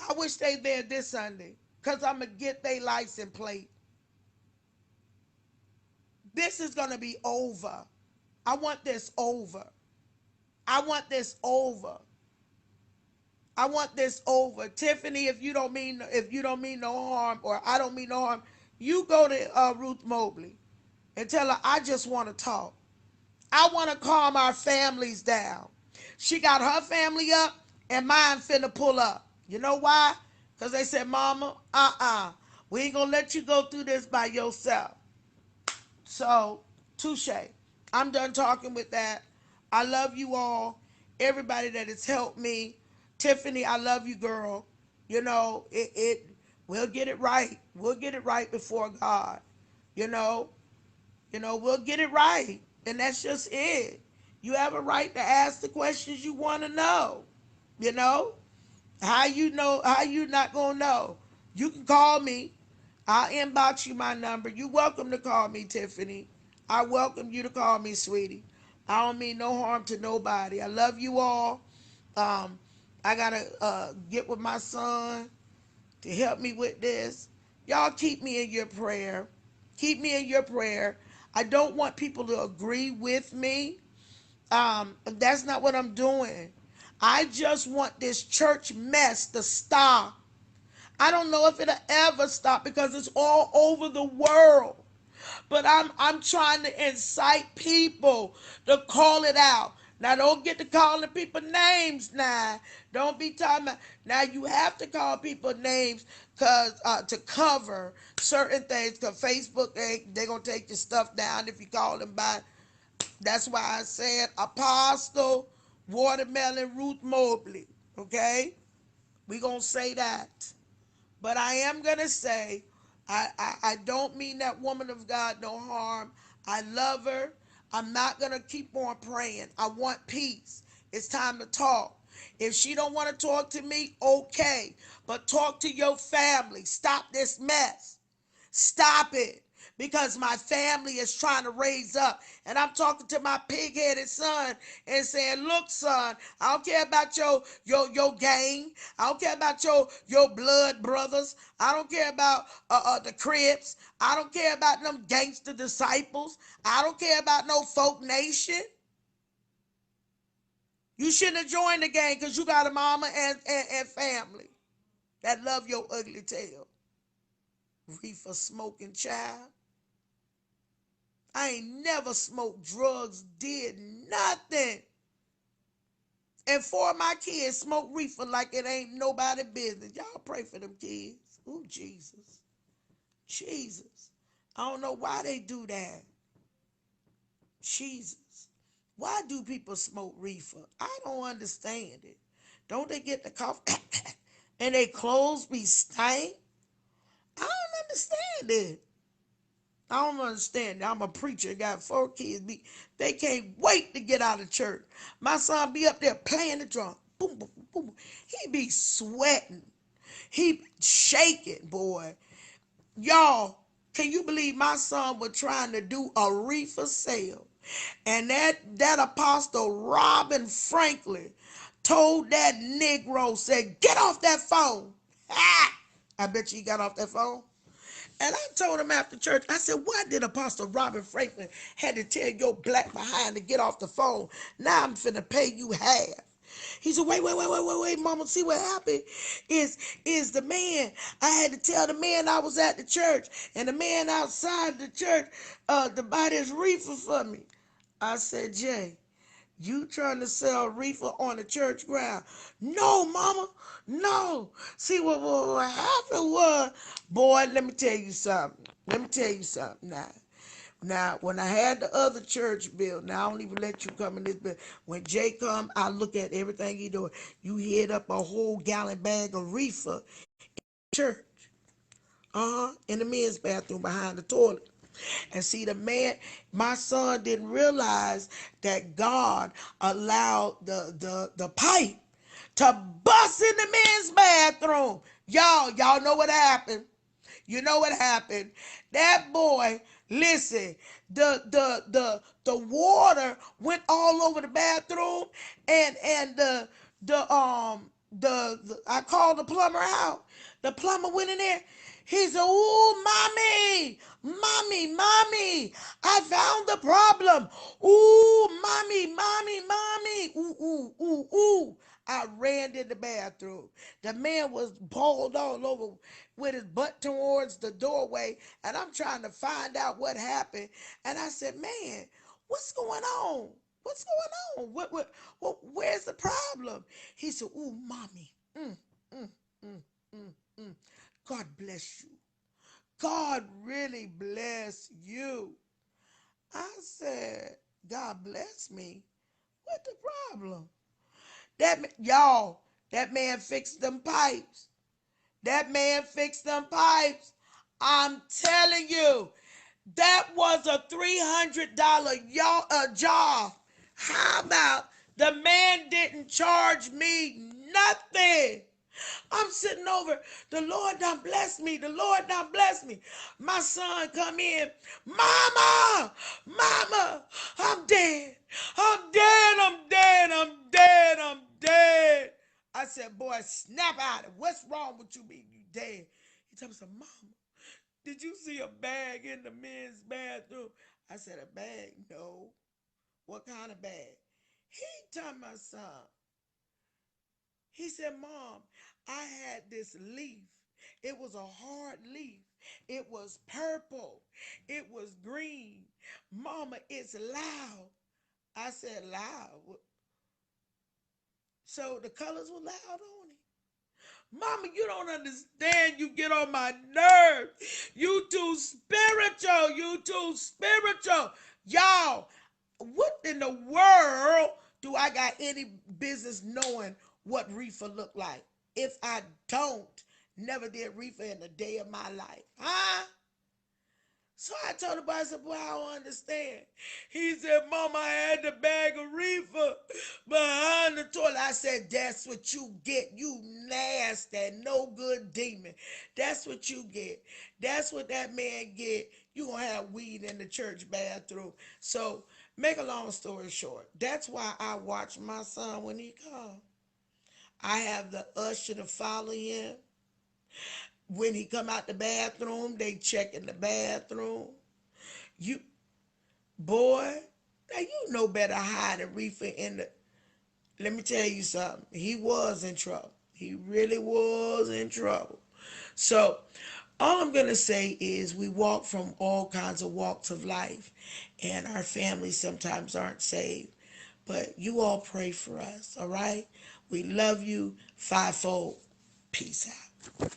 I wish they there this Sunday because I'm going to get their license plate. This is going to be over. I want this over. I want this over. I want this over. Tiffany, if you don't mean no harm or I don't mean no harm, you go to Ruth Mobley and tell her I just want to talk. I want to calm our families down. She got her family up and mine finna pull up. You know why? Because they said, Mama, we ain't going to let you go through this by yourself. So, touche. I'm done talking with that. I love you all. Everybody that has helped me. Tiffany, I love you, girl. You know, we'll get it right. We'll get it right before God. You know, we'll get it right. And that's just it. You have a right to ask the questions you want to know. You know? How you not gonna know? You can call me. I'll inbox you my number. You're welcome to call me, Tiffany. I welcome you to call me, sweetie. I don't mean no harm to nobody. I love you all. I gotta get with my son to help me with this. Y'all keep me in your prayer. Keep me in your prayer. I don't want people to agree with me. That's not what I'm doing. I just want this church mess to stop. I don't know if it'll ever stop because it's all over the world. But I'm trying to incite people to call it out. Now don't get to calling people names now. Don't be talking about now you have to call people names cause to cover certain things because Facebook they gonna take your stuff down if you call them by. That's why I said Apostle Watermelon Ruth Mobley. Okay? We gonna say that. But I am going to say, I don't mean that woman of God no harm. I love her. I'm not going to keep on praying. I want peace. It's time to talk. If she don't want to talk to me, okay. But talk to your family. Stop this mess. Stop it. Because my family is trying to raise up. And I'm talking to my pig-headed son and saying, look, son, I don't care about your gang. I don't care about your blood brothers. I don't care about the Crips. I don't care about them gangster disciples. I don't care about no folk nation. You shouldn't have joined the gang because you got a mama and family that love your ugly tail. Reefer smoking child. I ain't never smoked drugs, did nothing. And four of my kids smoke reefer like it ain't nobody business. Y'all pray for them kids. Ooh, Jesus. Jesus. I don't know why they do that. Jesus. Why do people smoke reefer? I don't understand it. Don't they get the cough and they clothes be stank? I don't understand it. I don't understand it. I'm a preacher, got 4 kids. They can't wait to get out of church. My son be up there playing the drum. Boom, boom, boom, boom. He be sweating. He be shaking, boy. Y'all, can you believe my son was trying to do a reefer sale? And that apostle Robin Franklin told that Negro, said, get off that phone. Ah! I bet you he got off that phone. And I told him after church, I said, why did Apostle Robin Franklin had to tell your black behind to get off the phone? Now I'm finna pay you half. He said, wait, mama, see what happened is the man. I had to tell the man I was at the church and the man outside the church to buy this reefer for me. I said, Jay, you trying to sell reefer on the church ground? No, mama, no. See, what happened was, boy, let me tell you something. Now. Now, when I had the other church built, now I don't even let you come in this building. When Jay come, I look at everything he doing. You hid up a whole gallon bag of reefer in church. In the men's bathroom behind the toilet. And see, the man, my son didn't realize that God allowed the pipe to bust in the men's bathroom. Y'all know what happened. You know what happened? That boy, listen, the water went all over the bathroom, and the I called the plumber out. The plumber went in there. He said, "Ooh, mommy, I found the problem. Ooh, mommy, ooh." I ran in the bathroom. The man was balled all over with his butt towards the doorway, and I'm trying to find out what happened. And I said, "Man, what's going on? What's going on? Where's the problem?" He said, "Ooh, mommy, God bless you. God really bless you." I said, "God bless me? What the problem?" That man fixed them pipes. That man fixed them pipes. I'm telling you, that was a $300 job. How about the man didn't charge me nothing? I'm sitting over. The Lord done bless me. The Lord done bless me. My son come in. Mama, I'm dead. I'm dead. I said, boy, snap out of it. What's wrong with you being you dead? He told me, some Mama, did you see a bag in the men's bathroom? I said, a bag? No. What kind of bag? He told my son. He said, Mom, I had this leaf. It was a hard leaf. It was purple. It was green. Mama, it's loud. I said, loud? So the colors were loud on it. Mama, you don't understand. You get on my nerves. You too spiritual. Y'all, what in the world do I got any business knowing what reefer look like? If I don't, never did reefer in a day of my life. Huh? So I told the boy, I said, boy, I don't understand. He said, Mama, I had the bag of reefer behind the toilet. I said, that's what you get, you nasty, no good demon. That's what you get. That's what that man get. You gonna have weed in the church bathroom. So make a long story short, that's why I watch my son when he comes. I have the usher to follow him. When he come out the bathroom, they check in the bathroom. You, boy, now you know better hide a reefer in the. Let me tell you something. He was in trouble. He really was in trouble. So, all I'm going to say is we walk from all kinds of walks of life, and our families sometimes aren't saved. But you all pray for us, all right? We love you fivefold. Peace out.